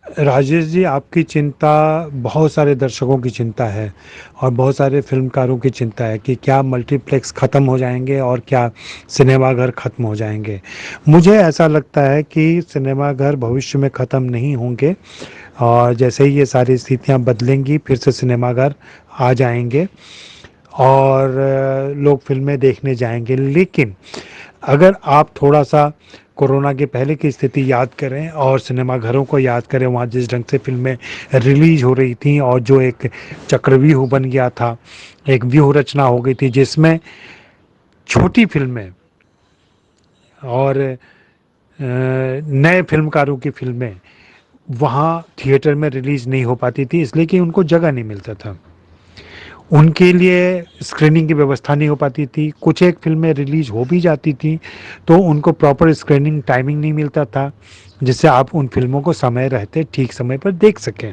राजेश जी, आपकी चिंता बहुत सारे दर्शकों की चिंता है और बहुत सारे फिल्मकारों की चिंता है कि क्या मल्टीप्लेक्स ख़त्म हो जाएंगे और क्या सिनेमाघर ख़त्म हो जाएंगे। मुझे ऐसा लगता है कि सिनेमाघर भविष्य में ख़त्म नहीं होंगे और जैसे ही ये सारी स्थितियां बदलेंगी फिर से सिनेमाघर आ जाएंगे और लोग फिल्में देखने जाएंगे। लेकिन अगर आप थोड़ा सा कोरोना के पहले की स्थिति याद करें और सिनेमाघरों को याद करें, वहाँ जिस ढंग से फिल्में रिलीज हो रही थी और जो एक चक्रव्यूह बन गया था, एक व्यूह रचना हो गई थी जिसमें छोटी फिल्में और नए फिल्मकारों की फिल्में वहाँ थिएटर में रिलीज नहीं हो पाती थी, इसलिए कि उनको जगह नहीं मिलता था। उनके लिए स्क्रीनिंग की व्यवस्था नहीं हो पाती थी। कुछ एक फिल्में रिलीज हो भी जाती थी तो उनको प्रॉपर स्क्रीनिंग टाइमिंग नहीं मिलता था जिससे आप उन फिल्मों को समय रहते ठीक समय पर देख सकें।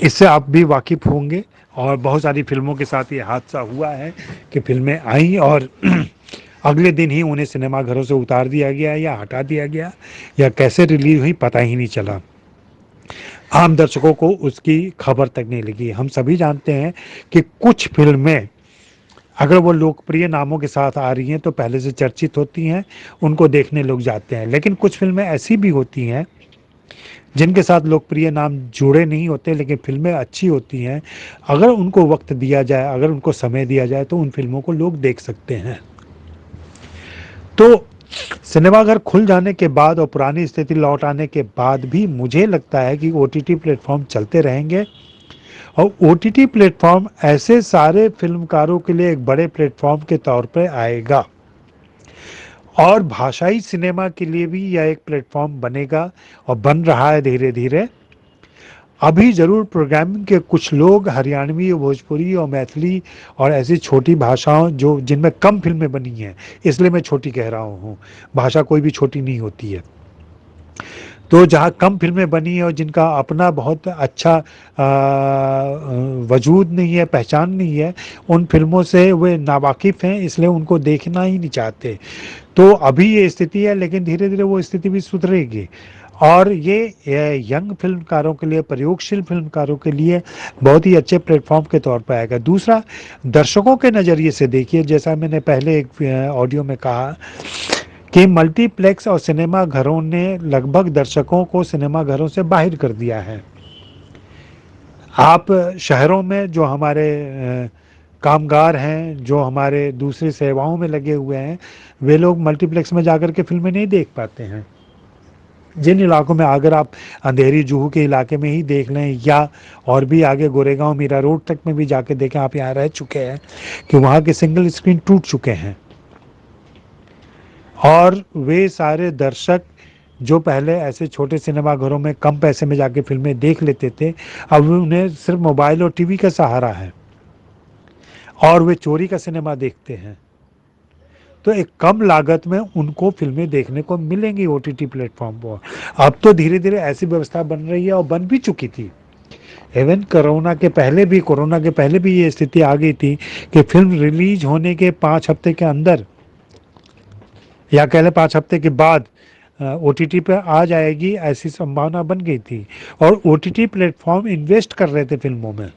इससे आप भी वाकिफ होंगे और बहुत सारी फिल्मों के साथ ये हादसा हुआ है कि फिल्में आई और अगले दिन ही उन्हें सिनेमाघरों से उतार दिया गया या हटा दिया गया या कैसे रिलीज हुई पता ही नहीं चला। आम दर्शकों को उसकी खबर तक नहीं लगी। हम सभी जानते हैं कि कुछ फिल्में अगर वो लोकप्रिय नामों के साथ आ रही हैं तो पहले से चर्चित होती हैं, उनको देखने लोग जाते हैं। लेकिन कुछ फिल्में ऐसी भी होती हैं जिनके साथ लोकप्रिय नाम जुड़े नहीं होते लेकिन फिल्में अच्छी होती हैं। अगर उनको वक्त दिया जाए, अगर उनको समय दिया जाए तो उन फिल्मों को लोग देख सकते हैं। तो सिनेमाघर खुल जाने के बाद और पुरानी स्थिति लौट आने के बाद भी मुझे लगता है कि ओटीटी प्लेटफॉर्म चलते रहेंगे और ओटीटी प्लेटफॉर्म ऐसे सारे फिल्मकारों के लिए एक बड़े प्लेटफॉर्म के तौर पर आएगा और भाषाई सिनेमा के लिए भी यह एक प्लेटफॉर्म बनेगा और बन रहा है धीरे धीरे। अभी ज़रूर प्रोग्रामिंग के कुछ लोग हरियाणवी, भोजपुरी और मैथिली और ऐसी छोटी भाषाओं जो जिनमें कम फिल्में बनी हैं, इसलिए मैं छोटी कह रहा हूँ, भाषा कोई भी छोटी नहीं होती है। तो जहाँ कम फिल्में बनी है और जिनका अपना बहुत अच्छा वजूद नहीं है, पहचान नहीं है, उन फिल्मों से वे नावाकिफ़ हैं, इसलिए उनको देखना ही नहीं चाहते। तो अभी ये स्थिति है लेकिन धीरे धीरे वो स्थिति भी सुधरेगी और ये यंग फिल्मकारों के लिए, प्रयोगशील फिल्मकारों के लिए बहुत ही अच्छे प्लेटफॉर्म के तौर पर आएगा। दूसरा, दर्शकों के नज़रिए से देखिए, जैसा मैंने पहले एक ऑडियो में कहा कि मल्टीप्लेक्स और सिनेमा घरों ने लगभग दर्शकों को सिनेमा घरों से बाहर कर दिया है। आप शहरों में जो हमारे कामगार हैं, जो हमारे दूसरी सेवाओं में लगे हुए हैं, वे लोग मल्टीप्लेक्स में जाकर के फिल्में नहीं देख पाते हैं। जिन इलाकों में अगर आप अंधेरी जुहू के इलाके में ही देख लें या और भी आगे गोरेगांव मीरा रोड तक में भी जाके देखें, आप यहाँ रह चुके हैं, कि वहाँ के सिंगल स्क्रीन टूट चुके हैं और वे सारे दर्शक जो पहले ऐसे छोटे सिनेमा घरों में कम पैसे में जाके फिल्में देख लेते थे, अब उन्हें सिर्फ मोबाइल और टीवी का सहारा है और वे चोरी का सिनेमा देखते हैं। तो एक कम लागत में उनको फिल्में देखने को मिलेंगी ओटीटी प्लेटफॉर्म पर। अब तो धीरे धीरे ऐसी व्यवस्था बन रही है और बन भी चुकी थी। इवन कोरोना के पहले भी ये स्थिति आ गई थी कि फिल्म रिलीज होने के 5 हफ्ते के अंदर या कह लें 5 हफ्ते के बाद ओटीटी पर आ जाएगी, ऐसी संभावना बन गई थी और ओटीटी प्लेटफॉर्म इन्वेस्ट कर रहे थे फिल्मों में।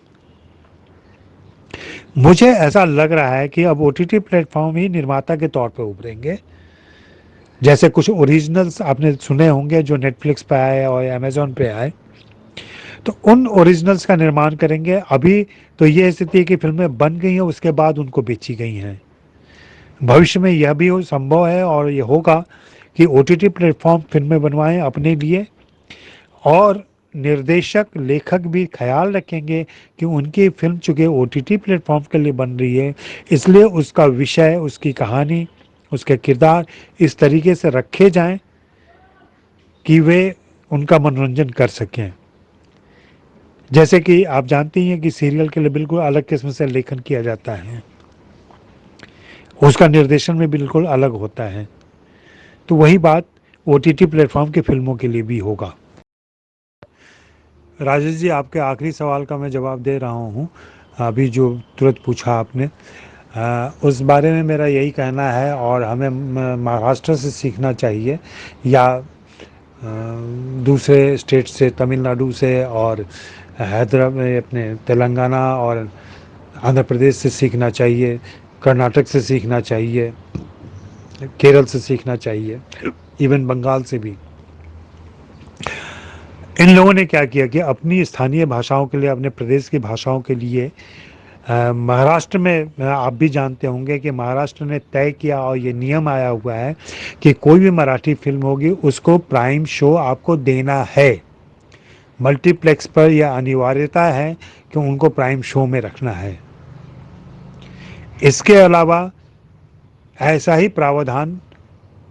मुझे ऐसा लग रहा है कि अब ओटीटी प्लेटफॉर्म ही निर्माता के तौर पे उभरेंगे। जैसे कुछ ओरिजिनल्स आपने सुने होंगे जो नेटफ्लिक्स पे आए और अमेजोन पे आए, तो उन ओरिजिनल्स का निर्माण करेंगे। अभी तो ये स्थिति है कि फिल्में बन गई हैं, उसके बाद उनको बेची गई हैं। भविष्य में यह भी संभव है और ये होगा कि ओटीटी प्लेटफॉर्म फिल्में बनवाएं अपने लिए और निर्देशक, लेखक भी ख्याल रखेंगे कि उनकी फिल्म चूँकि ओटीटी प्लेटफॉर्म के लिए बन रही है, इसलिए उसका विषय, उसकी कहानी, उसके किरदार इस तरीके से रखे जाएं कि वे उनका मनोरंजन कर सकें। जैसे कि आप जानती हैं कि सीरियल के लिए बिल्कुल अलग किस्म से लेखन किया जाता है, उसका निर्देशन भी बिल्कुल अलग होता है। तो वही बात ओटीटी प्लेटफॉर्म की फिल्मों के लिए भी होगा। राजेश जी, आपके आखिरी सवाल का मैं जवाब दे रहा हूँ, अभी जो तुरंत पूछा आपने, उस बारे में मेरा यही कहना है और हमें महाराष्ट्र से सीखना चाहिए या दूसरे स्टेट से, तमिलनाडु से और हैदराबाद, अपने तेलंगाना और आंध्र प्रदेश से सीखना चाहिए, कर्नाटक से सीखना चाहिए, केरल से सीखना चाहिए, इवन बंगाल से भी। इन लोगों ने क्या किया कि अपनी स्थानीय भाषाओं के लिए, अपने प्रदेश की भाषाओं के लिए, महाराष्ट्र में आप भी जानते होंगे कि महाराष्ट्र ने तय किया और ये नियम आया हुआ है कि कोई भी मराठी फिल्म होगी उसको प्राइम शो आपको देना है। मल्टीप्लेक्स पर यह अनिवार्यता है कि उनको प्राइम शो में रखना है। इसके अलावा ऐसा ही प्रावधान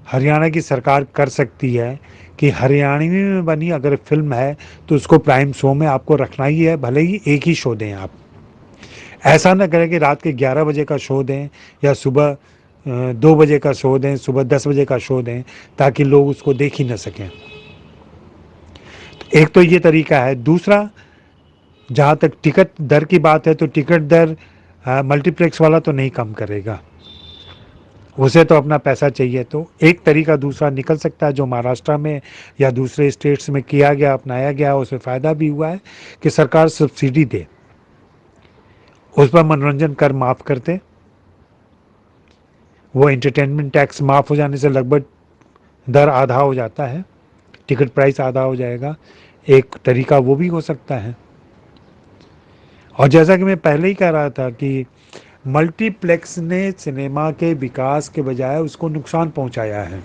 हरियाणा की सरकार कर सकती है कि हरियाणवी में बनी अगर फिल्म है तो उसको प्राइम शो में आपको रखना ही है, भले ही एक ही शो दें आप। ऐसा ना करें कि रात के 11 बजे का शो दें या सुबह 2 बजे का शो दें, सुबह 10 बजे का शो दें, ताकि लोग उसको देख ही ना सकें। एक तो ये तरीका है। दूसरा, जहाँ तक टिकट दर की बात है तो टिकट दर मल्टीप्लेक्स वाला तो नहीं कम करेगा, उसे तो अपना पैसा चाहिए। तो एक तरीका दूसरा निकल सकता है जो महाराष्ट्र में या दूसरे स्टेट्स में किया गया, अपनाया गया, उसमें फ़ायदा भी हुआ है कि सरकार सब्सिडी दे, उस पर मनोरंजन कर माफ़ करते। वो एंटरटेनमेंट टैक्स माफ़ हो जाने से लगभग दर आधा हो जाता है, टिकट प्राइस आधा हो जाएगा। एक तरीका वो भी हो सकता है। और जैसा कि मैं पहले ही कह रहा था कि मल्टीप्लेक्स ने सिनेमा के विकास के बजाय उसको नुकसान पहुंचाया है।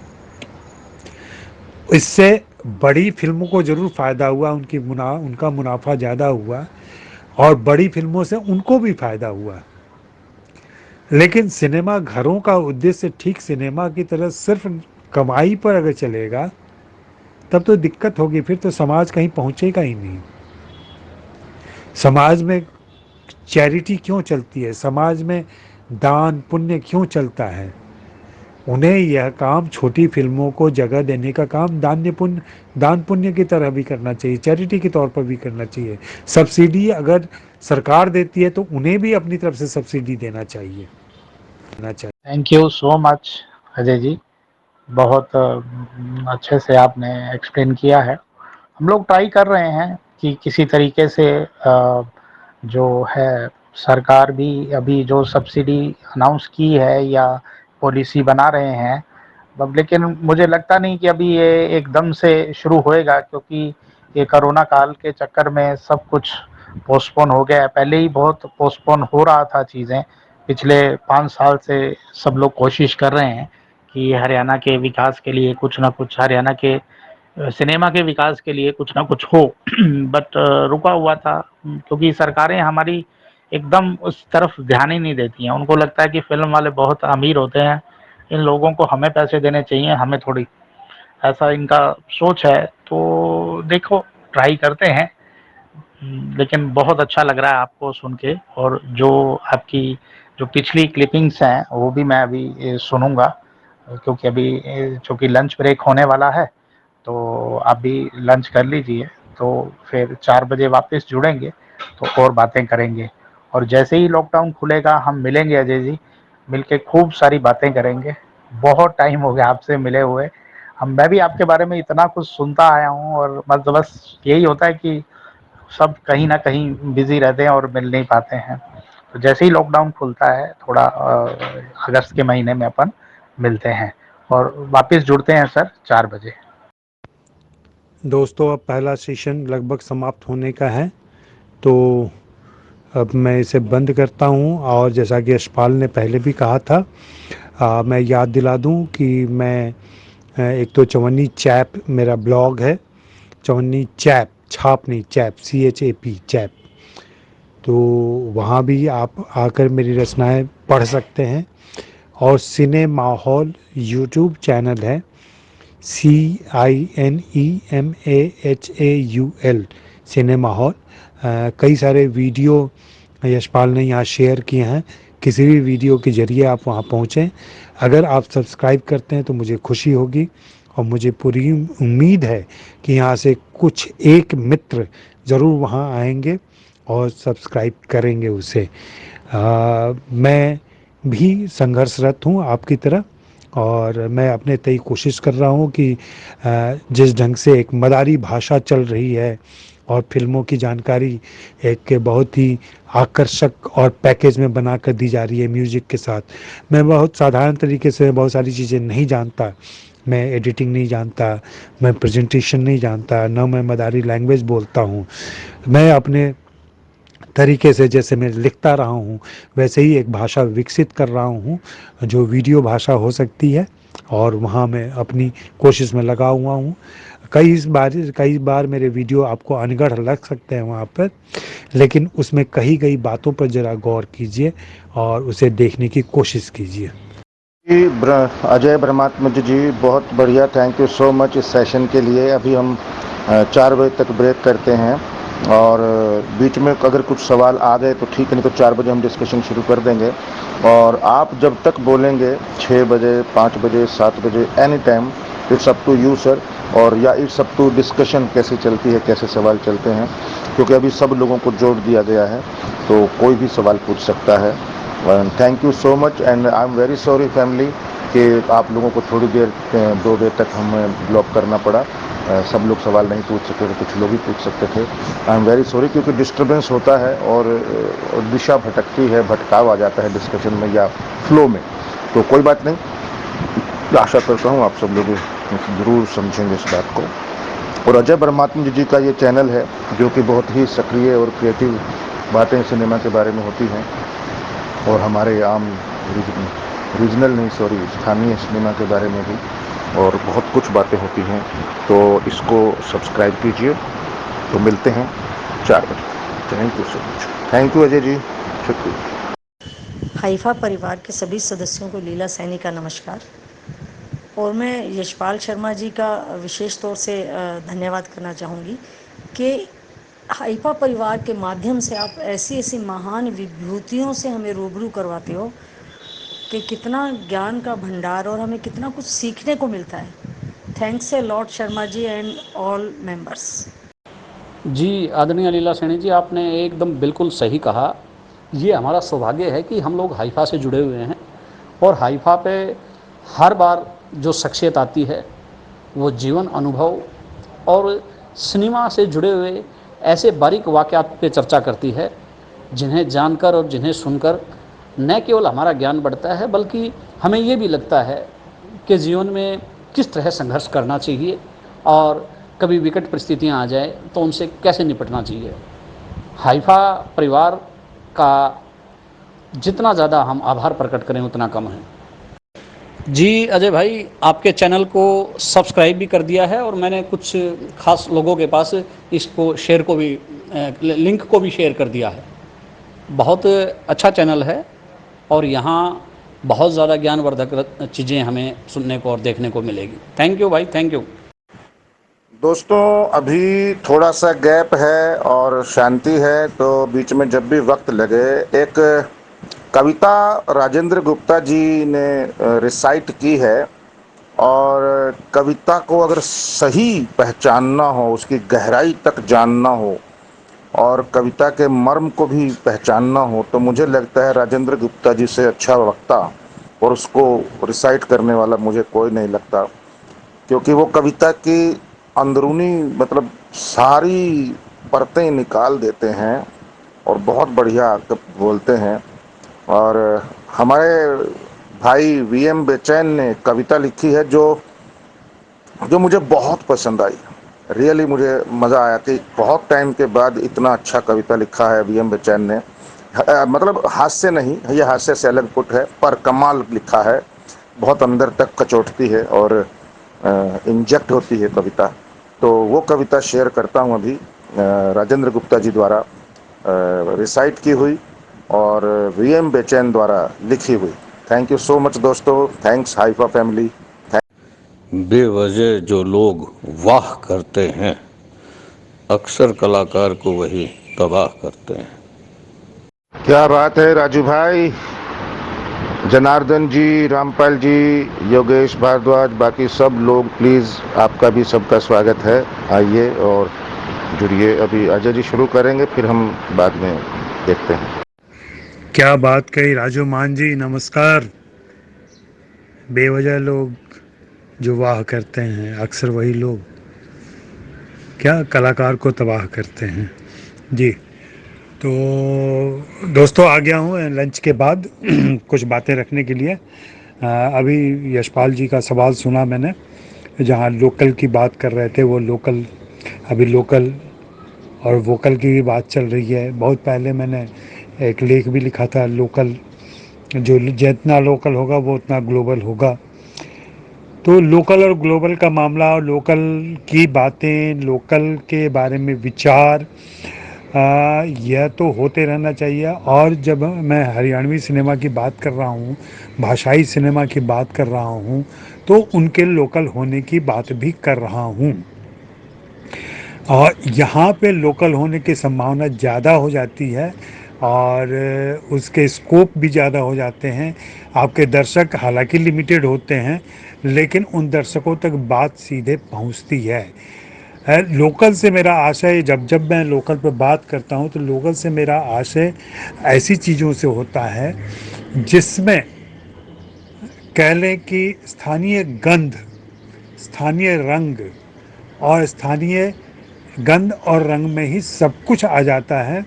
इससे बड़ी फिल्मों को ज़रूर फ़ायदा हुआ, उनका मुनाफा ज़्यादा हुआ और बड़ी फिल्मों से उनको भी फ़ायदा हुआ। लेकिन सिनेमा घरों का उद्देश्य ठीक सिनेमा की तरह सिर्फ कमाई पर अगर चलेगा तब तो दिक्कत होगी, फिर तो समाज कहीं पहुंचेगा ही नहीं। समाज में चैरिटी क्यों चलती है, समाज में दान पुण्य क्यों चलता है? उन्हें यह काम छोटी फिल्मों को जगह देने का काम दान पुण्य की तरह भी करना चाहिए, चैरिटी के तौर पर भी करना चाहिए। सब्सिडी अगर सरकार देती है तो उन्हें भी अपनी तरफ से सब्सिडी देना चाहिए। Thank you so much Ajay ji, बहुत अच्छे से आपने एक्सप्लेन किया है। हम लोग ट्राई कर रहे हैं कि किसी तरीके से जो है सरकार भी अभी जो सब्सिडी अनाउंस की है या पॉलिसी बना रहे हैं, लेकिन मुझे लगता नहीं कि अभी ये एकदम से शुरू होएगा, क्योंकि ये कोरोना काल के चक्कर में सब कुछ पोस्टपोन हो गया है। पहले ही बहुत पोस्टपोन हो रहा था चीज़ें, पिछले 5 साल से सब लोग कोशिश कर रहे हैं कि हरियाणा के विकास के लिए कुछ ना कुछ, हरियाणा के सिनेमा के विकास के लिए कुछ ना कुछ हो। बट रुका हुआ था क्योंकि सरकारें हमारी एकदम उस तरफ ध्यान ही नहीं देती हैं। उनको लगता है कि फिल्म वाले बहुत अमीर होते हैं, इन लोगों को हमें पैसे देने चाहिए, हमें थोड़ी, ऐसा इनका सोच है। तो देखो, ट्राई करते हैं। लेकिन बहुत अच्छा लग रहा है आपको सुन के, और जो आपकी जो पिछली क्लिपिंग्स हैं वो भी मैं अभी सुनूंगा, क्योंकि अभी चूँकि लंच ब्रेक होने वाला है, तो आप भी लंच कर लीजिए, तो फिर 4 बजे वापस जुड़ेंगे तो और बातें करेंगे। और जैसे ही लॉकडाउन खुलेगा हम मिलेंगे अजय जी, मिलके खूब सारी बातें करेंगे। बहुत टाइम हो गया आपसे मिले हुए। हम मैं भी आपके बारे में इतना कुछ सुनता आया हूँ, और बस यही होता है कि सब कहीं ना कहीं बिजी रहते हैं और मिल नहीं पाते हैं। तो जैसे ही लॉकडाउन खुलता है, थोड़ा अगस्त के महीने में अपन मिलते हैं और वापस जुड़ते हैं सर 4 बजे। दोस्तों, अब पहला सेशन लगभग समाप्त होने का है, तो अब मैं इसे बंद करता हूँ। और जैसा कि यशपाल ने पहले भी कहा था, मैं याद दिला दूँ कि मैं एक तो चवन्नी चैप मेरा ब्लॉग है, चवन्नी चैप, छाप नहीं, चैप, CHAP, चैप। तो वहाँ भी आप आकर मेरी रचनाएं पढ़ सकते हैं। और सिने माहौल यूट्यूब चैनल है, CINEMAHAUL, सिने माहौल। कई सारे वीडियो यशपाल ने यहाँ शेयर किए हैं। किसी भी वीडियो के ज़रिए आप वहाँ पहुँचें। अगर आप सब्सक्राइब करते हैं तो मुझे खुशी होगी, और मुझे पूरी उम्मीद है कि यहाँ से कुछ एक मित्र ज़रूर वहाँ आएंगे और सब्सक्राइब करेंगे उसे। मैं भी संघर्षरत हूँ आपकी तरह, और मैं अपने तय कोशिश कर रहा हूँ कि जिस ढंग से एक मदारी भाषा चल रही है और फिल्मों की जानकारी एक बहुत ही आकर्षक और पैकेज में बना कर दी जा रही है म्यूज़िक के साथ। मैं बहुत साधारण तरीके से बहुत सारी चीज़ें नहीं जानता। मैं एडिटिंग नहीं जानता, मैं प्रेजेंटेशन नहीं जानता, ना मैं मदारी लैंग्वेज बोलता हूँ। मैं अपने तरीके से जैसे मैं लिखता रहा हूँ वैसे ही एक भाषा विकसित कर रहा हूँ जो वीडियो भाषा हो सकती है, और वहाँ मैं अपनी कोशिश में लगा हुआ हूँ। कई बार मेरे वीडियो आपको अनगढ़ लग सकते हैं वहाँ पर, लेकिन उसमें कही गई बातों पर ज़रा गौर कीजिए और उसे देखने की कोशिश कीजिए। जी अजय ब्रह्मात्म जी बहुत बढ़िया, थैंक यू सो मच इस सेशन के लिए। अभी हम 4 बजे तक ब्रेक करते हैं और बीच में अगर कुछ सवाल आ गए तो ठीक है, नहीं तो 4 बजे हम डिस्कशन शुरू कर देंगे। और आप जब तक बोलेंगे 6 बजे 5 बजे 7 बजे any time, it's up to you sir. और या इट्स अप टू डिस्कशन कैसे चलती है, कैसे सवाल चलते हैं, क्योंकि अभी सब लोगों को जोड़ दिया गया है तो कोई भी सवाल पूछ सकता है। Thank you so much and I am very sorry family कि आप लोगों को थोड़ी देर 2 देर तक हमें ब्लॉक करना पड़ा। सब लोग सवाल नहीं पूछ सकते थे, कुछ लोग ही पूछ सकते थे। आई एम वेरी सॉरी, क्योंकि डिस्टर्बेंस होता है और दिशा भटकती है, भटकाव आ जाता है डिस्कशन में या फ्लो में। तो कोई बात नहीं, आशा करता हूँ आप सब लोग ज़रूर समझेंगे इस बात को। और अजय ब्रह्मात्म जी का ये चैनल है जो कि बहुत ही सक्रिय और क्रिएटिव बातें सिनेमा के बारे में होती हैं, और हमारे आम रीजनल नहीं सॉरी स्थानीय सिनेमा के बारे में भी और बहुत कुछ बातें होती हैं। तो इसको सब्सक्राइब कीजिए। तो मिलते हैं 4 बजे। Thank you so much. Thank you Ajay ji, शुक्रिया। हाइफा परिवार के सभी सदस्यों को लीला सैनी का नमस्कार। और मैं यशपाल शर्मा जी का विशेष तौर से धन्यवाद करना चाहूँगी कि हाइफा परिवार के माध्यम से आप ऐसी ऐसी महान विभूतियों से हमें रूबरू करवाते हो कि कितना ज्ञान का भंडार और हमें कितना कुछ सीखने को मिलता है। Thanks a lot Sharma ji and all members. जी आदरणीय लीला सैनी जी, आपने एकदम बिल्कुल सही कहा। ये हमारा सौभाग्य है कि हम लोग हाइफा से जुड़े हुए हैं और हाइफा पे हर बार जो शख्सियत आती है वो जीवन अनुभव और सिनेमा से जुड़े हुए ऐसे बारीक वाक़यात पे चर्चा करती है जिन्हें जानकर और जिन्हें सुनकर न केवल हमारा ज्ञान बढ़ता है बल्कि हमें ये भी लगता है कि जीवन में किस तरह संघर्ष करना चाहिए और कभी विकट परिस्थितियां आ जाए तो उनसे कैसे निपटना चाहिए। हाइफा परिवार का जितना ज़्यादा हम आभार प्रकट करें उतना कम है। जी अजय भाई, आपके चैनल को सब्सक्राइब भी कर दिया है और मैंने कुछ खास लोगों के पास इसको शेयर को भी लिंक को भी शेयर कर दिया है। बहुत अच्छा चैनल है और यहाँ बहुत ज़्यादा ज्ञानवर्धक चीज़ें हमें सुनने को और देखने को मिलेगी। थैंक यू भाई, थैंक यू। दोस्तों अभी थोड़ा सा गैप है और शांति है, तो बीच में जब भी वक्त लगे एक कविता राजेंद्र गुप्ता जी ने रिसाइट की है, और कविता को अगर सही पहचानना हो, उसकी गहराई तक जानना हो और कविता के मर्म को भी पहचानना हो, तो मुझे लगता है राजेंद्र गुप्ता जी से अच्छा वक्ता और उसको रिसाइट करने वाला मुझे कोई नहीं लगता, क्योंकि वो कविता की अंदरूनी मतलब सारी परतें निकाल देते हैं और बहुत बढ़िया बोलते हैं। और हमारे भाई वीएम बेचैन ने कविता लिखी है जो जो मुझे बहुत पसंद आई। रियली मुझे मज़ा आया कि बहुत टाइम के बाद इतना अच्छा कविता लिखा है वीएम बेचैन ने। मतलब हास्य नहीं, ये हास्य से अलग पुट है, पर कमाल लिखा है, बहुत अंदर तक कचोटती है और इंजेक्ट होती है कविता। तो वो कविता शेयर करता हूँ अभी, राजेंद्र गुप्ता जी द्वारा रिसाइट की हुई और वीएम बेचैन द्वारा लिखी हुई। थैंक यू सो मच दोस्तों, थैंक्स हाइफा फैमिली। बेवजह जो लोग वाह करते हैं अक्सर कलाकार को वही तबाह करते हैं। क्या बात है राजू भाई, जनार्दन जी, रामपाल जी, योगेश भारद्वाज, बाकी सब लोग प्लीज़ आपका भी सबका स्वागत है। आइए और जुड़िए। अभी अजय जी शुरू करेंगे, फिर हम बाद में देखते हैं। क्या बात कही राजू मान जी, नमस्कार। बेवजह लोग जो वाह करते हैं, अक्सर वही लोग क्या कलाकार को तबाह करते हैं। जी, तो दोस्तों आ गया हूँ लंच के बाद कुछ बातें रखने के लिए। अभी यशपाल जी का सवाल सुना मैंने, जहाँ लोकल की बात कर रहे थे, वो लोकल, अभी लोकल और वोकल की भी बात चल रही है। बहुत पहले मैंने एक लेख भी लिखा था, लोकल, जो जितना लोकल होगा वो उतना ग्लोबल होगा। तो लोकल और ग्लोबल का मामला, और लोकल की बातें, लोकल के बारे में विचार, यह तो होते रहना चाहिए। और जब मैं हरियाणवी सिनेमा की बात कर रहा हूँ, भाषाई सिनेमा की बात कर रहा हूँ, तो उनके लोकल होने की बात भी कर रहा हूँ। और यहाँ पे लोकल होने की संभावना ज़्यादा हो जाती है, और उसके स्कोप भी ज़्यादा हो जाते हैं। आपके दर्शक हालांकि लिमिटेड होते हैं, लेकिन उन दर्शकों तक बात सीधे पहुँचती है। लोकल से मेरा आशय, जब जब मैं लोकल पे बात करता हूँ, तो लोकल से मेरा आशय ऐसी चीज़ों से होता है जिसमें कह लें कि स्थानीय गंध, स्थानीय रंग, और स्थानीय गंध और रंग में ही सब कुछ आ जाता है।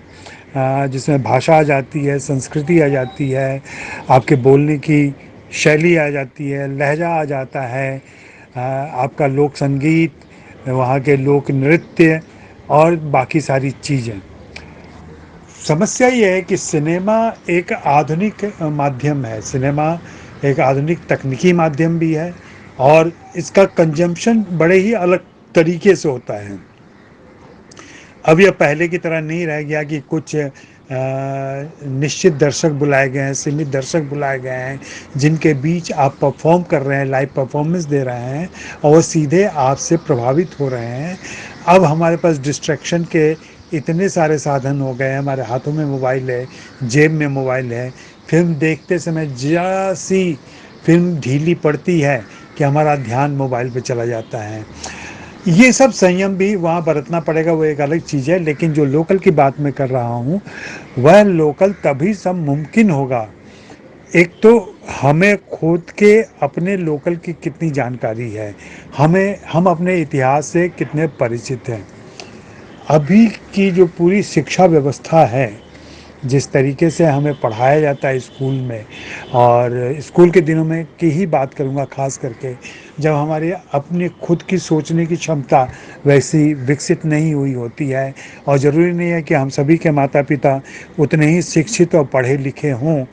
जिसमें भाषा आ जाती है, संस्कृति आ जाती है, आपके बोलने की शैली आ जाती है, लहजा आ जाता है, आपका लोक संगीत, वहाँ के लोक नृत्य और बाकी सारी चीज़ें। समस्या ये है कि सिनेमा एक आधुनिक माध्यम है, सिनेमा एक आधुनिक तकनीकी माध्यम भी है, और इसका कंजम्पशन बड़े ही अलग तरीके से होता है। अब यह पहले की तरह नहीं रह गया कि कुछ निश्चित दर्शक बुलाए गए हैं, सीमित दर्शक बुलाए गए हैं, जिनके बीच आप परफॉर्म कर रहे हैं, लाइव परफॉर्मेंस दे रहे हैं, और वो सीधे आपसे प्रभावित हो रहे हैं। अब हमारे पास डिस्ट्रैक्शन के इतने सारे साधन हो गए हैं, हमारे हाथों में मोबाइल है, जेब में मोबाइल है। फिल्म देखते समय जरा सी फिल्म ढीली पड़ती है कि हमारा ध्यान मोबाइल पे चला जाता है। ये सब संयम भी वहाँ बरतना पड़ेगा, वो एक अलग चीज़ है। लेकिन जो लोकल की बात मैं कर रहा हूँ, वह लोकल तभी सब मुमकिन होगा, एक तो हमें खुद के अपने लोकल की कितनी जानकारी है, हम अपने इतिहास से कितने परिचित हैं। अभी की जो पूरी शिक्षा व्यवस्था है, जिस तरीके से हमें पढ़ाया जाता है स्कूल में, और स्कूल के दिनों में की ही बात करूँगा खास करके, जब हमारी अपनी खुद की सोचने की क्षमता वैसी विकसित नहीं हुई होती है। और ज़रूरी नहीं है कि हम सभी के माता पिता उतने ही शिक्षित और पढ़े लिखे हों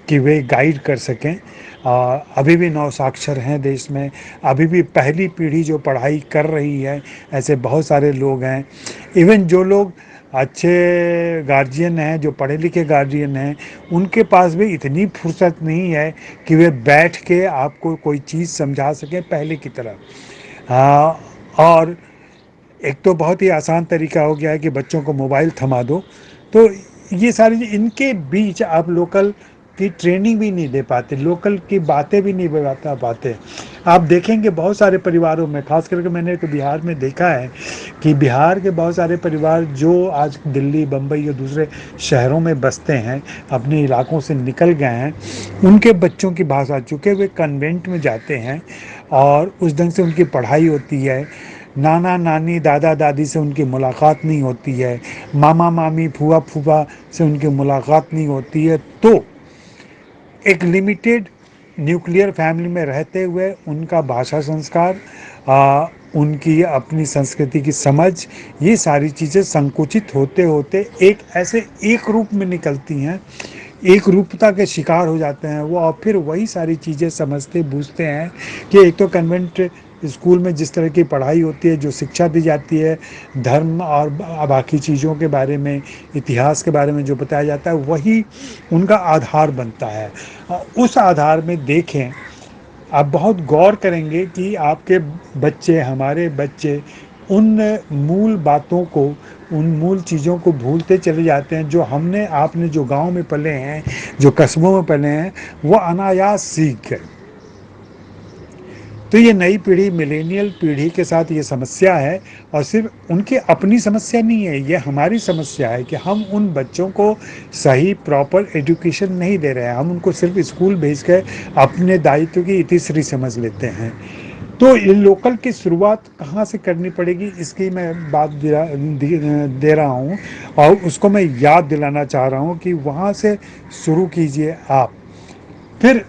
कि वे गाइड कर सकें। अभी भी नौसाक्षर हैं देश में, अभी भी पहली पीढ़ी जो पढ़ाई कर रही है, ऐसे बहुत सारे लोग हैं। इवन जो लोग अच्छे गार्जियन हैं, जो पढ़े लिखे गार्जियन हैं, उनके पास भी इतनी फुर्सत नहीं है कि वे बैठ के आपको कोई चीज़ समझा सकें पहले की तरह। और एक तो बहुत ही आसान तरीका हो गया है कि बच्चों को मोबाइल थमा दो। तो ये सारी इनके बीच आप लोकल की ट्रेनिंग भी नहीं दे पाते, लोकल की बातें भी नहीं बता पाते। आप देखेंगे बहुत सारे परिवारों में, खास करके मैंने तो बिहार में देखा है कि बिहार के बहुत सारे परिवार जो आज दिल्ली, बम्बई और दूसरे शहरों में बसते हैं, अपने इलाकों से निकल गए हैं, उनके बच्चों की भाषा, चूँकि वे कन्वेंट में जाते हैं और उस ढंग से उनकी पढ़ाई होती है, नाना नानी दादा दादी से उनकी मुलाकात नहीं होती है, मामा मामी फूफा फूफा से उनकी मुलाकात नहीं होती है, तो एक लिमिटेड न्यूक्लियर फैमिली में रहते हुए उनका भाषा संस्कार, उनकी अपनी संस्कृति की समझ, ये सारी चीज़ें संकुचित होते होते एक ऐसे एक रूप में निकलती हैं, एक रूपता के शिकार हो जाते हैं वो, और फिर वही सारी चीज़ें समझते बूझते हैं कि एक तो कन्वेंट स्कूल में जिस तरह की पढ़ाई होती है, जो शिक्षा दी जाती है, धर्म और बाकी चीज़ों के बारे में, इतिहास के बारे में जो बताया जाता है, वही उनका आधार बनता है। उस आधार में देखें, आप बहुत गौर करेंगे कि आपके बच्चे, हमारे बच्चे उन मूल बातों को, उन मूल चीज़ों को भूलते चले जाते हैं जो हमने, आपने जो गांव में पले हैं, जो कस्बों में पले हैं, वो अनायास सीख गए। तो ये नई पीढ़ी, मिलेनियल पीढ़ी के साथ ये समस्या है, और सिर्फ उनकी अपनी समस्या नहीं है, ये हमारी समस्या है कि हम उन बच्चों को सही प्रॉपर एजुकेशन नहीं दे रहे हैं। हम उनको सिर्फ स्कूल भेज कर अपने दायित्व की इतिश्री समझ लेते हैं। तो ये लोकल की शुरुआत कहाँ से करनी पड़ेगी, इसकी मैं बात दे रहा हूँ, और उसको मैं याद दिलाना चाह रहा हूँ कि वहाँ से शुरू कीजिए आप। फिर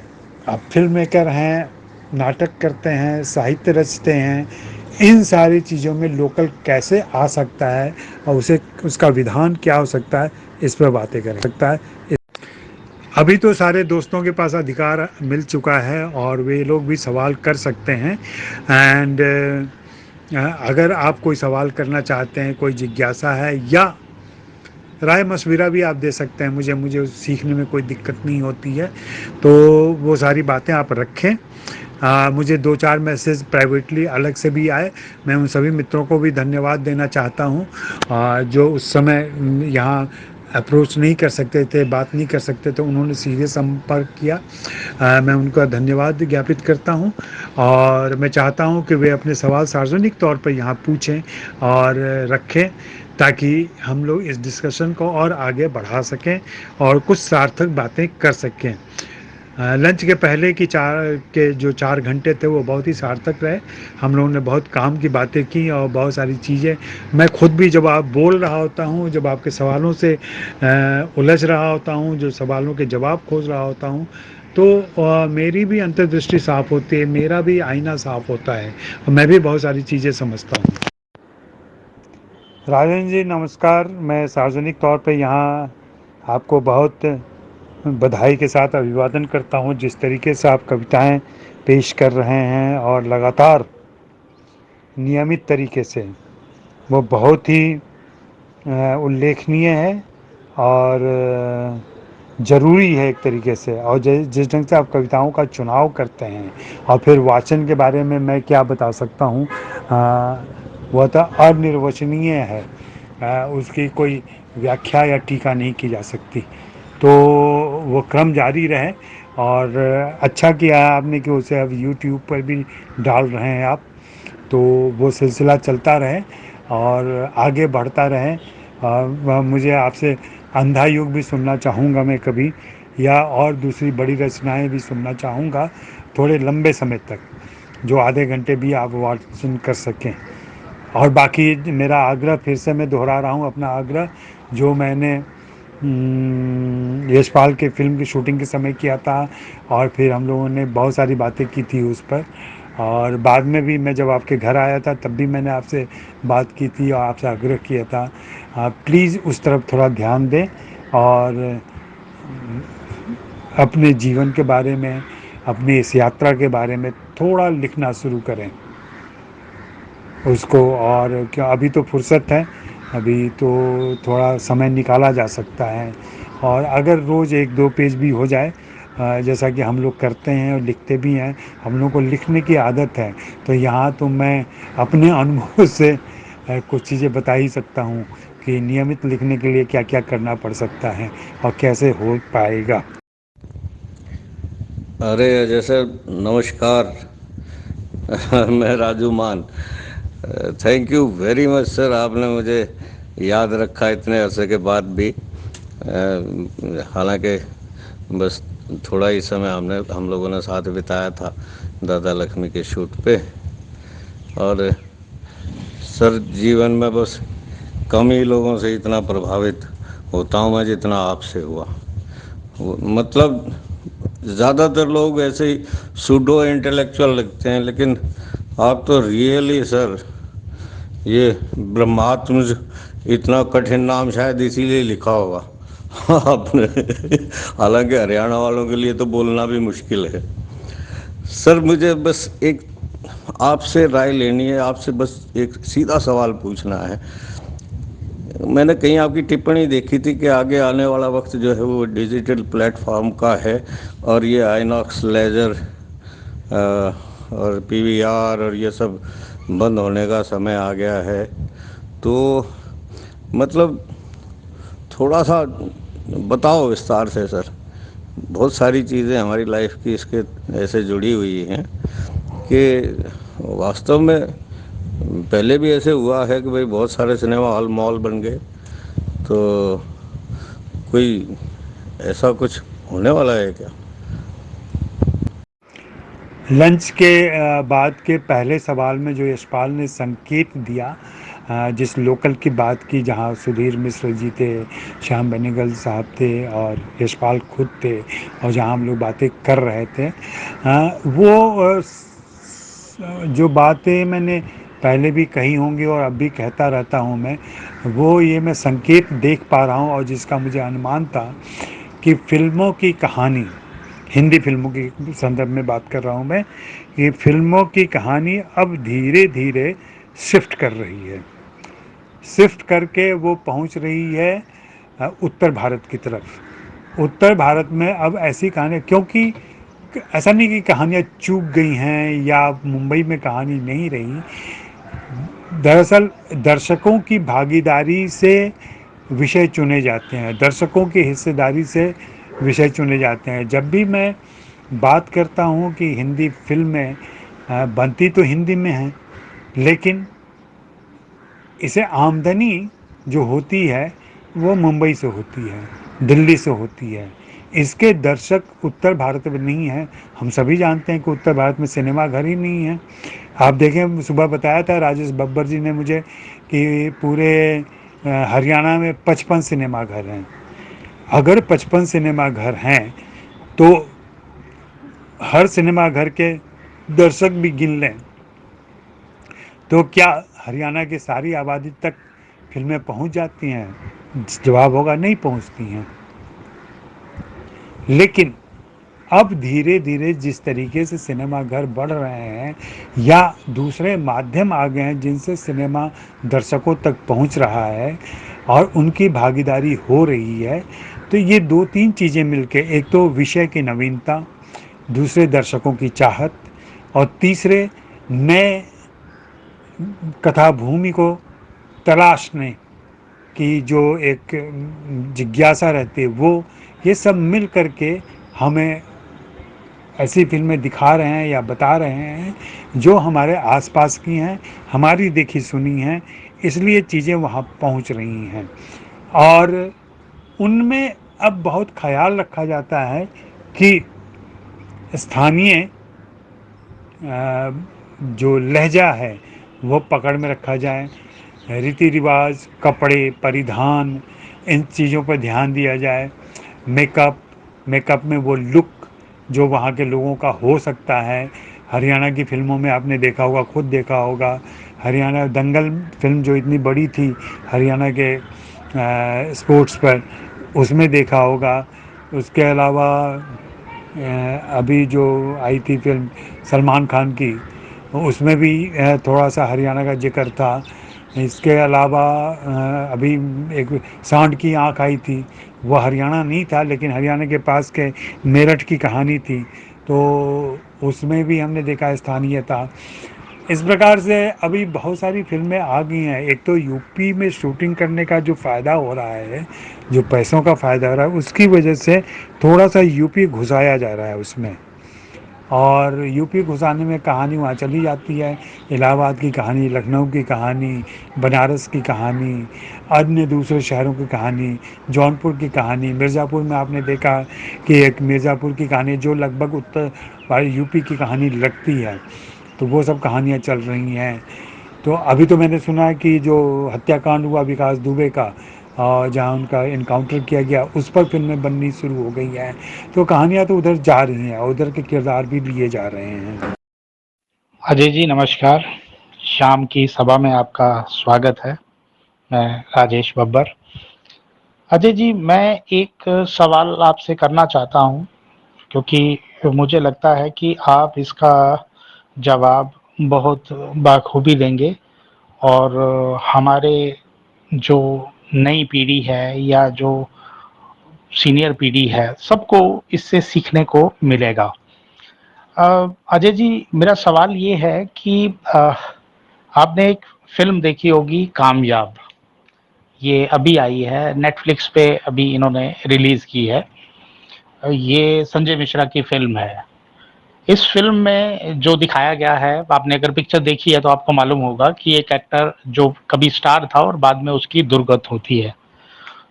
आप फिल्म मेकर हैं, नाटक करते हैं, साहित्य रचते हैं, इन सारी चीज़ों में लोकल कैसे आ सकता है और उसे उसका विधान क्या हो सकता है, इस पर बातें करें सकता है। अभी तो सारे दोस्तों के पास अधिकार मिल चुका है और वे लोग भी सवाल कर सकते हैं। एंड अगर आप कोई सवाल करना चाहते हैं, कोई जिज्ञासा है, या राय मशविरा भी आप दे सकते हैं, मुझे सीखने में कोई दिक्कत नहीं होती है। तो वो सारी बातें आप रखें। मुझे 2-4 मैसेज प्राइवेटली अलग से भी आए। मैं उन सभी मित्रों को भी धन्यवाद देना चाहता हूँ जो उस समय यहाँ अप्रोच नहीं कर सकते थे, बात नहीं कर सकते थे, उन्होंने सीधे संपर्क किया। मैं उनका धन्यवाद ज्ञापित करता हूँ, और मैं चाहता हूँ कि वे अपने सवाल सार्वजनिक तौर पर यहाँ पूछें और रखें, ताकि हम लोग इस डिस्कशन को और आगे बढ़ा सकें और कुछ सार्थक बातें कर सकें। लंच के पहले की जो 4 घंटे थे वो बहुत ही सार्थक रहे। हम लोगों ने बहुत काम की बातें की और बहुत सारी चीज़ें, मैं खुद भी जब आप बोल रहा होता हूँ, जब आपके सवालों से उलझ रहा होता हूँ, जो सवालों के जवाब खोज रहा होता हूँ, तो मेरी भी अंतर्दृष्टि साफ होती है, मेरा भी आईना साफ होता है और मैं भी बहुत सारी चीज़ें समझता हूँ। राजन जी नमस्कार। मैं सार्वजनिक तौर पे यहाँ आपको बहुत बधाई के साथ अभिवादन करता हूँ, जिस तरीके से आप कविताएं पेश कर रहे हैं और लगातार नियमित तरीके से, वो बहुत ही उल्लेखनीय है और ज़रूरी है एक तरीके से। और जिस ढंग से आप कविताओं का चुनाव करते हैं, और फिर वाचन के बारे में मैं क्या बता सकता हूँ, वह तो अनिर्वचनीय है, उसकी कोई व्याख्या या टीका नहीं की जा सकती। तो वो क्रम जारी रहे, और अच्छा किया है आपने कि उसे अब यूट्यूब पर भी डाल रहे हैं आप, तो वो सिलसिला चलता रहे और आगे बढ़ता रहे। मुझे आपसे अंधा युग भी सुनना चाहूँगा मैं कभी, या और दूसरी बड़ी रचनाएं भी सुनना चाहूँगा थोड़े लंबे समय तक, जो आधे घंटे भी आप वाचन कर सकें। और बाकी मेरा आग्रह, फिर से मैं दोहरा रहा हूँ अपना आग्रह, जो मैंने यशपाल के फिल्म की शूटिंग के समय किया था, और फिर हम लोगों ने बहुत सारी बातें की थी उस पर, और बाद में भी मैं जब आपके घर आया था तब भी मैंने आपसे बात की थी और आपसे आग्रह किया था, प्लीज़ उस तरफ थोड़ा ध्यान दें और अपने जीवन के बारे में, अपनी इस यात्रा के बारे में थोड़ा लिखना शुरू करें उसको। और क्या अभी तो फुर्सत है, अभी तो थोड़ा समय निकाला जा सकता है, और अगर रोज़ 1-2 पेज भी हो जाए, जैसा कि हम लोग करते हैं और लिखते भी हैं, हम लोग को लिखने की आदत है, तो यहाँ तो मैं अपने अनुभव से कुछ चीज़ें बता ही सकता हूँ कि नियमित लिखने के लिए क्या क्या करना पड़ सकता है और कैसे हो पाएगा। अरे अजय सर नमस्कार। मैं राजू मान। Thank you very much sir, आपने मुझे याद रखा इतने अरसे के बाद भी। हालांकि बस थोड़ा ही समय हम लोगों ने साथ बिताया था दादा लक्ष्मी के शूट पे, और सर जीवन में बस कम ही लोगों से इतना प्रभावित होता हूँ मैं जितना आपसे हुआ। मतलब ज़्यादातर लोग ऐसे ही सूडो इंटेलेक्चुअल लगते हैं, लेकिन आप तो रियली सर, ये ब्रह्मात्म इतना कठिन नाम शायद इसीलिए लिखा होगा आपने। हालांकि हरियाणा वालों के लिए तो बोलना भी मुश्किल है। सर मुझे बस एक आपसे राय लेनी है, आपसे बस एक सीधा सवाल पूछना है। मैंने कहीं आपकी टिप्पणी देखी थी कि आगे आने वाला वक्त जो है वो डिजिटल प्लेटफॉर्म का है, और ये आइनॉक्स लेजर और पीवीआर और ये सब बंद होने का समय आ गया है। तो मतलब थोड़ा सा बताओ विस्तार से सर। बहुत सारी चीज़ें हमारी लाइफ की इसके ऐसे जुड़ी हुई हैं कि वास्तव में पहले भी ऐसे हुआ है कि भाई बहुत सारे सिनेमा हॉल मॉल बन गए, तो कोई ऐसा कुछ होने वाला है क्या? लंच के बाद के पहले सवाल में जो यशपाल ने संकेत दिया, जिस लोकल की बात की जहां सुधीर मिश्र जी थे, श्याम बेनेगल साहब थे और यशपाल खुद थे, और जहां हम लोग बातें कर रहे थे, वो जो बातें मैंने पहले भी कही होंगी और अब भी कहता रहता हूं वो ये मैं संकेत देख पा रहा हूं, और जिसका मुझे अनुमान था कि फिल्मों की कहानी, हिंदी फिल्मों की संदर्भ में बात कर रहा हूं मैं, ये फिल्मों की कहानी अब धीरे धीरे शिफ्ट कर रही है, शिफ्ट करके वो पहुंच रही है उत्तर भारत की तरफ। उत्तर भारत में अब ऐसी कहानी, क्योंकि ऐसा नहीं कि कहानियाँ चूक गई हैं या मुंबई में कहानी नहीं रही, दरअसल दर्शकों की भागीदारी से विषय चुने जाते हैं, दर्शकों की हिस्सेदारी से विषय चुने जाते हैं। जब भी मैं बात करता हूँ कि हिंदी फिल्में बनती तो हिंदी में हैं, लेकिन इसे आमदनी जो होती है वो मुंबई से होती है, दिल्ली से होती है। इसके दर्शक उत्तर भारत में नहीं हैं। हम सभी जानते हैं कि उत्तर भारत में सिनेमा घर ही नहीं है। आप देखें, सुबह बताया था राजेश बब्बर जी ने मुझे कि पूरे हरियाणा में 55 सिनेमा घर हैं। अगर 55 सिनेमा घर हैं तो हर सिनेमा घर के दर्शक भी गिन लें तो क्या हरियाणा की सारी आबादी तक फिल्में पहुंच जाती हैं? जवाब होगा नहीं पहुंचती हैं। लेकिन अब धीरे धीरे जिस तरीके से सिनेमा घर बढ़ रहे हैं या दूसरे माध्यम आ गए हैं जिनसे सिनेमा दर्शकों तक पहुंच रहा है और उनकी भागीदारी हो रही है, तो ये दो तीन चीज़ें मिलके, एक तो विषय की नवीनता, दूसरे दर्शकों की चाहत, और तीसरे नए कथा भूमि को तलाशने की जो एक जिज्ञासा रहती है, वो ये सब मिल करके हमें ऐसी फिल्में दिखा रहे हैं या बता रहे हैं जो हमारे आसपास की हैं, हमारी देखी सुनी हैं, इसलिए चीज़ें वहाँ पहुँच रही हैं। और उनमें अब बहुत ख्याल रखा जाता है कि स्थानीय जो लहजा है वो पकड़ में रखा जाए, रीति रिवाज, कपड़े, परिधान, इन चीज़ों पर ध्यान दिया जाए। मेकअप में वो लुक जो वहाँ के लोगों का हो सकता है। हरियाणा की फिल्मों में आपने देखा होगा, खुद देखा होगा, हरियाणा दंगल फिल्म जो इतनी बड़ी थी हरियाणा के स्पोर्ट्स पर, उसमें देखा होगा। उसके अलावा अभी जो आई थी फिल्म सलमान खान की, उसमें भी थोड़ा सा हरियाणा का जिक्र था। इसके अलावा अभी एक सांड की आँख आई थी, वह हरियाणा नहीं था लेकिन हरियाणा के पास के मेरठ की कहानी थी, तो उसमें भी हमने देखा स्थानीयता। इस प्रकार से अभी बहुत सारी फिल्में आ गई हैं। एक तो यूपी में शूटिंग करने का जो फ़ायदा हो रहा है, जो पैसों का फ़ायदा हो रहा है, उसकी वजह से थोड़ा सा यूपी घुसाया जा रहा है उसमें, और यूपी घुसाने में कहानी वहाँ चली जाती है। इलाहाबाद की कहानी, लखनऊ की कहानी, बनारस की कहानी, अन्य दूसरे शहरों की कहानी, जौनपुर की कहानी, मिर्ज़ापुर में आपने देखा कि एक मिर्ज़ापुर की कहानी जो लगभग उत्तर यूपी की कहानी लगती है, तो वो सब कहानियाँ चल रही हैं। तो अभी तो मैंने सुना है कि जो हत्याकांड हुआ विकास दुबे का, जहाँ उनका इनकाउंटर किया गया, उस पर फिल्में बननी शुरू हो गई हैं। तो कहानियाँ तो उधर जा रही हैं, उधर के किरदार भी लिए जा रहे हैं। अजय जी नमस्कार, शाम की सभा में आपका स्वागत है। मैं राजेश बब्बर। अजय जी, मैं एक सवाल आपसे करना चाहता हूँ, क्योंकि मुझे लगता है कि आप इसका जवाब बहुत बाखूबी देंगे और हमारे जो नई पीढ़ी है या जो सीनियर पीढ़ी है, सबको इससे सीखने को मिलेगा। अजय जी, मेरा सवाल ये है कि आपने एक फिल्म देखी होगी कामयाब, ये अभी आई है नेटफ्लिक्स पे, अभी इन्होंने रिलीज की है। ये संजय मिश्रा की फिल्म है। इस फ़िल्म में जो दिखाया गया है, आपने अगर पिक्चर देखी है तो आपको मालूम होगा कि एक एक्टर जो कभी स्टार था और बाद में उसकी दुर्गत होती है।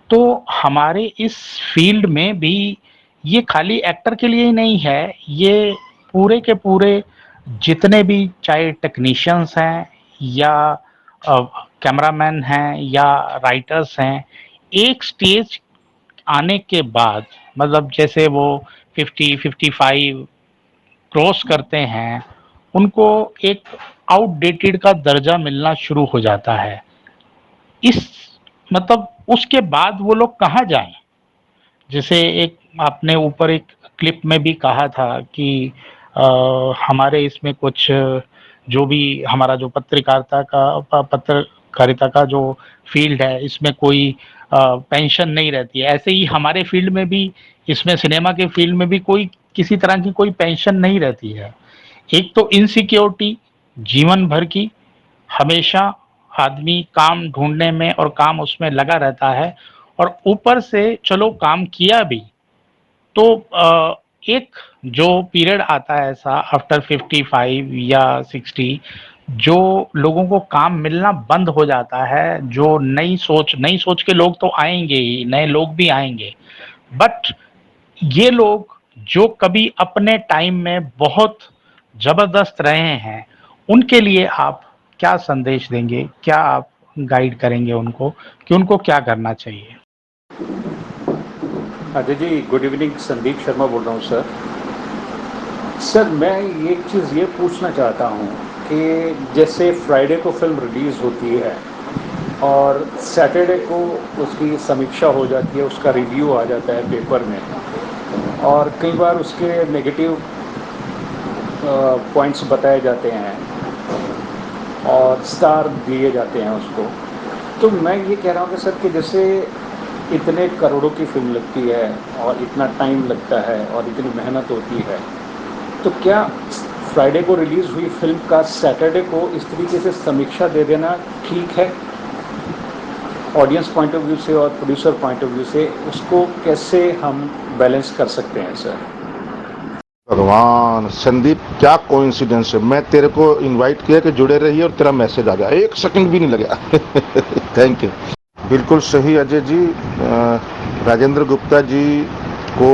तो हमारे इस फ़ील्ड में भी ये खाली एक्टर के लिए ही नहीं है, ये पूरे के पूरे जितने भी चाहे टेक्नीशियंस हैं या अ, कैमरामैन हैं या राइटर्स हैं, एक स्टेज आने के बाद मतलब जैसे वो 50-55 क्रॉस करते हैं, उनको एक आउटडेटेड का दर्जा मिलना शुरू हो जाता है। इस मतलब उसके बाद वो लोग कहाँ जाएँ? जैसे एक आपने ऊपर एक क्लिप में भी कहा था कि हमारे इसमें कुछ जो भी हमारा जो पत्रकारिता का जो फ़ील्ड है, इसमें कोई पेंशन नहीं रहती है। ऐसे ही हमारे फ़ील्ड में भी इसमें सिनेमा के फ़ील्ड में भी कोई किसी तरह की कोई पेंशन नहीं रहती है। एक तो इनसिक्योरिटी जीवन भर की, हमेशा आदमी काम ढूँढने में और काम उसमें लगा रहता है और ऊपर से चलो काम किया भी तो एक जो पीरियड आता है ऐसा आफ्टर 55 या 60 जो लोगों को काम मिलना बंद हो जाता है, जो नई सोच के लोग तो आएँगे ही, नए लोग भी आएँगे। बट ये लोग जो कभी अपने टाइम में बहुत ज़बरदस्त रहे हैं, उनके लिए आप क्या संदेश देंगे? क्या आप गाइड करेंगे उनको कि उनको क्या करना चाहिए? Ajay ji, good evening. संदीप शर्मा बोल रहा हूँ सर। सर, मैं एक चीज़ ये पूछना चाहता हूँ कि जैसे फ्राइडे को फिल्म रिलीज़ होती है और सैटरडे को उसकी समीक्षा हो जाती है, उसका रिव्यू आ जाता है पेपर में और कई बार उसके नेगेटिव पॉइंट्स बताए जाते हैं और स्टार दिए जाते हैं उसको। तो मैं ये कह रहा हूँ कि सर कि जैसे इतने करोड़ों की फिल्म लगती है और इतना टाइम लगता है और इतनी मेहनत होती है, तो क्या फ्राइडे को रिलीज़ हुई फिल्म का सैटरडे को इस तरीके से समीक्षा दे देना ठीक है? ऑडियंस पॉइंट ऑफ व्यू से और प्रोड्यूसर पॉइंट ऑफ व्यू से उसको कैसे हम बैलेंस कर सकते हैं सर? भगवान संदीप, क्या कोइंसिडेंस है। मैं तेरे को इनवाइट किया कि जुड़े रहिए और तेरा मैसेज आ गया, एक सेकंड भी नहीं लगा। Thank you. बिल्कुल सही अजय जी। राजेंद्र गुप्ता जी को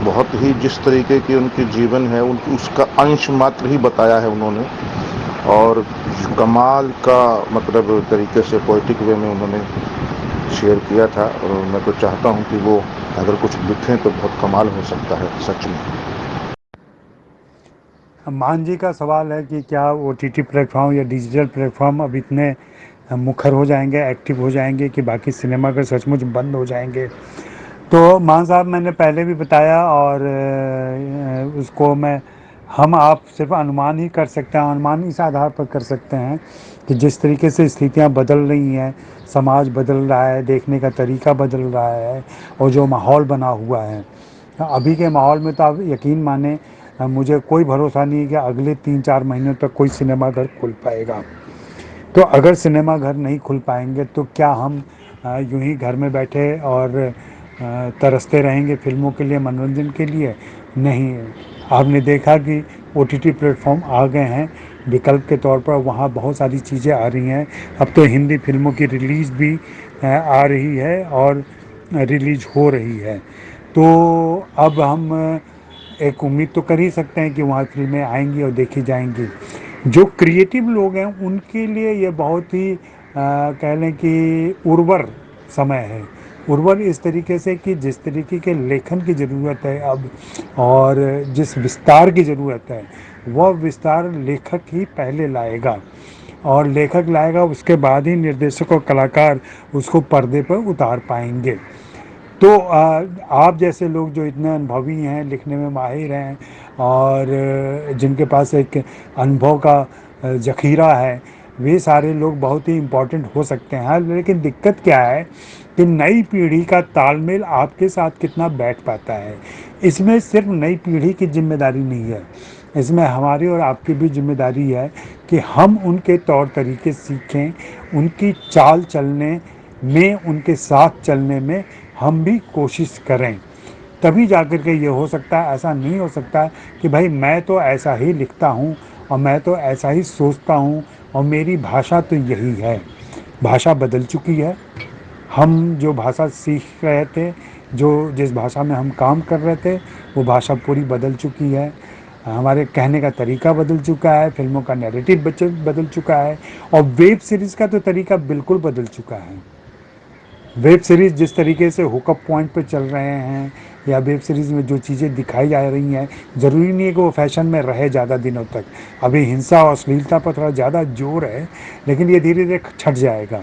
बहुत ही जिस तरीके की उनकी जीवन है उसका अंश मात्र ही बताया है उन्होंने और कमाल का मतलब तरीके से पोइटिक वे में उन्होंने शेयर किया था और मैं तो चाहता हूं कि वो अगर कुछ लिखें तो बहुत कमाल हो सकता है सच में। मान जी का सवाल है कि क्या OTT प्लेटफॉर्म या डिजिटल प्लेटफॉर्म अब इतने मुखर हो जाएंगे, एक्टिव हो जाएंगे कि बाकी सिनेमाघर सचमुच बंद हो जाएंगे। तो मान साहब, मैंने पहले भी बताया और उसको हम आप सिर्फ अनुमान ही कर सकते हैं, अनुमान इस आधार पर कर सकते हैं कि जिस तरीके से स्थितियां बदल रही हैं, समाज बदल रहा है, देखने का तरीका बदल रहा है और जो माहौल बना हुआ है अभी के माहौल में, तो आप यकीन माने मुझे कोई भरोसा नहीं है कि अगले 3-4 महीनों तक कोई सिनेमाघर खुल पाएगा। तो अगर सिनेमाघर नहीं खुल पाएंगे तो क्या हम यूं ही घर में बैठे और तरसते रहेंगे फिल्मों के लिए, मनोरंजन के लिए? नहीं। आपने देखा कि OTT प्लेटफॉर्म आ गए हैं विकल्प के तौर पर, वहाँ बहुत सारी चीज़ें आ रही हैं। अब तो हिंदी फिल्मों की रिलीज़ भी आ रही है और रिलीज़ हो रही है। तो अब हम एक उम्मीद तो कर ही सकते हैं कि वहाँ फिल्में आएंगी और देखी जाएंगी। जो क्रिएटिव लोग हैं उनके लिए ये बहुत ही कह लें कि उर्वर समय है। उर्वर इस तरीके से कि जिस तरीके के लेखन की ज़रूरत है अब और जिस विस्तार की ज़रूरत है, वह विस्तार लेखक ही पहले लाएगा और लेखक लाएगा, उसके बाद ही निर्देशक और कलाकार उसको पर्दे पर उतार पाएंगे। तो आप जैसे लोग जो इतने अनुभवी हैं, लिखने में माहिर हैं और जिनके पास एक अनुभव का ज़ख़ीरा है, वे सारे लोग बहुत ही इम्पोर्टेंट हो सकते हैं। लेकिन दिक्कत क्या है कि नई पीढ़ी का तालमेल आपके साथ कितना बैठ पाता है। इसमें सिर्फ नई पीढ़ी की जिम्मेदारी नहीं है, इसमें हमारी और आपकी भी जिम्मेदारी है कि हम उनके तौर तरीके सीखें, उनकी चाल चलने में, उनके साथ चलने में हम भी कोशिश करें। तभी जाकर के ये हो सकता है। ऐसा नहीं हो सकता कि भाई मैं तो ऐसा ही लिखता हूँ और मैं तो ऐसा ही सोचता हूँ और मेरी भाषा तो यही है। भाषा बदल चुकी है। हम जो भाषा सीख रहे थे, जो जिस भाषा में हम काम कर रहे थे, वो भाषा पूरी बदल चुकी है। हमारे कहने का तरीका बदल चुका है, फिल्मों का नैरेटिव बदल चुका है और वेब सीरीज़ का तो तरीका बिल्कुल बदल चुका है। वेब सीरीज़ जिस तरीके से हुकअप पॉइंट पे चल रहे हैं या वेब सीरीज़ में जो चीज़ें दिखाई जा रही हैं, ज़रूरी नहीं है कि वो फैशन में रहे ज़्यादा दिनों तक। अभी हिंसा और अश्लीलता पर थोड़ा ज़्यादा जोर है, लेकिन ये धीरे धीरे छट जाएगा।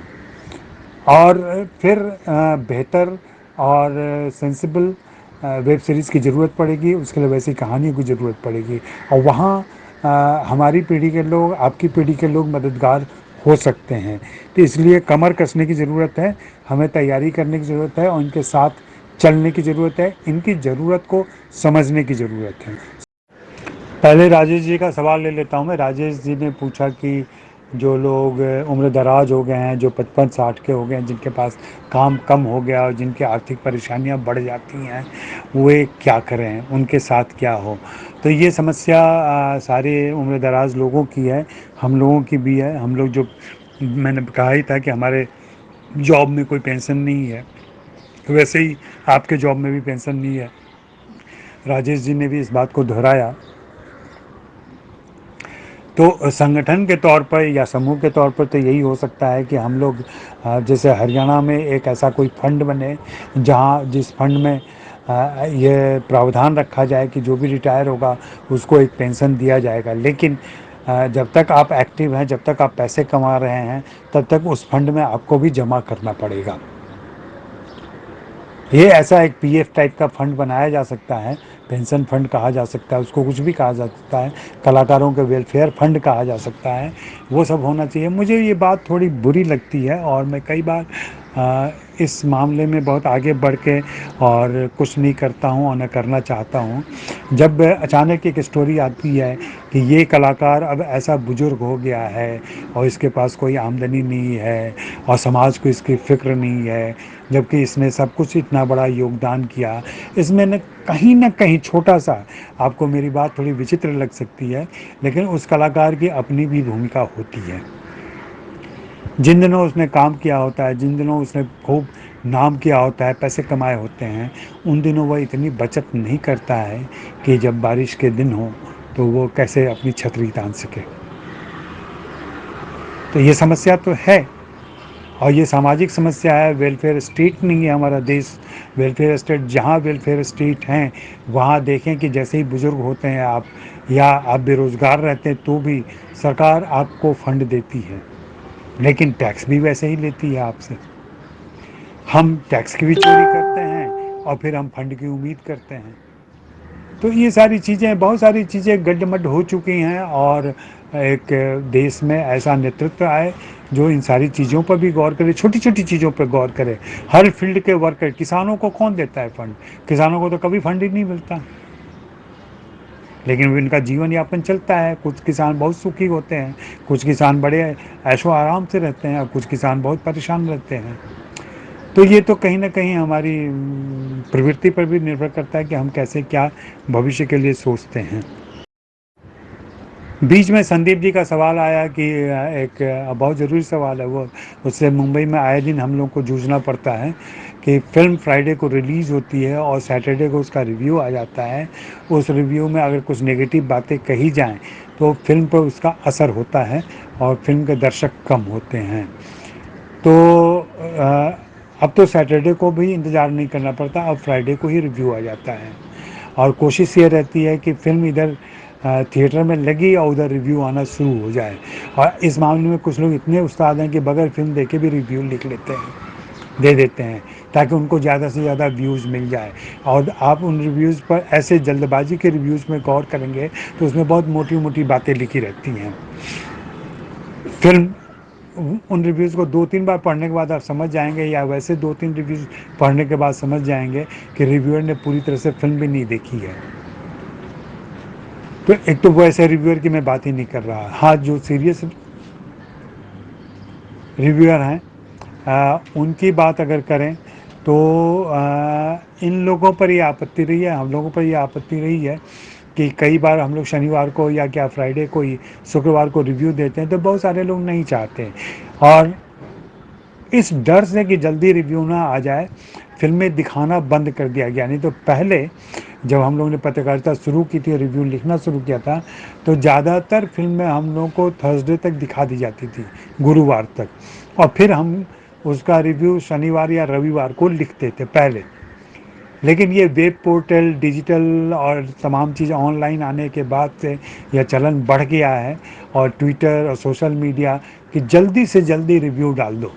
और फिर बेहतर और सेंसिबल वेब सीरीज़ की ज़रूरत पड़ेगी, उसके लिए वैसी कहानियों की ज़रूरत पड़ेगी और वहाँ हमारी पीढ़ी के लोग, आपकी पीढ़ी के लोग मददगार हो सकते हैं। तो इसलिए कमर कसने की ज़रूरत है, हमें तैयारी करने की ज़रूरत है और इनके साथ चलने की ज़रूरत है, इनकी ज़रूरत को समझने की ज़रूरत है। पहले राजेश जी का सवाल ले लेता हूँ मैं। राजेश जी ने पूछा कि जो लोग उम्र दराज हो गए हैं, जो 55-60 के हो गए हैं, जिनके पास काम कम हो गया और जिनकी आर्थिक परेशानियां बढ़ जाती हैं, वे क्या करें, उनके साथ क्या हो। तो ये समस्या सारे उम्र दराज लोगों की है, हम लोगों की भी है। हम लोग जो, मैंने कहा ही था कि हमारे जॉब में कोई पेंशन नहीं है, वैसे ही आपके जॉब में भी पेंशन नहीं है। राजेश जी ने भी इस बात को दोहराया। तो संगठन के तौर पर या समूह के तौर पर तो यही हो सकता है कि हम लोग जैसे हरियाणा में एक ऐसा कोई फंड बने जहाँ जिस फंड में ये प्रावधान रखा जाए कि जो भी रिटायर होगा उसको एक पेंशन दिया जाएगा। लेकिन जब तक आप एक्टिव हैं, जब तक आप पैसे कमा रहे हैं, तब तक उस फंड में आपको भी जमा करना पड़ेगा। ये ऐसा एक पीएफ टाइप का फंड बनाया जा सकता है, पेंशन फंड कहा जा सकता है, उसको कुछ भी कहा जा सकता है, कलाकारों के वेलफेयर फंड कहा जा सकता है, वो सब होना चाहिए। मुझे ये बात थोड़ी बुरी लगती है और मैं कई बार इस मामले में बहुत आगे बढ़ के और कुछ नहीं करता हूँ और न करना चाहता हूँ। जब अचानक एक स्टोरी आती है कि ये कलाकार अब ऐसा बुजुर्ग हो गया है और इसके पास कोई आमदनी नहीं है और समाज को इसकी फ़िक्र नहीं है, जबकि इसने सब कुछ इतना बड़ा योगदान किया, इसमें न कहीं छोटा सा, आपको मेरी बात थोड़ी विचित्र लग सकती है, लेकिन उस कलाकार की अपनी भी भूमिका होती है। जिन दिनों उसने काम किया होता है, जिन दिनों उसने खूब नाम किया होता है, पैसे कमाए होते हैं, उन दिनों वह इतनी बचत नहीं करता है कि जब बारिश के दिन हो तो वो कैसे अपनी छतरी तान सके। तो ये समस्या तो है और ये सामाजिक समस्या है। वेलफेयर स्टेट नहीं है हमारा देश। वेलफेयर स्टेट, जहाँ वेलफेयर स्टेट हैं वहाँ देखें कि जैसे ही बुज़ुर्ग होते हैं आप या आप बेरोज़गार रहते हैं तो भी सरकार आपको फंड देती है, लेकिन टैक्स भी वैसे ही लेती है आपसे। हम टैक्स की भी चोरी करते हैं और फिर हम फंड की उम्मीद करते हैं। तो ये सारी चीज़ें, बहुत सारी चीज़ें गड्ढमड्ढ हो चुकी हैं और एक देश में ऐसा नेतृत्व आए जो इन सारी चीज़ों पर भी गौर करे, छोटी छोटी चीज़ों पर गौर करे। हर फील्ड के वर्कर, किसानों को कौन देता है फंड? किसानों को तो कभी फंड ही नहीं मिलता, लेकिन इनका जीवन यापन चलता है। कुछ किसान बहुत सुखी होते हैं, कुछ किसान बड़े ऐशो आराम से रहते हैं और कुछ किसान बहुत परेशान रहते हैं। तो ये तो कहीं ना कहीं हमारी प्रवृत्ति पर भी निर्भर करता है कि हम कैसे क्या भविष्य के लिए सोचते हैं। बीच में संदीप जी का सवाल आया कि एक बहुत ज़रूरी सवाल है वो, उससे मुंबई में आए दिन हम लोग को जूझना पड़ता है कि फ़िल्म फ्राइडे को रिलीज़ होती है और सैटरडे को उसका रिव्यू आ जाता है। उस रिव्यू में अगर कुछ नेगेटिव बातें कही जाएं तो फिल्म पर उसका असर होता है और फिल्म के दर्शक कम होते हैं। तो अब तो सैटरडे को भी इंतज़ार नहीं करना पड़ता, अब फ्राइडे को ही रिव्यू आ जाता है और कोशिश ये रहती है कि फ़िल्म इधर थिएटर में लगी और उधर रिव्यू आना शुरू हो जाए। और इस मामले में कुछ लोग इतने उस्ताद हैं कि बगैर फिल्म देखे भी रिव्यू लिख लेते हैं, दे देते हैं, ताकि उनको ज़्यादा से ज़्यादा व्यूज़ मिल जाए। और आप उन रिव्यूज़ पर ऐसे जल्दबाजी के रिव्यूज़ में गौर करेंगे तो उसमें बहुत मोटी मोटी बातें लिखी रहती हैं। फिल्म उन रिव्यूज़ को 2-3 बार पढ़ने के बाद आप समझ जाएंगे, या वैसे 2-3 रिव्यूज़ पढ़ने के बाद समझ जाएंगे कि रिव्यूअर ने पूरी तरह से फिल्म भी नहीं देखी है। तो एक तो वो ऐसे रिव्यूअर की मैं बात ही नहीं कर रहा। हाँ, जो सीरियस रिव्यूअर हैं उनकी बात अगर करें तो इन लोगों पर ये आपत्ति रही है, हम लोगों पर ये आपत्ति रही है कि कई बार हम लोग शनिवार को या क्या फ्राइडे को ही शुक्रवार को रिव्यू देते हैं, तो बहुत सारे लोग नहीं चाहते। और इस डर से कि जल्दी रिव्यू ना आ जाए, फिल्में दिखाना बंद कर दिया गया। नहीं तो पहले जब हम लोगों ने पत्रकारिता शुरू की थी और रिव्यू लिखना शुरू किया था, तो ज़्यादातर फिल्में हम लोगों को थर्सडे तक दिखा दी जाती थी, गुरुवार तक, और फिर हम उसका रिव्यू शनिवार या रविवार को लिखते थे पहले। लेकिन ये वेब पोर्टल, डिजिटल और तमाम चीज़ें ऑनलाइन आने के बाद से यह चलन बढ़ गया है, और ट्विटर और सोशल मीडिया कि जल्दी से जल्दी रिव्यू डाल दो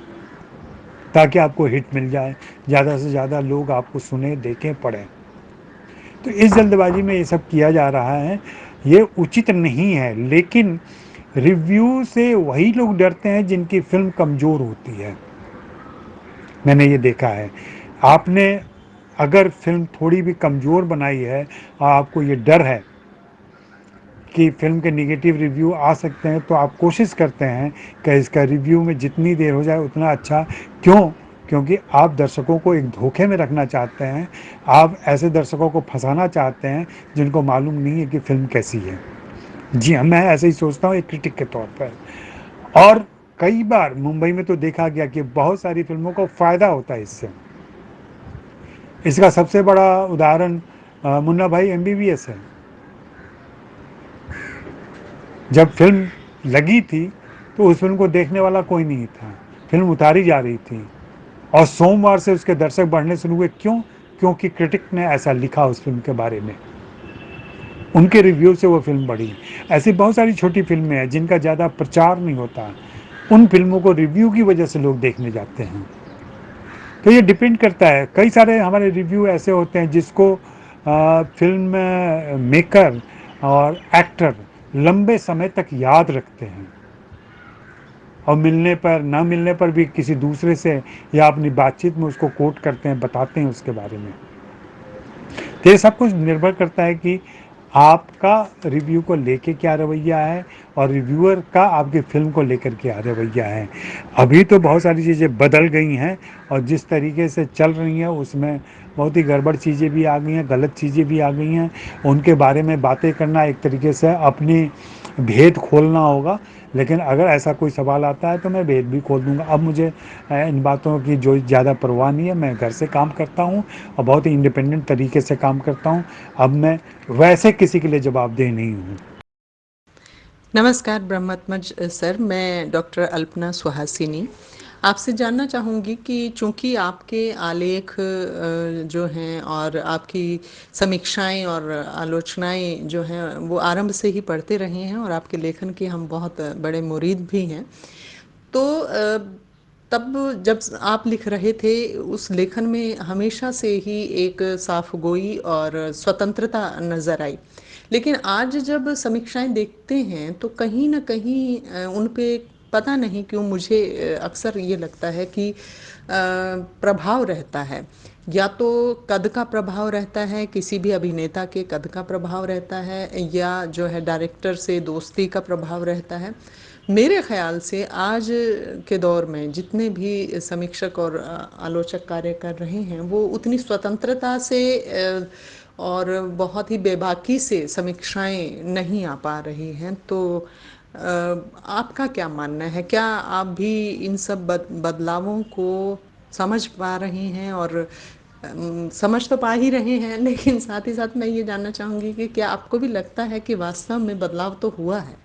ताकि आपको हिट मिल जाए, ज़्यादा से ज़्यादा लोग आपको सुने, देखें, पढ़ें। तो इस जल्दबाजी में ये सब किया जा रहा है, ये उचित नहीं है। लेकिन रिव्यू से वही लोग डरते हैं जिनकी फिल्म कमज़ोर होती है। मैंने ये देखा है। आपने अगर फिल्म थोड़ी भी कमज़ोर बनाई है और आपको ये डर है कि फिल्म के नेगेटिव रिव्यू आ सकते हैं, तो आप कोशिश करते हैं कि इसका रिव्यू में जितनी देर हो जाए उतना अच्छा। क्यों? क्योंकि आप दर्शकों को एक धोखे में रखना चाहते हैं। आप ऐसे दर्शकों को फंसाना चाहते हैं जिनको मालूम नहीं है कि फिल्म कैसी है। जी हाँ, मैं ऐसे ही सोचता हूँ एक क्रिटिक के तौर पर। और कई बार मुंबई में तो देखा गया कि बहुत सारी फिल्मों को फ़ायदा होता है इससे। इसका सबसे बड़ा उदाहरण मुन्ना भाई MBBS है। जब फिल्म लगी थी तो उस फिल्म को देखने वाला कोई नहीं था, फिल्म उतारी जा रही थी और सोमवार से उसके दर्शक बढ़ने शुरू हुए। क्यों? क्योंकि क्रिटिक ने ऐसा लिखा उस फिल्म के बारे में, उनके रिव्यू से वो फिल्म बढ़ी। ऐसी बहुत सारी छोटी फिल्में हैं जिनका ज़्यादा प्रचार नहीं होता, उन फिल्मों को रिव्यू की वजह से लोग देखने जाते हैं। तो ये डिपेंड करता है। कई सारे हमारे रिव्यू ऐसे होते हैं जिसको फिल्म मेकर और एक्टर लंबे समय तक याद रखते हैं, और मिलने पर ना मिलने पर भी किसी दूसरे से या अपनी बातचीत में उसको कोट करते हैं, बताते हैं उसके बारे में। तो ये सब कुछ निर्भर करता है कि आपका रिव्यू को लेके क्या रवैया है और रिव्यूअर का आपकी फिल्म को लेकर क्या रवैया है। अभी तो बहुत सारी चीज़ें बदल गई हैं, और जिस तरीके से चल रही हैं उसमें बहुत ही गड़बड़ चीज़ें भी आ गई हैं, गलत चीज़ें भी आ गई हैं। उनके बारे में बातें करना एक तरीके से अपनी भेद खोलना होगा। लेकिन अगर ऐसा कोई सवाल आता है तो मैं भेद भी खोल दूंगा। अब मुझे इन बातों की जो ज़्यादा परवाह नहीं है। मैं घर से काम करता हूँ और बहुत ही इंडिपेंडेंट तरीके से काम करता हूँ। अब मैं वैसे किसी के लिए जवाबदेह नहीं हूँ। नमस्कार ब्रह्मत्मज सर, मैं डॉक्टर अल्पना सुहासिनी आपसे जानना चाहूँगी कि चूँकि आपके आलेख जो हैं और आपकी समीक्षाएं और आलोचनाएं जो हैं वो आरंभ से ही पढ़ते रहे हैं और आपके लेखन के हम बहुत बड़े मुरीद भी हैं, तो तब जब आप लिख रहे थे उस लेखन में हमेशा से ही एक साफगोई और स्वतंत्रता नज़र आई। लेकिन आज जब समीक्षाएं देखते हैं तो कहीं ना कहीं उन पे पता नहीं क्यों मुझे अक्सर ये लगता है कि प्रभाव रहता है, या तो कद का प्रभाव रहता है, किसी भी अभिनेता के कद का प्रभाव रहता है, या जो है डायरेक्टर से दोस्ती का प्रभाव रहता है। मेरे ख्याल से आज के दौर में जितने भी समीक्षक और आलोचक कार्य कर रहे हैं वो उतनी स्वतंत्रता से और बहुत ही बेबाकी से समीक्षाएं नहीं आ पा रही हैं। तो आपका क्या मानना है? क्या आप भी इन सब बदलावों को समझ पा रहे हैं? और समझ तो पा ही रहे हैं, लेकिन साथ ही साथ मैं ये जानना चाहूँगी कि क्या आपको भी लगता है कि वास्तव में बदलाव तो हुआ है?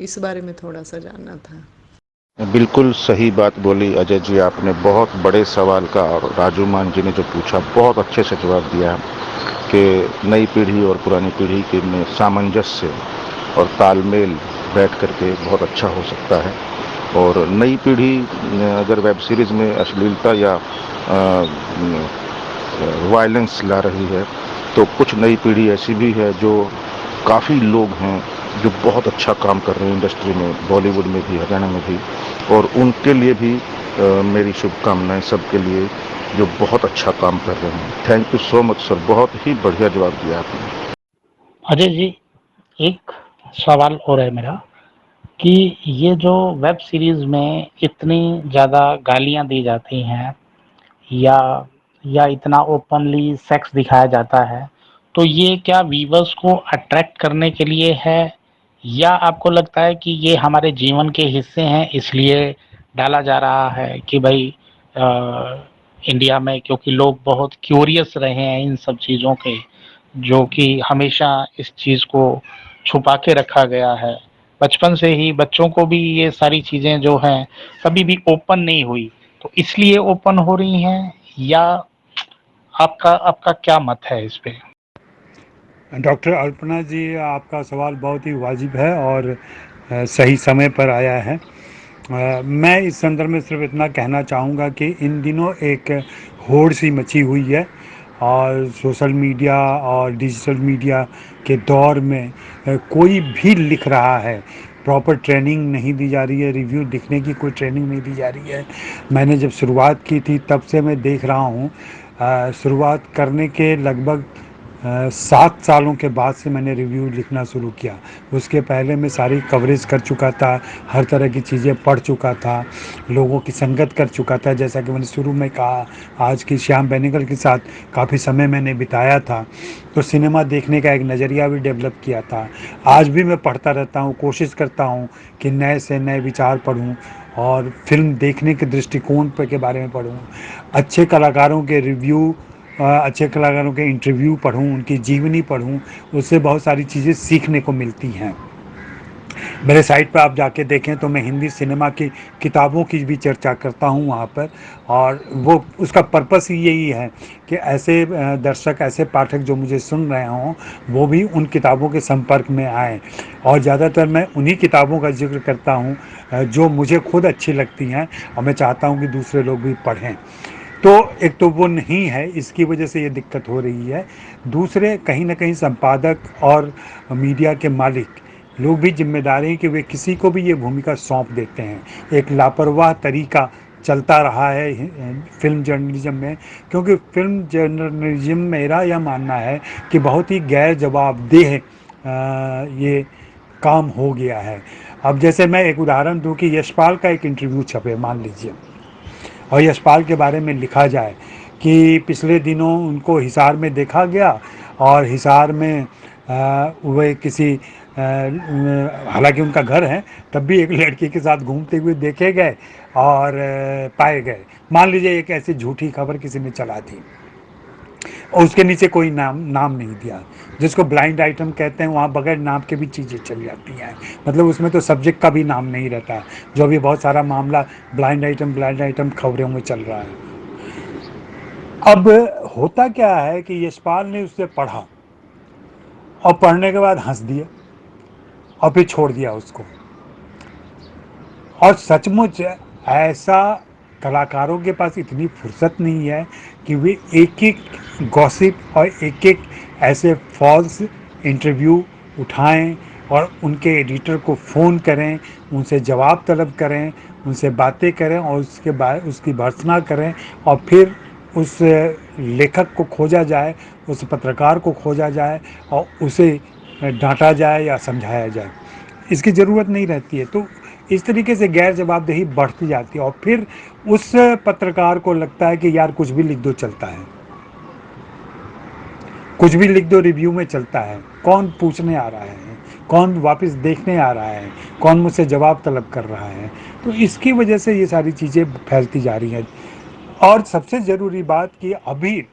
इस बारे में थोड़ा सा जानना था। बिल्कुल सही बात बोली अजय जी आपने। बहुत बड़े सवाल का और राजू मान जी ने जो पूछा बहुत अच्छे से जवाब दिया कि नई पीढ़ी और पुरानी पीढ़ी के में सामंजस्य और तालमेल बैठ करके बहुत अच्छा हो सकता है। और नई पीढ़ी अगर वेब सीरीज़ में अश्लीलता या वायलेंस ला रही है, तो कुछ नई पीढ़ी ऐसी भी है जो काफ़ी लोग हैं जो बहुत अच्छा काम कर रहे हैं इंडस्ट्री में, बॉलीवुड में भी, हरियाणा में भी, और उनके लिए भी मेरी शुभकामनाएं सबके लिए जो बहुत अच्छा काम कर रहे हैं। Thank you so much sir, बहुत ही बढ़िया जवाब दिया आपने। अजय जी, एक सवाल और है मेरा कि ये जो वेब सीरीज में इतनी ज़्यादा गालियां दी जाती हैं या इतना ओपनली सेक्स दिखाया जाता है, तो ये क्या व्यूअर्स को अट्रैक्ट करने के लिए है, या आपको लगता है कि ये हमारे जीवन के हिस्से हैं इसलिए डाला जा रहा है कि भाई इंडिया में क्योंकि लोग बहुत क्यूरियस रहे हैं इन सब चीज़ों के, जो कि हमेशा इस चीज़ को छुपा के रखा गया है, बचपन से ही बच्चों को भी ये सारी चीज़ें जो हैं कभी भी ओपन नहीं हुई, तो इसलिए ओपन हो रही हैं, या आपका आपका क्या मत है इस पे? डॉक्टर अल्पना जी, आपका सवाल बहुत ही वाजिब है और सही समय पर आया है। मैं इस संदर्भ में सिर्फ इतना कहना चाहूँगा कि इन दिनों एक होड़ सी मची हुई है और सोशल मीडिया और डिजिटल मीडिया के दौर में कोई भी लिख रहा है, प्रॉपर ट्रेनिंग नहीं दी जा रही है, रिव्यू लिखने की कोई ट्रेनिंग नहीं दी जा रही है। मैंने जब शुरुआत की थी तब से मैं देख रहा हूँ, शुरुआत करने के लगभग 7 सालों के बाद से मैंने रिव्यू लिखना शुरू किया। उसके पहले मैं सारी कवरेज कर चुका था, हर तरह की चीज़ें पढ़ चुका था, लोगों की संगत कर चुका था। जैसा कि मैंने शुरू में कहा, आज की श्याम बेनेगल के साथ काफ़ी समय मैंने बिताया था, तो सिनेमा देखने का एक नज़रिया भी डेवलप किया था। आज भी मैं पढ़ता रहता हूँ, कोशिश करता हूँ कि नए से नए विचार पढ़ूँ और फिल्म देखने के दृष्टिकोण पर के बारे में पढ़ूँ, अच्छे कलाकारों के रिव्यू, अच्छे कलाकारों के इंटरव्यू पढूँ, उनकी जीवनी पढूँ, उससे बहुत सारी चीज़ें सीखने को मिलती हैं। मेरे साइट पर आप जाके देखें तो मैं हिंदी सिनेमा की किताबों की भी चर्चा करता हूँ वहाँ पर, और वो उसका पर्पस ही यही है कि ऐसे दर्शक, ऐसे पाठक जो मुझे सुन रहे हों, वो भी उन किताबों के संपर्क में आएँ, और ज़्यादातर मैं उन्हीं किताबों का जिक्र करता हूँ जो मुझे खुद अच्छी लगती हैं और मैं चाहता हूँ कि दूसरे लोग भी पढ़ें। तो एक तो वो नहीं है, इसकी वजह से ये दिक्कत हो रही है। दूसरे, कहीं न कहीं संपादक और मीडिया के मालिक लोग भी ज़िम्मेदार हैं कि वे किसी को भी ये भूमिका सौंप देते हैं। एक लापरवाह तरीका चलता रहा है फ़िल्म जर्नलिज़्म में, क्योंकि फ़िल्म जर्नलिज़्म, मेरा यह मानना है कि बहुत ही गैर जवाबदेह ये काम हो गया है। अब जैसे मैं एक उदाहरण दूँ कि यशपाल का एक इंटरव्यू छपे, मान लीजिए, और यशपाल के बारे में लिखा जाए कि पिछले दिनों उनको हिसार में देखा गया और हिसार में वे किसी, हालांकि उनका घर है, तब भी एक लड़की के साथ घूमते हुए देखे गए और पाए गए। मान लीजिए एक ऐसी झूठी खबर किसी ने चला दी और उसके नीचे कोई नाम नहीं दिया, जिसको ब्लाइंड आइटम कहते हैं, वहाँ बगैर नाम के भी चीज़ें चल जाती हैं। मतलब उसमें तो सब्जेक्ट का भी नाम नहीं रहता है, जो अभी बहुत सारा मामला ब्लाइंड आइटम खबरों में चल रहा है। अब होता क्या है कि यशपाल ने उससे पढ़ा और पढ़ने के बाद हंस दिया और फिर छोड़ दिया उसको। और सचमुच ऐसा कलाकारों के पास इतनी फुर्सत नहीं है कि वे एक एक गॉसिप और एक एक ऐसे फॉल्स इंटरव्यू उठाएं और उनके एडिटर को फ़ोन करें, उनसे जवाब तलब करें, उनसे बातें करें और उसके बाद उसकी भर्त्सना करें, और फिर उस लेखक को खोजा जाए, उस पत्रकार को खोजा जाए और उसे डांटा जाए या समझाया जाए। इसकी ज़रूरत नहीं रहती है। तो इस तरीके से गैर जवाबदेही बढ़ती जाती है और फिर उस पत्रकार को लगता है कि यार कुछ भी लिख दो चलता है, कुछ भी लिख दो रिव्यू में चलता है, कौन पूछने आ रहा है, कौन वापस देखने आ रहा है, कौन मुझसे जवाब तलब कर रहा है। तो इसकी वजह से ये सारी चीज़ें फैलती जा रही हैं। और सबसे ज़रूरी बात कि अभी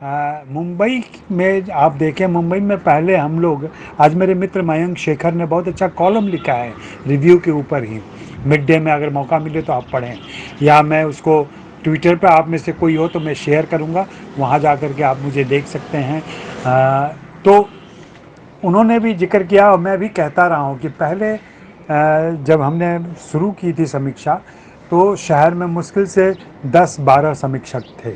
मुंबई में आप देखें, मुंबई में पहले हम लोग, आज मेरे मित्र मयंक शेखर ने बहुत अच्छा कॉलम लिखा है रिव्यू के ऊपर ही, मिड डे में, अगर मौका मिले तो आप पढ़ें, या मैं उसको ट्विटर पे, आप में से कोई हो तो मैं शेयर करूँगा, वहाँ जा कर के आप मुझे देख सकते हैं। तो उन्होंने भी जिक्र किया और मैं भी कहता रहा हूँ कि पहले जब हमने शुरू की थी समीक्षा, तो शहर में मुश्किल से 10-12 समीक्षक थे,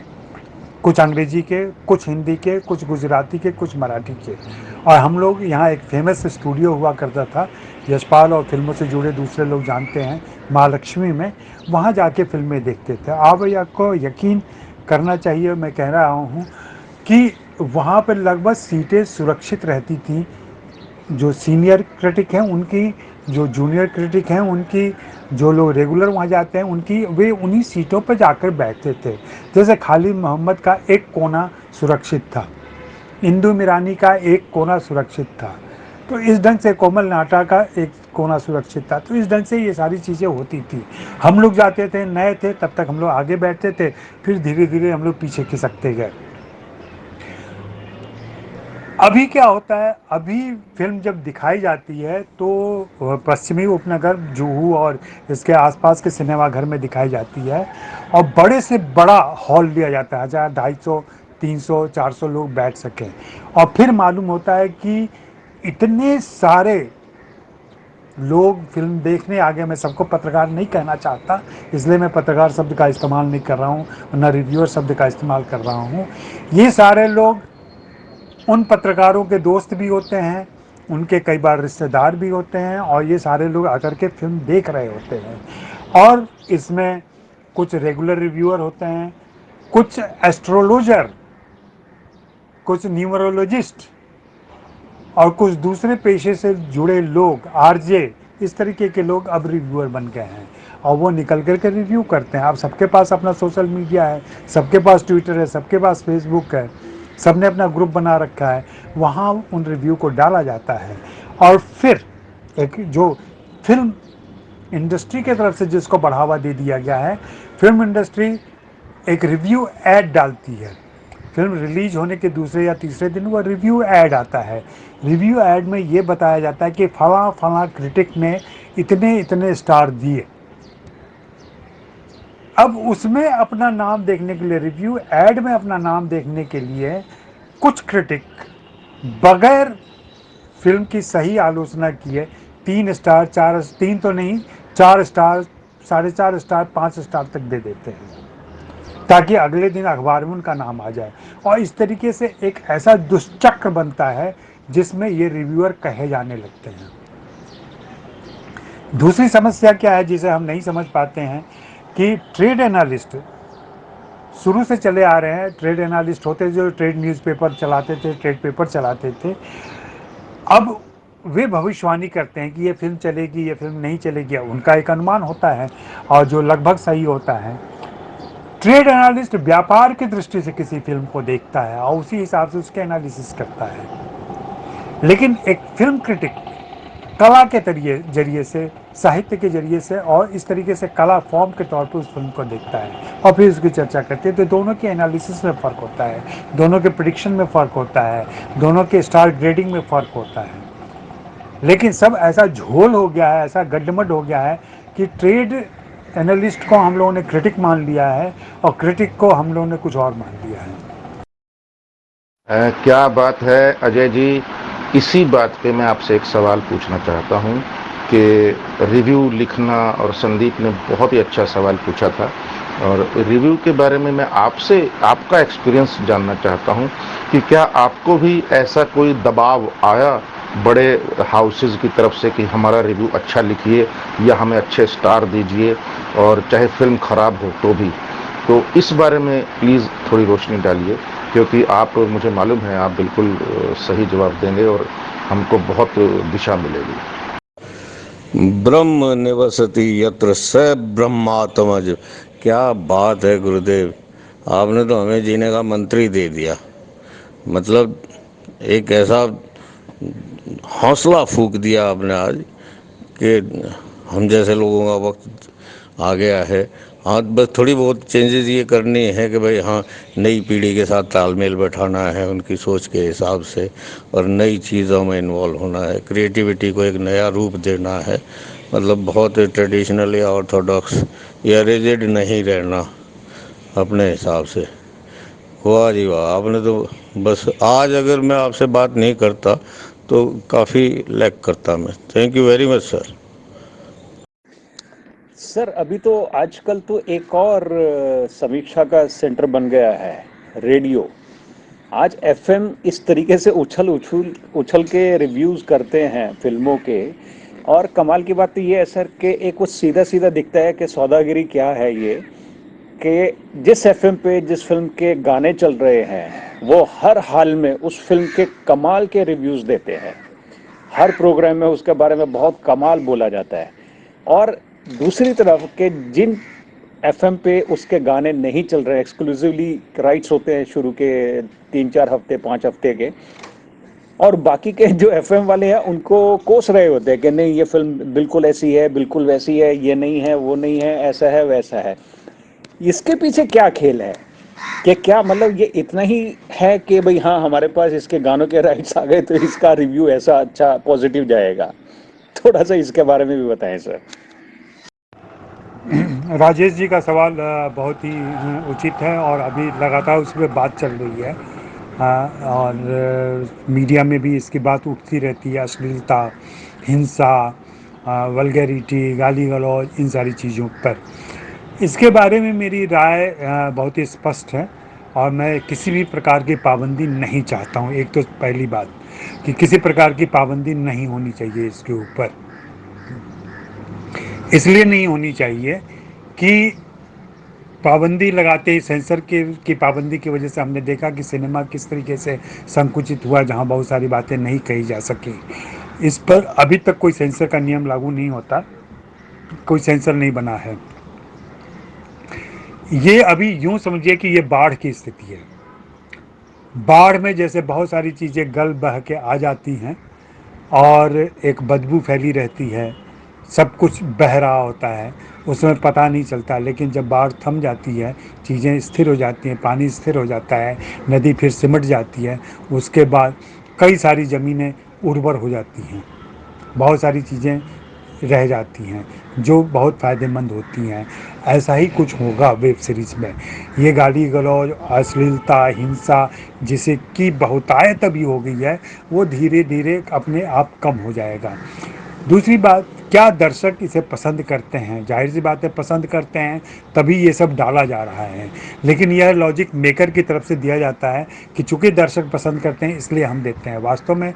कुछ अंग्रेजी के, कुछ हिंदी के, कुछ गुजराती के, कुछ मराठी के। और हम लोग यहाँ, एक फेमस स्टूडियो हुआ करता था, यशपाल और फिल्मों से जुड़े दूसरे लोग जानते हैं, महालक्ष्मी में, वहाँ जाके फिल्में देखते थे। आप आपको यकीन करना चाहिए, मैं कह रहा हूँ कि वहाँ पर लगभग सीटें सुरक्षित रहती थी। जो सीनियर क्रिटिक हैं उनकी, जो जूनियर क्रिटिक हैं उनकी, जो लोग रेगुलर वहाँ जाते हैं उनकी वे उन्हीं सीटों पर जाकर बैठते थे। जैसे खालिद मोहम्मद का एक कोना सुरक्षित था, इंदु मिरानी का एक कोना सुरक्षित था, तो इस ढंग से कोमल नाटा का एक कोना सुरक्षित था। तो इस ढंग से ये सारी चीज़ें होती थी। हम लोग जाते थे, नए थे, तब तक हम लोग आगे बैठते थे, फिर धीरे धीरे हम लोग पीछे खिसकते गए। अभी क्या होता है, अभी फिल्म जब दिखाई जाती है तो पश्चिमी उपनगर जुहू और इसके आसपास के सिनेमाघर में दिखाई जाती है और बड़े से बड़ा हॉल लिया जाता है, 1000, 250, 300, 400 लोग बैठ सकें। और फिर मालूम होता है कि इतने सारे लोग फिल्म देखने आ गए। मैं सबको पत्रकार नहीं कहना चाहता, इसलिए मैं पत्रकार शब्द का इस्तेमाल नहीं कर रहा हूँ, ना रिव्यूअर शब्द का इस्तेमाल कर रहा हूँ। ये सारे लोग उन पत्रकारों के दोस्त भी होते हैं, उनके कई बार रिश्तेदार भी होते हैं, और ये सारे लोग आकर के फिल्म देख रहे होते हैं। और इसमें कुछ रेगुलर रिव्यूअर होते हैं, कुछ एस्ट्रोलॉजर, कुछ न्यूमरोलॉजिस्ट और कुछ दूसरे पेशे से जुड़े लोग, आरजे, इस तरीके के लोग अब रिव्यूअर बन गए हैं और वो निकल कर के रिव्यू करते हैं। अब सबके पास अपना सोशल मीडिया है, सबके पास ट्विटर है, सबके पास फेसबुक है, सबने अपना ग्रुप बना रखा है, वहाँ उन रिव्यू को डाला जाता है। और फिर एक जो फिल्म इंडस्ट्री के तरफ से जिसको बढ़ावा दे दिया गया है, फिल्म इंडस्ट्री एक रिव्यू ऐड डालती है। फिल्म रिलीज होने के दूसरे या तीसरे दिन वो रिव्यू ऐड आता है। रिव्यू ऐड में ये बताया जाता है कि फला फला क्रिटिक ने इतने इतने स्टार दिए। अब उसमें अपना नाम देखने के लिए, रिव्यू ऐड में अपना नाम देखने के लिए कुछ क्रिटिक बगैर फिल्म की सही आलोचना किए 3 स्टार, 4, 3 तो नहीं, 4 स्टार, 4.5 स्टार, 5 स्टार तक दे देते हैं ताकि अगले दिन अखबार में उनका नाम आ जाए। और इस तरीके से एक ऐसा दुष्चक्र बनता है जिसमें ये रिव्यूअर कहे जाने लगते हैं। दूसरी समस्या क्या है जिसे हम नहीं समझ पाते हैं कि ट्रेड एनालिस्ट शुरू से चले आ रहे हैं। ट्रेड एनालिस्ट होते जो ट्रेड न्यूज़पेपर चलाते थे, ट्रेड पेपर चलाते थे, अब वे भविष्यवाणी करते हैं कि ये फिल्म चलेगी, ये फिल्म नहीं चलेगी। उनका एक अनुमान होता है और जो लगभग सही होता है। ट्रेड एनालिस्ट व्यापार की दृष्टि से किसी फिल्म को देखता है और उसी हिसाब से उसके एनालिसिस करता है। लेकिन एक फिल्म क्रिटिक कला के जरिए से, साहित्य के जरिए से और इस तरीके से कला फॉर्म के तौर पर उस फिल्म को देखता है और फिर उसकी चर्चा करती है। तो दोनों के एनालिसिस में फ़र्क होता है, दोनों के प्रेडिक्शन में फ़र्क होता है, दोनों के स्टार ग्रेडिंग में फ़र्क होता है। लेकिन सब ऐसा झोल हो गया है, ऐसा गड्ढमड हो गया है कि ट्रेड एनालिस्ट को हम लोगों ने क्रिटिक मान लिया है और क्रिटिक को हम लोगों ने कुछ और मान लिया है। क्या बात है अजय जी। इसी बात पे मैं आपसे एक सवाल पूछना चाहता हूँ कि रिव्यू लिखना, और संदीप ने बहुत ही अच्छा सवाल पूछा था, और रिव्यू के बारे में मैं आपसे आपका एक्सपीरियंस जानना चाहता हूँ कि क्या आपको भी ऐसा कोई दबाव आया बड़े हाउसेस की तरफ से कि हमारा रिव्यू अच्छा लिखिए या हमें अच्छे स्टार दीजिए, और चाहे फिल्म ख़राब हो तो भी। तो इस बारे में प्लीज़ थोड़ी रोशनी डालिए, क्योंकि आप, मुझे मालूम है आप बिल्कुल सही जवाब देंगे और हमको बहुत दिशा मिलेगी। ब्रह्म निवसति यत्र स ब्रह्मात्मज। क्या बात है गुरुदेव, आपने तो हमें जीने का मंत्र ही दे दिया। मतलब एक ऐसा हौसला फूंक दिया आपने आज कि हम जैसे लोगों का वक्त आ गया है। हाँ, बस थोड़ी बहुत चेंजेस ये करनी है कि भाई हाँ, नई पीढ़ी के साथ तालमेल बैठाना है उनकी सोच के हिसाब से, और नई चीज़ों में इन्वॉल्व होना है, क्रिएटिविटी को एक नया रूप देना है। मतलब बहुत ट्रेडिशनल या ऑर्थोडॉक्स या रिजिड नहीं रहना अपने हिसाब से। वाह जी वाह, आपने तो बस आज अगर मैं आपसे बात नहीं करता तो काफ़ी लैक करता मैं। Thank you very much sir. Sir अभी तो आजकल तो एक और समीक्षा का सेंटर बन गया है रेडियो। आज एफएम इस तरीके से उछल के रिव्यूज़ करते हैं फिल्मों के। और कमाल की बात तो ये है सर कि एक वो सीधा सीधा दिखता है कि सौदागिरी क्या है ये, कि जिस एफएम पे जिस फिल्म के गाने चल रहे हैं वो हर हाल में उस फिल्म के कमाल के रिव्यूज़ देते हैं। हर प्रोग्राम में उसके बारे में बहुत कमाल बोला जाता है। और दूसरी तरफ के जिन एफएम पे उसके गाने नहीं चल रहे, एक्सक्लूसिवली राइट्स होते हैं शुरू के 3-4 हफ्ते 5 हफ्ते के, और बाकी के जो एफएम वाले हैं उनको कोस रहे होते हैं कि नहीं ये फिल्म बिल्कुल ऐसी है, बिल्कुल वैसी है, ये नहीं है, वो नहीं है, ऐसा है, वैसा है। इसके पीछे क्या खेल है? कि क्या मतलब ये इतना ही है कि भाई हाँ हमारे पास इसके गानों के राइट्स आ गए तो इसका रिव्यू ऐसा अच्छा पॉजिटिव जाएगा? थोड़ा सा इसके बारे में भी बताएं सर। राजेश जी का सवाल बहुत ही उचित है और अभी लगातार उस पर बात चल रही है। और मीडिया में भी इसकी बात उठती रहती है, अश्लीलता, हिंसा, वल्गैरिटी, गाली गलौज, इन सारी चीज़ों पर। इसके बारे में मेरी राय बहुत ही स्पष्ट है और मैं किसी भी प्रकार की पाबंदी नहीं चाहता हूँ। एक तो पहली बात कि किसी प्रकार की पाबंदी नहीं होनी चाहिए इसके ऊपर। इसलिए नहीं होनी चाहिए कि पाबंदी लगाते ही सेंसर की पाबंदी की वजह से हमने देखा कि सिनेमा किस तरीके से संकुचित हुआ, जहां बहुत सारी बातें नहीं कही जा सकी। इस पर अभी तक कोई सेंसर का नियम लागू नहीं होता, कोई सेंसर नहीं बना है। ये अभी यूं समझिए कि ये बाढ़ की स्थिति है। बाढ़ में जैसे बहुत सारी चीज़ें गल बह के आ जाती हैं और एक बदबू फैली रहती है, सब कुछ बह रहा होता है, उसमें पता नहीं चलता, लेकिन जब बाढ़ थम जाती है, चीज़ें स्थिर हो जाती हैं, पानी स्थिर हो जाता है, नदी फिर सिमट जाती है, उसके बाद कई सारी ज़मीनें उर्वर हो जाती हैं, बहुत सारी चीज़ें रह जाती हैं जो बहुत फ़ायदेमंद होती हैं। ऐसा ही कुछ होगा वेब सीरीज़ में। ये गाली गलौज, अश्लीलता, हिंसा जिसे की बहुतायत अभी हो गई है, वो धीरे धीरे अपने आप कम हो जाएगा। दूसरी बात, क्या दर्शक इसे पसंद करते हैं? जाहिर सी बात है पसंद करते हैं, तभी ये सब डाला जा रहा है। लेकिन यह लॉजिक मेकर की तरफ से दिया जाता है कि चूंकि दर्शक पसंद करते हैं इसलिए हम देते हैं। वास्तव में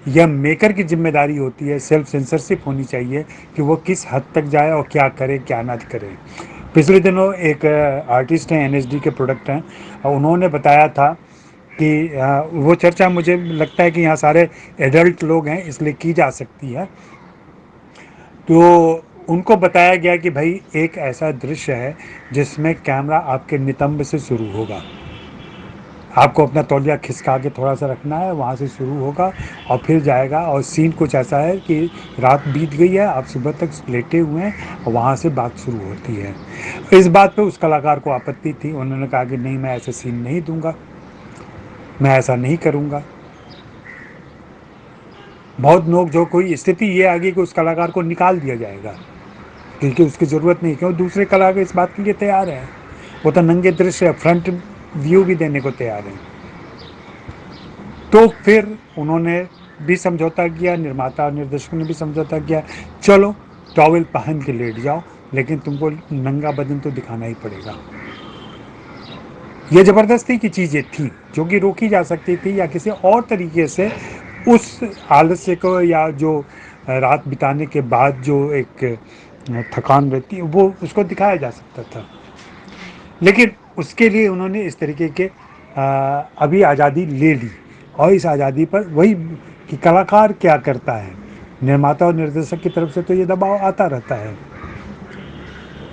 यह मेकर की जिम्मेदारी होती है, सेल्फ सेंसरशिप होनी चाहिए कि वो किस हद तक जाए और क्या करे क्या ना करे। पिछले दिनों एक आर्टिस्ट हैं, एनएसडी के प्रोडक्ट हैं, और उन्होंने बताया था कि वो चर्चा मुझे लगता है कि यहाँ सारे एडल्ट लोग हैं इसलिए की जा सकती है। तो उनको बताया गया कि भाई एक ऐसा दृश्य है जिसमें कैमरा आपके नितंब से शुरू होगा, आपको अपना तौलिया खिसका के थोड़ा सा रखना है, वहाँ से शुरू होगा और फिर जाएगा, और सीन कुछ ऐसा है कि रात बीत गई है, आप सुबह तक लेटे हुए हैं और वहाँ से बात शुरू होती है। इस बात पे उस कलाकार को आपत्ति थी, उन्होंने कहा कि नहीं, मैं ऐसे सीन नहीं दूंगा, मैं ऐसा नहीं करूँगा। बहुत नोक झोंक हुई, स्थिति ये आ गई कि उस कलाकार को निकाल दिया जाएगा क्योंकि उसकी ज़रूरत नहीं, क्यों दूसरे कलाकार इस बात के लिए तैयार है, वो तो नंगे दृश्य फ्रंट व्यू भी देने को तैयार है। तो फिर उन्होंने भी समझौता किया, निर्माता और निर्देशकों ने भी समझौता किया, चलो टॉवेल पहन के लेट जाओ, लेकिन तुमको नंगा बदन तो दिखाना ही पड़ेगा। ये ज़बरदस्ती की चीज़ें थी जो कि रोकी जा सकती थी, या किसी और तरीके से उस आलस्य को या जो रात बिताने के बाद जो एक थकान रहती है वो उसको दिखाया जा सकता था। लेकिन उसके लिए उन्होंने इस तरीके के अभी आज़ादी ले ली, और इस आज़ादी पर वही कि कलाकार क्या करता है, निर्माता और निर्देशक की तरफ से तो ये दबाव आता रहता है।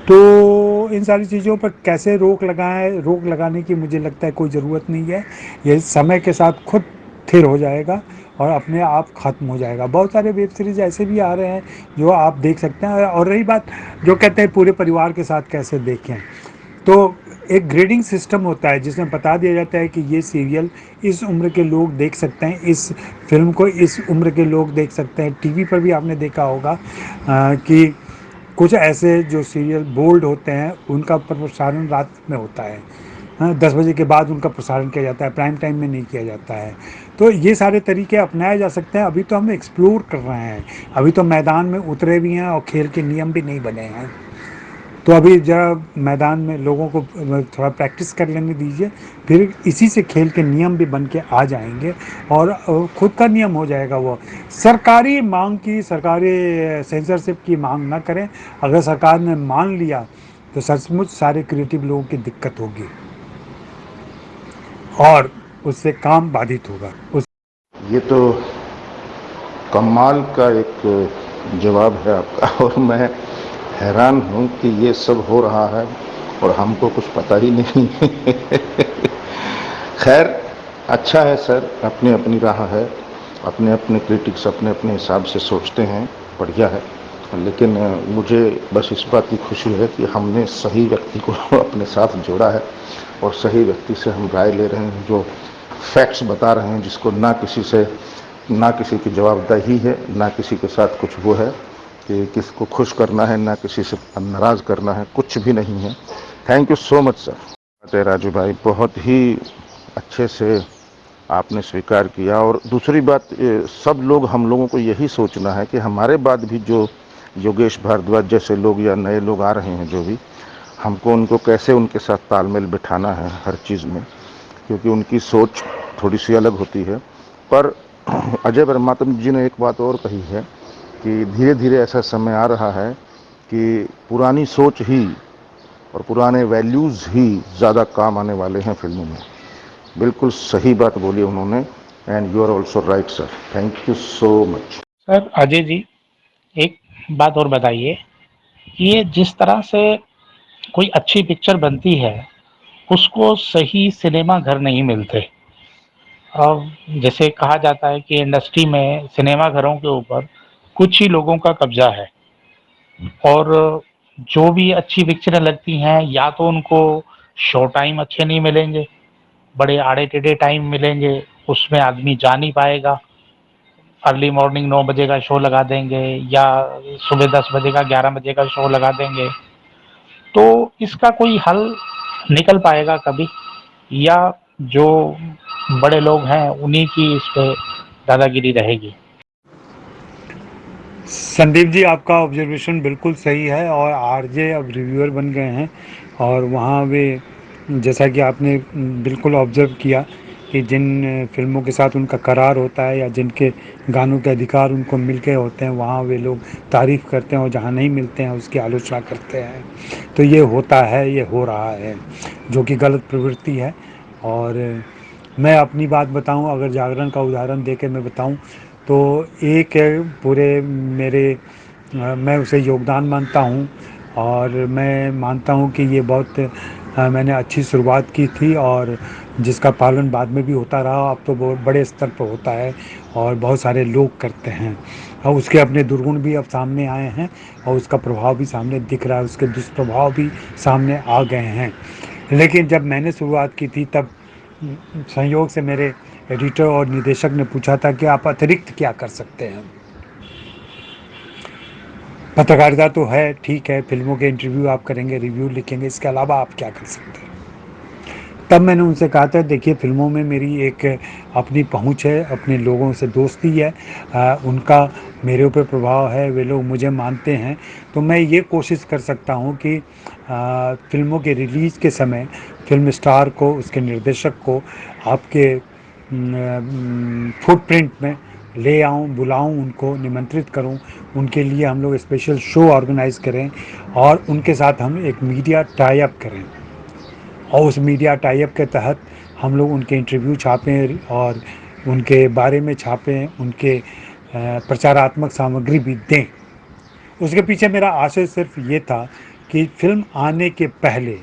तो इन सारी चीज़ों पर कैसे रोक लगाएं, रोक लगाने की मुझे लगता है कोई ज़रूरत नहीं है, ये समय के साथ खुद स्थिर हो जाएगा और अपने आप ख़त्म हो जाएगा। बहुत सारे वेब सीरीज़ ऐसे भी आ रहे हैं जो आप देख सकते हैं। और रही बात जो कहते हैं पूरे परिवार के साथ कैसे देखें, तो एक ग्रेडिंग सिस्टम होता है जिसमें बता दिया जाता है कि ये सीरियल इस उम्र के लोग देख सकते हैं, इस फिल्म को इस उम्र के लोग देख सकते हैं। टीवी पर भी आपने देखा होगा कि कुछ ऐसे जो सीरियल बोल्ड होते हैं उनका प्रसारण रात में होता है, 10 बजे के बाद उनका प्रसारण किया जाता है, प्राइम टाइम में नहीं किया जाता है। तो ये सारे तरीके अपनाए जा सकते हैं। अभी तो हम एक्सप्लोर कर रहे हैं, अभी तो मैदान में उतरे भी हैं और खेल के नियम भी नहीं बने हैं। तो अभी जरा मैदान में लोगों को थोड़ा प्रैक्टिस कर लेने दीजिए, फिर इसी से खेल के नियम भी बन के आ जाएंगे और खुद का नियम हो जाएगा। वो सरकारी मांग की, सरकारी सेंसरशिप की मांग ना करें। अगर सरकार ने मान लिया तो सचमुच सारे क्रिएटिव लोगों की दिक्कत होगी और उससे काम बाधित होगा। ये तो कमाल का एक जवाब है आपका, और मैं हैरान हूँ कि ये सब हो रहा है और हमको कुछ पता ही नहीं है। खैर, अच्छा है सर, अपनी अपनी राह है, अपने अपने क्रिटिक्स अपने अपने हिसाब से सोचते हैं, बढ़िया है। लेकिन मुझे बस इस बात की खुशी है कि हमने सही व्यक्ति को अपने साथ जोड़ा है और सही व्यक्ति से हम राय ले रहे हैं, जो फैक्ट्स बता रहे हैं, जिसको ना किसी की जवाबदेही है, ना किसी के साथ कुछ वो है कि किसको खुश करना है, ना किसी से नाराज़ करना है, कुछ भी नहीं है। Thank you so much sir. Raju भाई, बहुत ही अच्छे से आपने स्वीकार किया। और दूसरी बात, सब लोग, हम लोगों को यही सोचना है कि हमारे बाद भी जो योगेश भारद्वाज जैसे लोग या नए लोग आ रहे हैं, जो भी, हमको उनको कैसे उनके साथ तालमेल बिठाना है हर चीज़ में, क्योंकि उनकी सोच थोड़ी सी अलग होती है। पर अजय ब्रह्मात्म जी ने एक बात और कही है कि धीरे धीरे ऐसा समय आ रहा है कि पुरानी सोच ही और पुराने वैल्यूज़ ही ज़्यादा काम आने वाले हैं फिल्मों में। बिल्कुल सही बात बोली उन्होंने, and you are also right sir. Thank you so much. Sir Ajay ji, एक बात और बताइए, ये जिस तरह से कोई अच्छी पिक्चर बनती है उसको सही सिनेमा घर नहीं मिलते। अब जैसे कहा जाता है कि इंडस्ट्री में सिनेमा घरों के ऊपर कुछ ही लोगों का कब्जा है, और जो भी अच्छी पिक्चरें लगती हैं या तो उनको शो टाइम अच्छे नहीं मिलेंगे, बड़े आड़े टेढ़े टाइम मिलेंगे, उसमें आदमी जा नहीं पाएगा। अर्ली मॉर्निंग 9 बजे का शो लगा देंगे या सुबह 10 बजे का 11 बजे का शो लगा देंगे। तो इसका कोई हल निकल पाएगा कभी, या जो बड़े लोग हैं उन्हीं की इस पे दादागिरी रहेगी? संदीप जी, आपका ऑब्जर्वेशन बिल्कुल सही है। और आरजे अब रिव्यूअर बन गए हैं, और वहाँ वे, जैसा कि आपने बिल्कुल ऑब्जर्व किया कि जिन फिल्मों के साथ उनका करार होता है या जिनके गानों के अधिकार उनको मिल गए होते हैं, वहाँ वे लोग तारीफ़ करते हैं और जहाँ नहीं मिलते हैं उसकी आलोचना करते हैं। तो ये होता है, ये हो रहा है, जो कि गलत प्रवृत्ति है। और मैं अपनी बात बताऊं, अगर जागरण का उदाहरण देके मैं बताऊं, तो एक है पूरे मेरे, मैं उसे योगदान मानता हूं, और मैं मानता हूं कि ये बहुत मैंने अच्छी शुरुआत की थी और जिसका पालन बाद में भी होता रहा। अब तो बहुत बड़े स्तर पर होता है और बहुत सारे लोग करते हैं, और उसके अपने दुर्गुण भी अब सामने आए हैं और उसका प्रभाव भी सामने दिख रहा है, उसके दुष्प्रभाव भी सामने आ गए हैं। लेकिन जब मैंने शुरुआत की थी तब संयोग से मेरे एडिटर और निर्देशक ने पूछा था कि आप अतिरिक्त क्या कर सकते हैं। पत्रकारिता तो है, ठीक है, फिल्मों के इंटरव्यू आप करेंगे, रिव्यू लिखेंगे, इसके अलावा आप क्या कर सकते हैं। तब मैंने उनसे कहा था, देखिए फिल्मों में मेरी एक अपनी पहुंच है, अपने लोगों से दोस्ती है, उनका मेरे ऊपर प्रभाव है, वे लोग मुझे मानते हैं। तो मैं ये कोशिश कर सकता हूं कि फिल्मों के रिलीज़ के समय फिल्म स्टार को, उसके निर्देशक को आपके फुटप्रिंट में ले आऊं, बुलाऊं, उनको निमंत्रित करूं, उनके लिए हम लोग स्पेशल शो ऑर्गेनाइज करें और उनके साथ हम एक मीडिया टाई अप करें, और उस मीडिया टाई अप के तहत हम लोग उनके इंटरव्यू छापें और उनके बारे में छापें, उनके प्रचारात्मक सामग्री भी दें। उसके पीछे मेरा आशय सिर्फ ये था कि फिल्म आने के पहले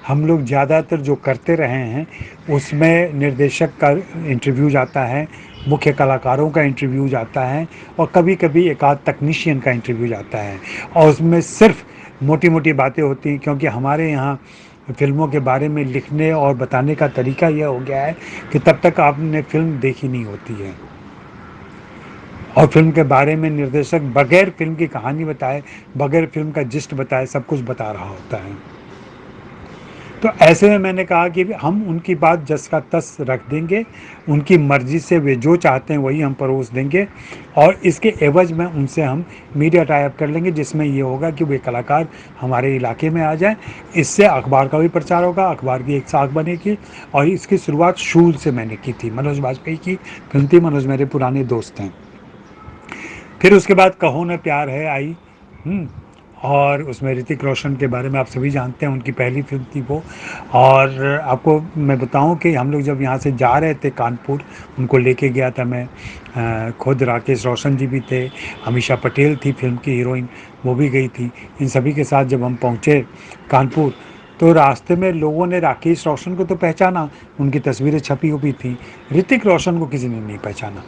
हम लोग ज़्यादातर जो करते रहे हैं उसमें निर्देशक का इंटरव्यू जाता है, मुख्य कलाकारों का इंटरव्यू जाता है, और कभी कभी एक आध तकनीशियन का इंटरव्यू जाता है, और उसमें सिर्फ मोटी मोटी बातें होती हैं, क्योंकि हमारे यहाँ फिल्मों के बारे में लिखने और बताने का तरीका यह हो गया है कि तब तक आपने फिल्म देखी नहीं होती है, और फिल्म के बारे में निर्देशक बगैर फिल्म की कहानी बताए, बगैर फिल्म का जिस्ट बताए, सब कुछ बता रहा होता है। तो ऐसे में मैंने कहा कि हम उनकी बात जस का तस रख देंगे, उनकी मर्जी से वे जो चाहते हैं वही हम परोस देंगे, और इसके एवज में उनसे हम मीडिया टाई अप कर लेंगे, जिसमें ये होगा कि वे कलाकार हमारे इलाके में आ जाएं। इससे अखबार का भी प्रचार होगा, अखबार की एक साख बनेगी। और इसकी शुरुआत शूल से मैंने की थी, मनोज बाजपेयी की फिल्म थी, मनोज मेरे पुराने दोस्त हैं। फिर उसके बाद कहो न प्यार है आई, और उसमें ऋतिक रोशन के बारे में आप सभी जानते हैं, उनकी पहली फिल्म थी वो। और आपको मैं बताऊं कि हम लोग जब यहाँ से जा रहे थे कानपुर, उनको लेके गया था मैं, खुद राकेश रोशन जी भी थे, अमीषा पटेल थी फिल्म की हीरोइन, वो भी गई थी। इन सभी के साथ जब हम पहुँचे कानपुर, तो रास्ते में लोगों ने राकेश रोशन को तो पहचाना, उनकी तस्वीरें छपी हुई थी। ऋतिक रोशन को किसी ने नहीं पहचाना,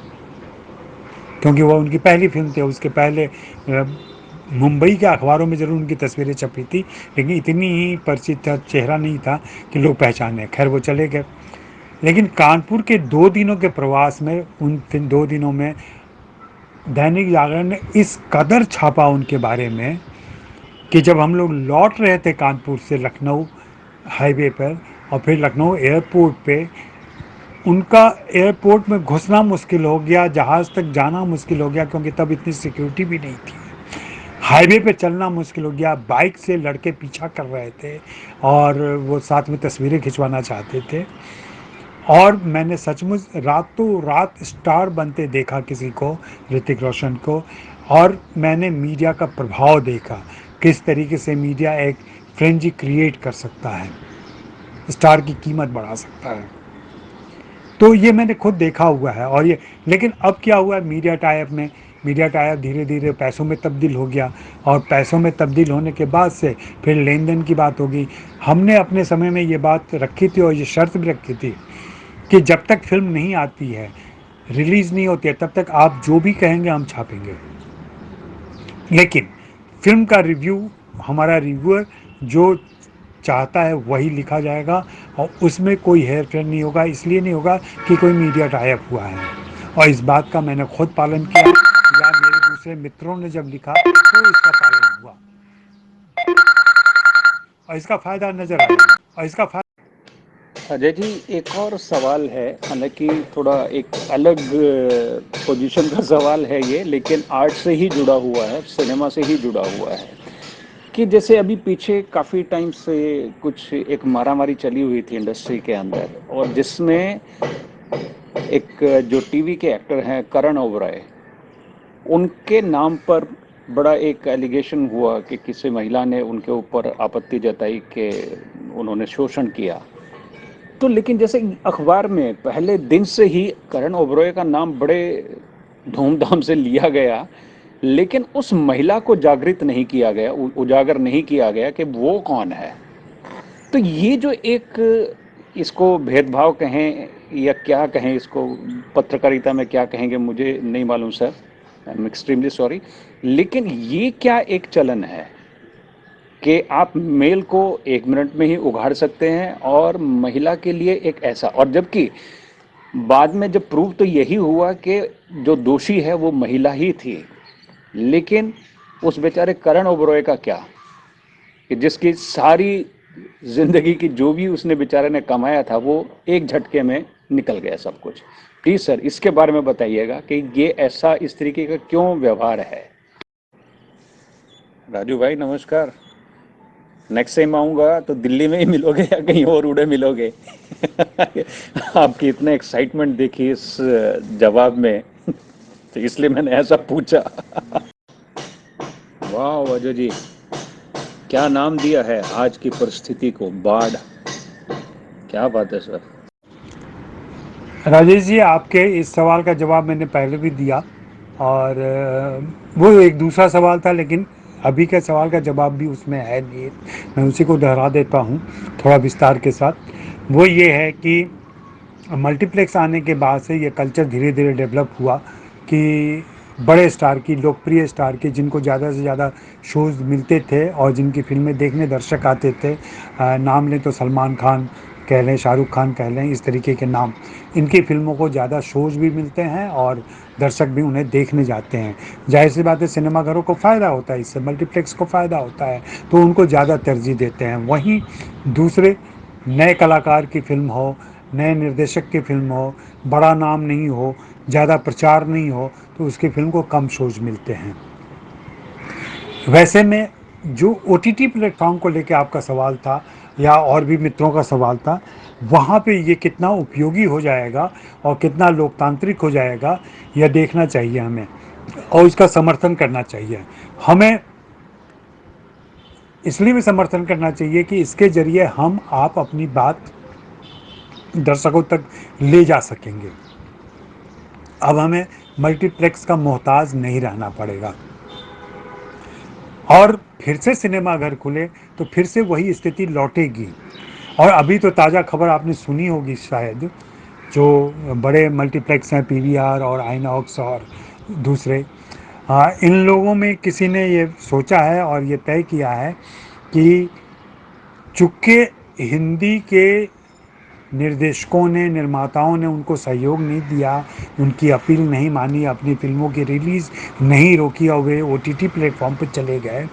क्योंकि वो उनकी पहली फिल्म थी। उसके पहले मुंबई के अखबारों में ज़रूर उनकी तस्वीरें छपी थी, लेकिन इतनी ही परिचित चेहरा नहीं था कि लोग पहचाने। खैर वो चले गए। लेकिन कानपुर के 2 दिनों के प्रवास में, उन 2 दिनों में दैनिक जागरण ने इस कदर छापा उनके बारे में कि जब हम लोग लौट रहे थे कानपुर से लखनऊ हाईवे पर, और फिर लखनऊ एयरपोर्ट पे, उनका एयरपोर्ट में घुसना मुश्किल हो गया, जहाज़ तक जाना मुश्किल हो गया, क्योंकि तब इतनी सिक्योरिटी भी नहीं थी। हाईवे पे चलना मुश्किल हो गया। बाइक से लड़के पीछा कर रहे थे और वो साथ में तस्वीरें खिंचवाना चाहते थे। और मैंने सचमुच रातों रात स्टार बनते देखा किसी को, ऋतिक रोशन को। और मैंने मीडिया का प्रभाव देखा, किस तरीके से मीडिया एक फ्रेंजी क्रिएट कर सकता है, स्टार की कीमत बढ़ा सकता है। तो ये मैंने खुद देखा हुआ है। और ये, लेकिन अब क्या हुआ है मीडिया टाइप में, मीडिया टाइप धीरे धीरे पैसों में तब्दील हो गया, और पैसों में तब्दील होने के बाद से फिर लेन देन की बात होगी। हमने अपने समय में ये बात रखी थी और ये शर्त भी रखी थी कि जब तक फिल्म नहीं आती है, रिलीज़ नहीं होती है, तब तक आप जो भी कहेंगे हम छापेंगे। लेकिन फिल्म का रिव्यू, हमारा रिव्यूअर जो चाहता है वही लिखा जाएगा, और उसमें कोई हेर फेर नहीं होगा। इसलिए नहीं होगा कि कोई मीडिया टाइप हुआ है, और इस बात का मैंने खुद पालन किया, या मेरे दूसरे मित्रों ने जब लिखा तो इसका पालन हुआ, और इसका फ़ायदा नज़र आया। और इसका अजय जी, एक और सवाल है, हालांकि थोड़ा एक अलग पोजीशन का सवाल है ये, लेकिन आर्ट से ही जुड़ा हुआ है, सिनेमा से ही जुड़ा हुआ है, कि जैसे अभी पीछे काफ़ी टाइम से कुछ एक मारामारी चली हुई थी इंडस्ट्री के अंदर, और जिसमें एक जो टीवी के एक्टर हैं करण ओबराय, उनके नाम पर बड़ा एक एलिगेशन हुआ कि किसी महिला ने उनके ऊपर आपत्ति जताई कि उन्होंने शोषण किया। तो लेकिन जैसे अखबार में पहले दिन से ही करण ओबरॉय का नाम बड़े धूमधाम से लिया गया, लेकिन उस महिला को जागृत नहीं किया गया, उजागर नहीं किया गया कि वो कौन है। तो ये जो एक, इसको भेदभाव कहें या क्या कहें, इसको पत्रकारिता में क्या कहेंगे मुझे नहीं मालूम sir, I am extremely sorry, लेकिन ये क्या एक चलन है कि आप मेल को 1 मिनट में ही उघाड़ सकते हैं और महिला के लिए एक ऐसा, और जबकि बाद में जब प्रूव तो यही हुआ कि जो दोषी है वो महिला ही थी। लेकिन उस बेचारे करण ओबरॉय का क्या, कि जिसकी सारी जिंदगी की जो भी उसने बेचारे ने कमाया था वो एक झटके में निकल गया सब कुछ। प्लीज सर इसके बारे में बताइएगा कि ये ऐसा इस तरीके का क्यों व्यवहार है। राजू भाई नमस्कार। नेक्स्ट टाइम आऊँगा तो दिल्ली में ही मिलोगे या कहीं और उड़े मिलोगे? आपकी इतने एक्साइटमेंट देखी इस जवाब में, तो इसलिए मैंने ऐसा पूछा। वाह अजय जी, क्या नाम दिया है आज की परिस्थिति को, बाढ़। क्या बात है सर। राजेश जी, आपके इस सवाल का जवाब मैंने पहले भी दिया, और वो एक दूसरा सवाल था, लेकिन अभी के सवाल का जवाब भी उसमें है नहीं, मैं उसी को दोहरा देता हूँ थोड़ा विस्तार के साथ। वो ये है कि मल्टीप्लेक्स आने के बाद से ये कल्चर धीरे धीरे डेवलप हुआ कि बड़े स्टार की, लोकप्रिय स्टार की, जिनको ज़्यादा से ज़्यादा शोज़ मिलते थे और जिनकी फिल्में देखने दर्शक आते थे, नाम लें तो सलमान खान कह लें, शाहरुख खान कह लें, इस तरीके के नाम, इनकी फिल्मों को ज़्यादा शोज़ भी मिलते हैं और दर्शक भी उन्हें देखने जाते हैं। जाहिर सी बात है, सिनेमाघरों को फ़ायदा होता है इससे, मल्टीप्लेक्स को फ़ायदा होता है, तो उनको ज़्यादा तरजीह देते हैं। वहीं दूसरे नए कलाकार की फिल्म हो, नए निर्देशक की फिल्म हो, बड़ा नाम नहीं हो, ज़्यादा प्रचार नहीं हो, तो उसकी फिल्म को कम शोज मिलते हैं। वैसे में जो OTT प्लेटफॉर्म को लेकर आपका सवाल था, या और भी मित्रों का सवाल था, वहाँ पे ये कितना उपयोगी हो जाएगा और कितना लोकतांत्रिक हो जाएगा, यह देखना चाहिए हमें, और इसका समर्थन करना चाहिए हमें। इसलिए भी समर्थन करना चाहिए कि इसके जरिए हम आप अपनी बात दर्शकों तक ले जा सकेंगे। अब हमें मल्टीप्लेक्स का मोहताज नहीं रहना पड़ेगा और फिर से सिनेमाघर खुले तो फिर से वही स्थिति लौटेगी। और अभी तो ताज़ा खबर आपने सुनी होगी शायद, जो बड़े मल्टीप्लेक्स हैं पीवीआर और आइनॉक्स और दूसरे, इन लोगों में किसी ने ये सोचा है और ये तय किया है कि चूँकि हिंदी के निर्देशकों ने, निर्माताओं ने उनको सहयोग नहीं दिया, उनकी अपील नहीं मानी, अपनी फिल्मों की रिलीज़ नहीं रोकी और वे ओटीटी प्लेटफॉर्म पर चले गए,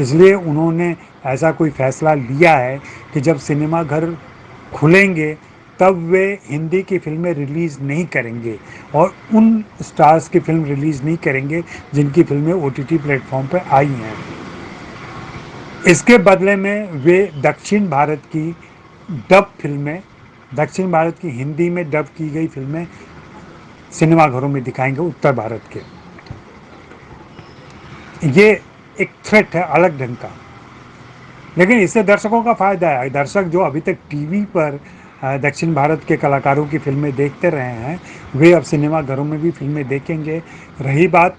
इसलिए उन्होंने ऐसा कोई फैसला लिया है कि जब सिनेमाघर खुलेंगे तब वे हिंदी की फिल्में रिलीज़ नहीं करेंगे और उन स्टार्स की फिल्म रिलीज़ नहीं करेंगे जिनकी फिल्में ओटीटी प्लेटफॉर्म पर आई हैं। इसके बदले में वे दक्षिण भारत की डब फिल्में, दक्षिण भारत की हिंदी में डब की गई फिल्में सिनेमाघरों में दिखाएंगे उत्तर भारत के। ये एक थ्रेट है अलग ढंग का, लेकिन इससे दर्शकों का फायदा है। दर्शक जो अभी तक टीवी पर दक्षिण भारत के कलाकारों की फिल्में देखते रहे हैं, वे अब सिनेमाघरों में भी फिल्में देखेंगे। रही बात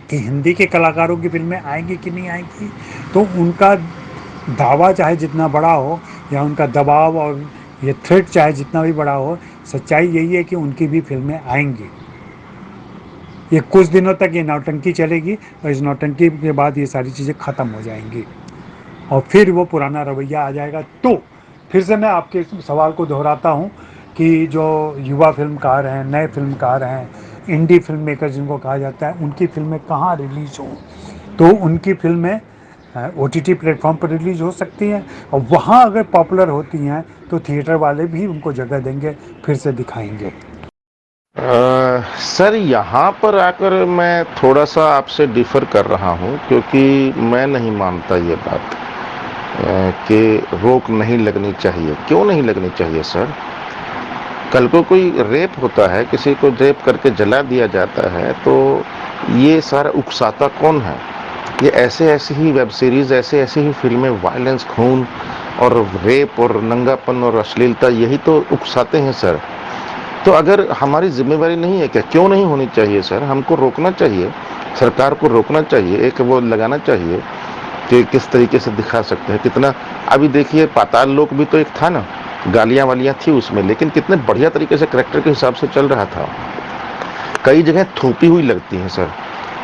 कि हिंदी के कलाकारों की फिल्में आएंगी कि नहीं आएंगी, तो उनका दावा चाहे जितना बड़ा हो या उनका दबाव और ये थ्रेट चाहे जितना भी बड़ा हो, सच्चाई यही है कि उनकी भी फिल्में आएंगी। ये कुछ दिनों तक ये नौटंकी चलेगी और इस नौटंकी के बाद ये सारी चीज़ें ख़त्म हो जाएंगी और फिर वो पुराना रवैया आ जाएगा। तो फिर से मैं आपके सवाल को दोहराता हूँ कि जो युवा फिल्मकार हैं, नए फिल्मकार हैं, इंडी फिल्म मेकर जिनको कहा जाता है, उनकी फिल्में कहाँ रिलीज़ हों, तो उनकी फिल्में ओटीटी प्लेटफॉर्म पर रिलीज़ हो सकती हैं और वहाँ अगर पॉपुलर होती हैं तो थिएटर वाले भी उनको जगह देंगे, फिर से दिखाएंगे। सर, यहाँ पर आकर मैं थोड़ा सा आपसे डिफ़र कर रहा हूँ, क्योंकि मैं नहीं मानता ये बात कि रोक नहीं लगनी चाहिए। क्यों नहीं लगनी चाहिए सर? कल को कोई रेप होता है, किसी को रेप करके जला दिया जाता है, तो ये सारा उकसाता कौन है? ये ऐसे ही वेब सीरीज़, ऐसे ही फिल्में, वायलेंस, खून और रेप और नंगापन और अश्लीलता, यही तो उकसाते हैं सर। तो अगर हमारी जिम्मेवारी नहीं है क्या? क्यों नहीं होनी चाहिए सर? हमको रोकना चाहिए, सरकार को रोकना चाहिए, एक वो लगाना चाहिए कि किस तरीके से दिखा सकते हैं। कितना अभी देखिए, पाताल लोक भी तो एक था ना, गालियाँ वालियाँ थी उसमें, लेकिन कितने बढ़िया तरीके से करेक्टर के हिसाब से चल रहा था। कई जगह थोपी हुई लगती हैं सर,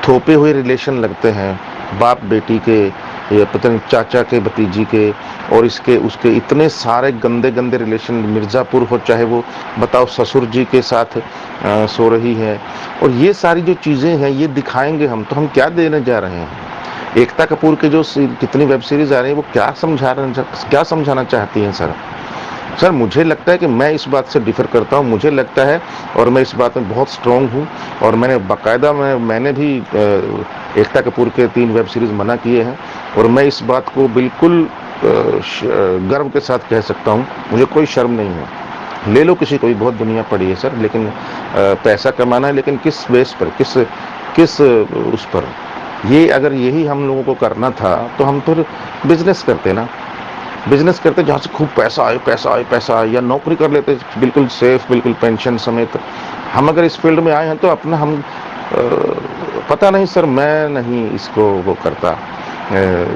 थोपे हुए रिलेशन लगते हैं, बाप बेटी के, या पता नहीं चाचा के भतीजी के, और इसके उसके इतने सारे गंदे गंदे रिलेशन। मिर्ज़ापुर हो, चाहे वो बताओ ससुर जी के साथ सो रही है, और ये सारी जो चीज़ें हैं ये दिखाएंगे हम, तो हम क्या देने जा रहे हैं? एकता कपूर के जो कितनी वेब सीरीज़ आ रही है, वो क्या समझाना चाहती हैं सर? सर, मुझे लगता है कि मैं इस बात से डिफ़र करता हूँ। मुझे लगता है, और मैं इस बात में बहुत स्ट्रॉन्ग हूँ, और मैंने बाकायदा मैंने भी एकता कपूर के 3 वेब सीरीज़ मना किए हैं, और मैं इस बात को बिल्कुल गर्व के साथ कह सकता हूँ, मुझे कोई शर्म नहीं है। ले लो किसी को भी, बहुत दुनिया पड़ी है सर, लेकिन पैसा कमाना है, लेकिन किस बेस पर, किस उस पर? ये अगर यही हम लोगों को करना था तो हम तो बिजनेस करते ना, बिजनेस करते जहाँ से खूब पैसा आए, या नौकरी कर लेते बिल्कुल सेफ, बिल्कुल पेंशन समेत। हम अगर इस फील्ड में आए हैं तो अपना हम पता नहीं सर, मैं नहीं इसको वो करता।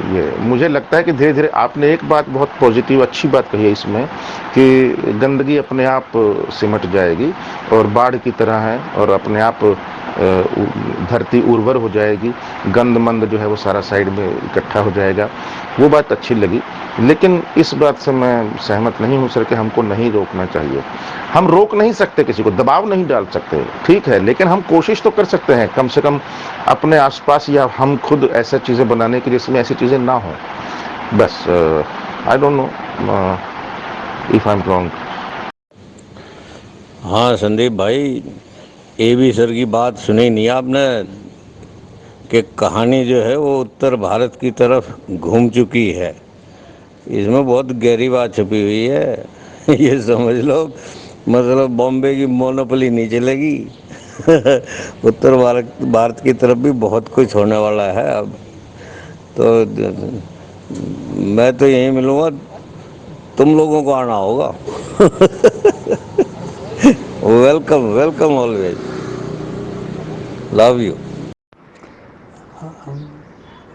ये मुझे लगता है कि धीरे धीरे, आपने एक बात बहुत पॉजिटिव अच्छी बात कही है इसमें, कि गंदगी अपने आप सिमट जाएगी और बाढ़ की तरह है, और अपने आप धरती उर्वर हो जाएगी, गंद मंद जो है वो सारा साइड में इकट्ठा हो जाएगा। वो बात अच्छी लगी, लेकिन इस बात से मैं सहमत नहीं हूँ सर कि हमको नहीं रोकना चाहिए। हम रोक नहीं सकते, किसी को दबाव नहीं डाल सकते, ठीक है, लेकिन हम कोशिश तो कर सकते हैं कम से कम अपने आसपास, या हम खुद ऐसा चीज़ें बनाने की जिसमें ऐसी चीज़ें ना हो। बस I don't know if I am wrong. हाँ संदीप भाई, एबी सर की बात सुनी नहीं आपने कि कहानी जो है वो उत्तर भारत की तरफ घूम चुकी है। इसमें बहुत गहरी बात छुपी हुई है। ये समझ लो, मतलब बॉम्बे की मोनोपोली नहीं चलेगी। उत्तर भारत की तरफ भी बहुत कुछ होने वाला है अब। तो मैं तो यहीं मिलूंगा, तुम लोगों को आना होगा। Welcome welcome always, love you.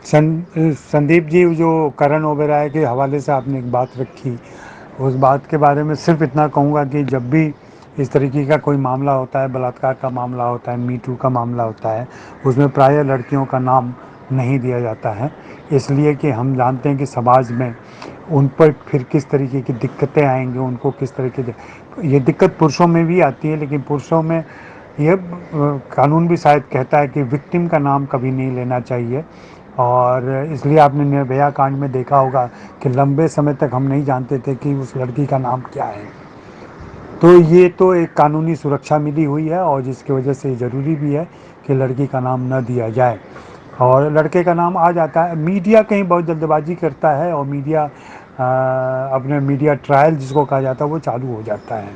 Sandeep ji, जो करण ओबेरॉय के हवाले से आपने एक बात रखी, उस बात के बारे में सिर्फ इतना कहूँगा कि जब भी इस तरीके का कोई मामला होता है, बलात्कार का मामला होता है, मी टू का मामला होता है, उसमें प्रायः लड़कियों का नाम नहीं दिया जाता है, इसलिए कि हम जानते हैं कि समाज में उन पर फिर किस तरीके की दिक्कतें आएंगी, उनको किस तरीके से, ये दिक्कत पुरुषों में भी आती है, लेकिन पुरुषों में ये कानून भी शायद कहता है कि विक्टिम का नाम कभी नहीं लेना चाहिए। और इसलिए आपने निर्भया कांड में देखा होगा कि लंबे समय तक हम नहीं जानते थे कि उस लड़की का नाम क्या है। तो ये तो एक कानूनी सुरक्षा मिली हुई है, और जिसकी वजह से ज़रूरी भी है कि लड़की का नाम न दिया जाए, और लड़के का नाम आ जाता है। मीडिया कहीं बहुत जल्दबाजी करता है, और मीडिया अपने मीडिया ट्रायल जिसको कहा जाता है वो चालू हो जाता है,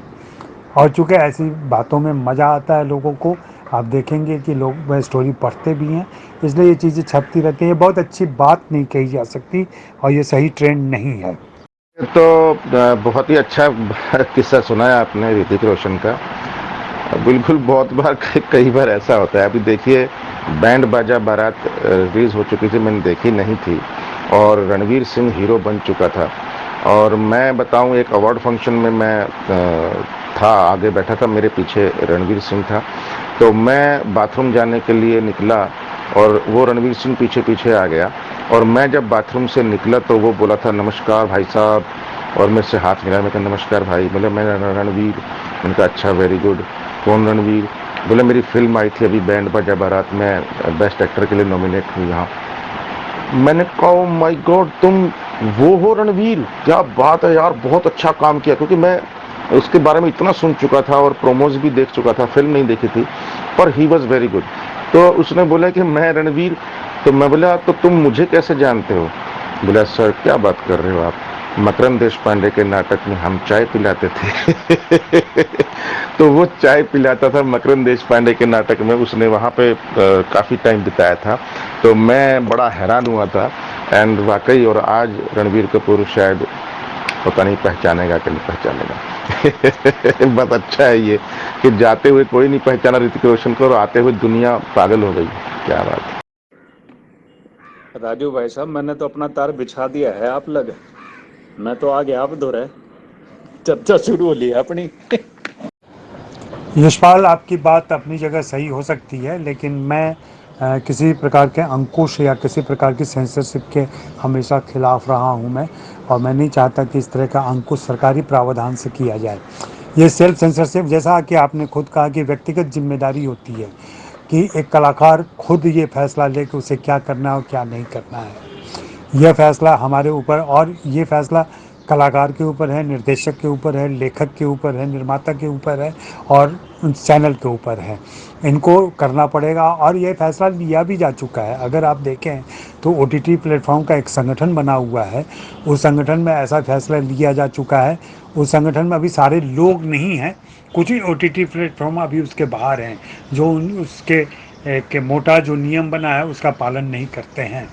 और चूँकि ऐसी बातों में मज़ा आता है लोगों को, आप देखेंगे कि लोग वह स्टोरी पढ़ते भी हैं, इसलिए ये चीज़ें छपती रहती हैं। ये बहुत अच्छी बात नहीं कही जा सकती, और ये सही ट्रेंड नहीं है। तो बहुत ही अच्छा किस्सा सुनाया आपने ऋतिक रोशन का। बिल्कुल, बहुत बार कई बार ऐसा होता है। अभी देखिए, बैंड बाजा बारात रिलीज हो चुकी थी, मैंने देखी नहीं थी, और रणवीर सिंह हीरो बन चुका था। और मैं बताऊं, एक अवार्ड फंक्शन में मैं था, आगे बैठा था, मेरे पीछे रणवीर सिंह था। तो मैं बाथरूम जाने के लिए निकला, और वो रणवीर सिंह पीछे पीछे आ गया, और मैं जब बाथरूम से निकला तो वो बोला था, नमस्कार भाई साहब, और मेरे से हाथ मिला। मैं कहा, नमस्कार भाई। बोले, मैं रणवीर। मैंने कहा, अच्छा, वेरी गुड। कौन रणवीर? बोले, मेरी फिल्म आई थी अभी बैंड बाजा बारात में, बेस्ट एक्टर के लिए नॉमिनेट हुई यहाँ। मैंने कहा, ओ माय गॉड, तुम वो हो रणवीर? क्या बात है यार, बहुत अच्छा काम किया। क्योंकि मैं उसके बारे में इतना सुन चुका था और प्रोमोज भी देख चुका था, फिल्म नहीं देखी थी, पर ही वॉज वेरी गुड। तो उसने बोला कि मैं रणवीर। तो मैं बोला, तो तुम मुझे कैसे जानते हो? बोला, सर क्या बात कर रहे हो आप, मकरंद देश पांडे के नाटक में हम चाय पिलाते थे। तो वो चाय पिलाता था मकरंद देश पांडे के नाटक में, उसने वहाँ पे काफ़ी टाइम बिताया था। तो मैं बड़ा हैरान हुआ था, एंड वाकई। और आज रणवीर कपूर शायद पता नहीं पहचानेगा कि नहीं पहचानेगा। बहुत अच्छा है ये कि जाते हुए कोई नहीं पहचाना ऋतिक रोशन को, और आते हुए दुनिया पागल हो गई। क्या बात है। राजू भाई साहब, मैंने तो अपना तार बिछा दिया है, आप लग, मैं तो आ गया, आप दो रहे, चर्चा शुरू हो ली है अपनी। यशपाल, आपकी बात अपनी जगह सही हो सकती है, लेकिन मैं किसी प्रकार के अंकुश या किसी प्रकार की सेंसरशिप के हमेशा खिलाफ रहा हूं मैं, और मैं नहीं चाहता कि इस तरह का अंकुश सरकारी प्रावधान से किया जाए। ये सेल्फ सेंसरशिप, जैसा कि आपने खुद कहा, कि व्यक्तिगत जिम्मेदारी होती है कि एक कलाकार खुद ये फैसला ले कि उसे क्या करना है और क्या नहीं करना है। यह फैसला हमारे ऊपर, और ये फैसला कलाकार के ऊपर है, निर्देशक के ऊपर है, लेखक के ऊपर है, निर्माता के ऊपर है, और चैनल के ऊपर है। इनको करना पड़ेगा, और ये फैसला लिया भी जा चुका है। अगर आप देखें तो ओटीटी प्लेटफॉर्म का एक संगठन बना हुआ है, उस संगठन में ऐसा फैसला लिया जा चुका है। उस संगठन में अभी सारे लोग नहीं हैं, कुछ ही ओटीटी प्लेटफॉर्म अभी उसके बाहर हैं, जो उसके के मोटा जो नियम बना है उसका पालन नहीं करते हैं।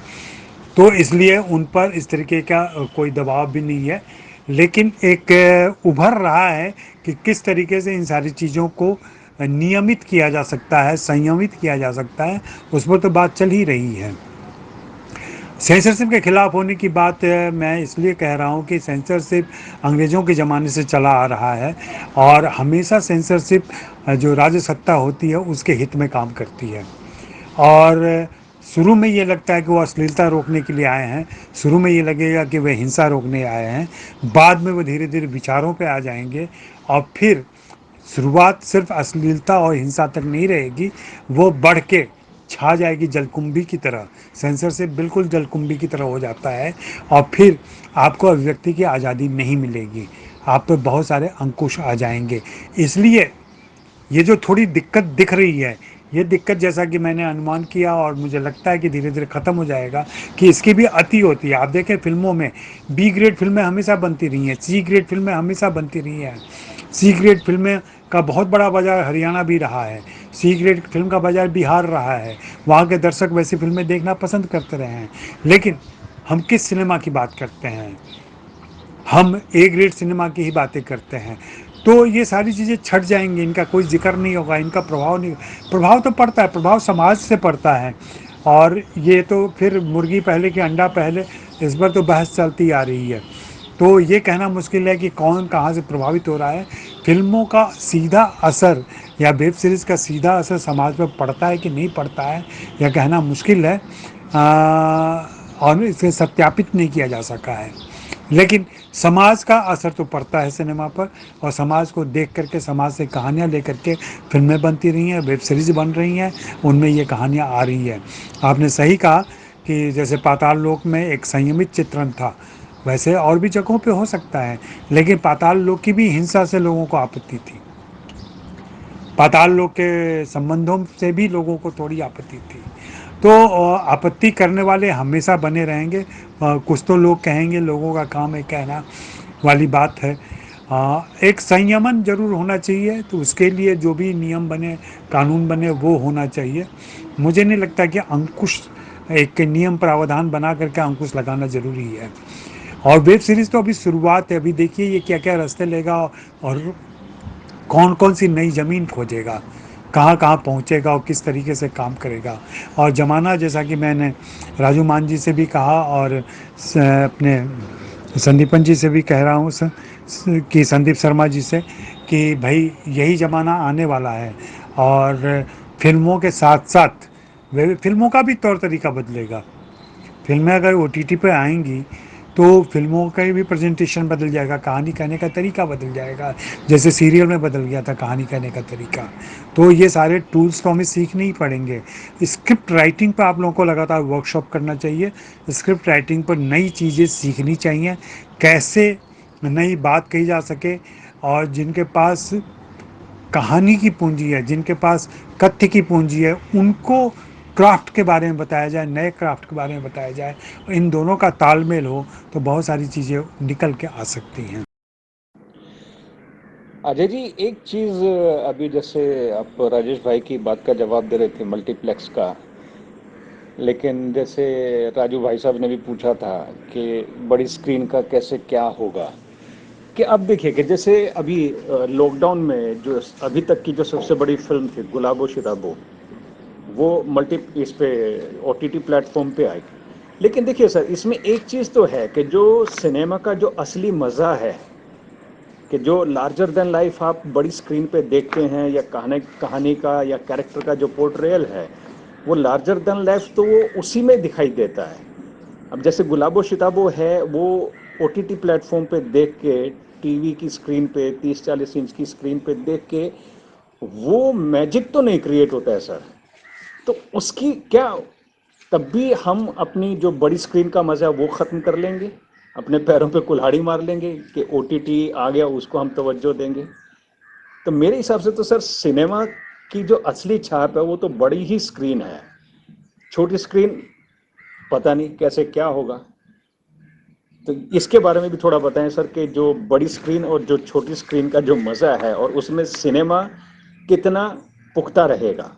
तो इसलिए उन पर इस तरीके का कोई दबाव भी नहीं है, लेकिन एक उभर रहा है कि किस तरीके से इन सारी चीज़ों को नियमित किया जा सकता है, संयमित किया जा सकता है, उस पर तो बात चल ही रही है। सेंसरशिप के खिलाफ होने की बात मैं इसलिए कह रहा हूँ कि सेंसरशिप अंग्रेज़ों के ज़माने से चला आ रहा है, और हमेशा सेंसरशिप जो राज्य सत्ता होती है उसके हित में काम करती है। और शुरू में ये लगता है कि वो अश्लीलता रोकने के लिए आए हैं, शुरू में ये लगेगा कि वे हिंसा रोकने आए हैं, बाद में वो धीरे धीरे विचारों पे आ जाएंगे, और फिर शुरुआत सिर्फ अश्लीलता और हिंसा तक नहीं रहेगी, वो बढ़ के छा जाएगी जलकुंभी की तरह। सेंसरशिप बिल्कुल जलकुंभी की तरह हो जाता है, और फिर आपको अभिव्यक्ति की आज़ादी नहीं मिलेगी, आप पे बहुत सारे अंकुश आ जाएंगे। इसलिए ये जो थोड़ी दिक्कत दिख रही है, ये दिक्कत, जैसा कि मैंने अनुमान किया और मुझे लगता है कि धीरे धीरे ख़त्म हो जाएगा, कि इसकी भी अति होती है। आप देखें फिल्मों में बी ग्रेड फिल्में हमेशा बनती रही हैं, सी ग्रेड फिल्में हमेशा बनती रही हैं। सी ग्रेड फिल्में का बहुत बड़ा बाज़ार हरियाणा भी रहा है, सी ग्रेड फिल्म का बाज़ार बिहार रहा है, वहाँ के दर्शक वैसी फिल्में देखना पसंद करते रहे हैं। लेकिन हम किस सिनेमा की बात करते हैं, हम ए ग्रेड सिनेमा की ही बातें करते हैं, तो ये सारी चीज़ें छट जाएंगी, इनका कोई जिक्र नहीं होगा, इनका प्रभाव नहीं, प्रभाव तो पड़ता है, प्रभाव समाज से पड़ता है। और ये तो फिर मुर्गी पहले कि अंडा पहले, इस पर तो बहस चलती आ रही है। तो ये कहना मुश्किल है कि कौन कहाँ से प्रभावित हो रहा है। फिल्मों का सीधा असर या वेब सीरीज़ का सीधा असर समाज पर पड़ता है कि नहीं पड़ता है, यह कहना मुश्किल है, और इसे सत्यापित नहीं किया जा सका है। लेकिन समाज का असर तो पड़ता है सिनेमा पर, और समाज को देख करके, समाज से कहानियाँ लेकर के फिल्में बनती रही हैं, वेब सीरीज़ बन रही हैं, उनमें ये कहानियाँ आ रही हैं। आपने सही कहा कि जैसे पाताल लोक में एक संयमित चित्रण था, वैसे और भी जगहों पे हो सकता है, लेकिन पाताल लोक की भी हिंसा से लोगों को आपत्ति थी, पाताल लोक के संबंधों से भी लोगों को थोड़ी आपत्ति थी। तो आपत्ति करने वाले हमेशा बने रहेंगे। कुछ तो लोग कहेंगे, लोगों का काम है कहना वाली बात है। एक संयमन जरूर होना चाहिए, तो उसके लिए जो भी नियम बने, कानून बने, वो होना चाहिए। मुझे नहीं लगता कि अंकुश, एक नियम प्रावधान बना करके अंकुश लगाना ज़रूरी है। और वेब सीरीज़ तो अभी शुरुआत है, अभी देखिए ये क्या क्या रास्ते लेगा, और कौन कौन सी नई ज़मीन खोजेगा, कहाँ कहाँ पहुँचेगा, और किस तरीके से काम करेगा। और ज़माना, जैसा कि मैंने राजू मान जी से भी कहा, और अपने संदीपन जी से भी कह रहा हूँ, कि संदीप शर्मा जी से, कि भाई यही ज़माना आने वाला है। और फिल्मों के साथ साथ फिल्मों का भी तौर तरीका बदलेगा। फिल्में अगर OTT पे आएंगी तो फिल्मों का भी प्रेजेंटेशन बदल जाएगा, कहानी कहने का तरीका बदल जाएगा, जैसे सीरियल में बदल गया था कहानी कहने का तरीका। तो ये सारे टूल्स तो हमें सीखने ही पड़ेंगे। स्क्रिप्ट राइटिंग पर आप लोगों को लगातार वर्कशॉप करना चाहिए, स्क्रिप्ट राइटिंग पर नई चीज़ें सीखनी चाहिए, कैसे नई बात कही जा सके। और जिनके पास कहानी की पूंजी है, जिनके पास कथ्य की पूंजी है, उनको क्राफ्ट के बारे में बताया जाए, नए क्राफ्ट के बारे में बताया जाए, इन दोनों का तालमेल हो तो बहुत सारी चीज़ें निकल के आ सकती हैं। अजय जी, एक चीज़, अभी जैसे आप राजेश भाई की बात का जवाब दे रहे थे मल्टीप्लेक्स का, लेकिन जैसे राजू भाई साहब ने भी पूछा था कि बड़ी स्क्रीन का कैसे क्या होगा, कि अब देखिए कि जैसे अभी लॉकडाउन में जो अभी तक की जो सबसे बड़ी फिल्म थी गुलाबो शिताबो, वो इस पे OTT प्लेटफॉर्म पे आई। लेकिन देखिए सर, इसमें एक चीज़ तो है कि जो सिनेमा का जो असली मज़ा है, कि जो लार्जर देन लाइफ आप बड़ी स्क्रीन पे देखते हैं, या कहानी का या कैरेक्टर का जो पोर्ट्रेयल है, वो लार्जर देन लाइफ तो वो उसी में दिखाई देता है। अब जैसे गुलाबो शिताबो है, वो OTT प्लेटफॉर्म पे देख के, टीवी की स्क्रीन पे 30-40 इंच की स्क्रीन पे देख के, वो मैजिक तो नहीं क्रिएट होता है सर। तो उसकी क्या, तब भी हम अपनी जो बड़ी स्क्रीन का मज़ा है वो ख़त्म कर लेंगे, अपने पैरों पे कुल्हाड़ी मार लेंगे कि OTT आ गया, उसको हम तवज्जो देंगे। तो मेरे हिसाब से तो सर, सिनेमा की जो असली छाप है वो तो बड़ी ही स्क्रीन है। छोटी स्क्रीन पता नहीं कैसे क्या होगा। तो इसके बारे में भी थोड़ा बताएं सर, कि जो बड़ी स्क्रीन और जो छोटी स्क्रीन का जो मज़ा है, और उसमें सिनेमा कितना पुख्ता रहेगा।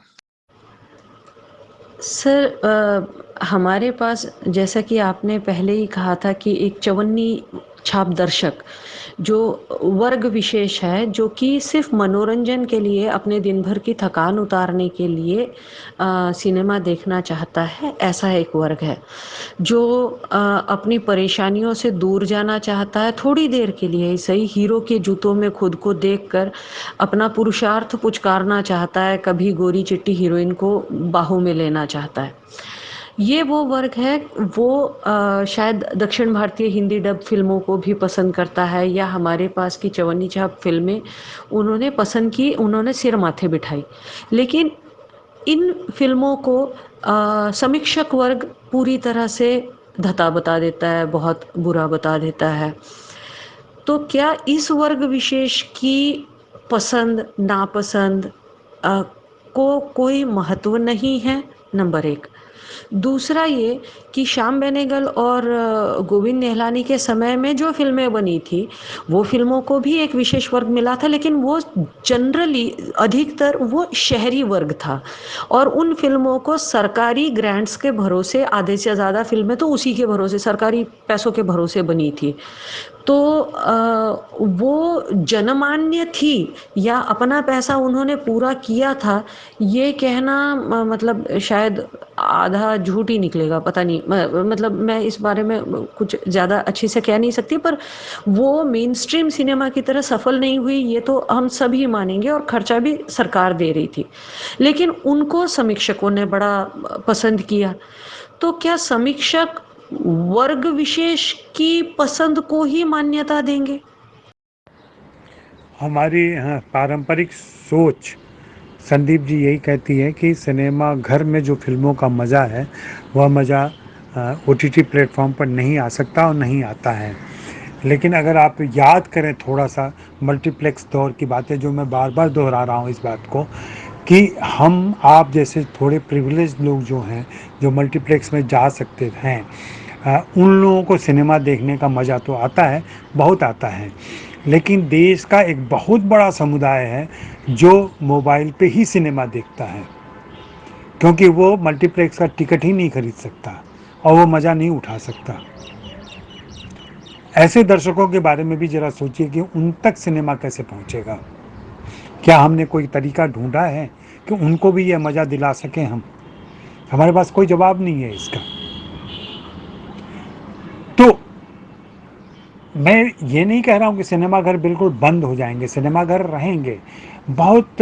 सर, हमारे पास, जैसा कि आपने पहले ही कहा था, कि एक चवन्नी छाप दर्शक जो वर्ग विशेष है, जो कि सिर्फ मनोरंजन के लिए, अपने दिन भर की थकान उतारने के लिए सिनेमा देखना चाहता है, ऐसा एक वर्ग है। जो अपनी परेशानियों से दूर जाना चाहता है, थोड़ी देर के लिए ही सही, हीरो के जूतों में खुद को देखकर अपना पुरुषार्थ पुचकारना चाहता है, कभी गोरी चिट्टी हीरोइन को बाहों में लेना चाहता है। ये वो वर्ग है, वो शायद दक्षिण भारतीय हिंदी डब फिल्मों को भी पसंद करता है, या हमारे पास की चवन्नी छाप फिल्में उन्होंने पसंद की, उन्होंने सिर माथे बिठाई। लेकिन इन फिल्मों को समीक्षक वर्ग पूरी तरह से धता बता देता है, बहुत बुरा बता देता है। तो क्या इस वर्ग विशेष की पसंद नापसंद को कोई महत्व नहीं है? नंबर 1। दूसरा ये कि श्याम बेनेगल और गोविंद निहलानी के समय में जो फ़िल्में बनी थी, वो फ़िल्मों को भी एक विशेष वर्ग मिला था, लेकिन वो जनरली अधिकतर वो शहरी वर्ग था और उन फ़िल्मों को सरकारी ग्रांट्स के भरोसे आधे से ज़्यादा फ़िल्में तो उसी के भरोसे, सरकारी पैसों के भरोसे बनी थी। तो वो जनमान्य थी या अपना पैसा उन्होंने पूरा किया था, ये कहना मतलब शायद आधा झूठ ही निकलेगा, पता नहीं। मतलब मैं इस बारे में कुछ ज़्यादा अच्छे से कह नहीं सकती, पर वो मेन स्ट्रीम सिनेमा की तरह सफल नहीं हुई, ये तो हम सभी मानेंगे, और खर्चा भी सरकार दे रही थी। लेकिन उनको समीक्षकों ने बड़ा पसंद किया। तो क्या समीक्षक वर्ग विशेष की पसंद को ही मान्यता देंगे? हमारी पारंपरिक सोच संदीप जी यही कहती है कि सिनेमा घर में जो फिल्मों का मज़ा है वह मज़ा OTT प्लेटफॉर्म पर नहीं आ सकता और नहीं आता है। लेकिन अगर आप याद करें थोड़ा सा मल्टीप्लेक्स दौर की बातें, जो मैं बार बार दोहरा रहा हूँ इस बात को, कि हम आप जैसे थोड़े प्रिविलेज लोग जो हैं, जो मल्टीप्लेक्स में जा सकते हैं, उन लोगों को सिनेमा देखने का मज़ा तो आता है, बहुत आता है। लेकिन देश का एक बहुत बड़ा समुदाय है जो मोबाइल पे ही सिनेमा देखता है, क्योंकि वो मल्टीप्लेक्स का टिकट ही नहीं खरीद सकता और वो मज़ा नहीं उठा सकता। ऐसे दर्शकों के बारे में भी ज़रा सोचिए कि उन तक सिनेमा कैसे पहुंचेगा। क्या हमने कोई तरीका ढूंढा है कि उनको भी यह मज़ा दिला सकें हम? हमारे पास कोई जवाब नहीं है इसका। तो मैं ये नहीं कह रहा हूँ कि सिनेमा घर बिल्कुल बंद हो जाएंगे, सिनेमा घर रहेंगे, बहुत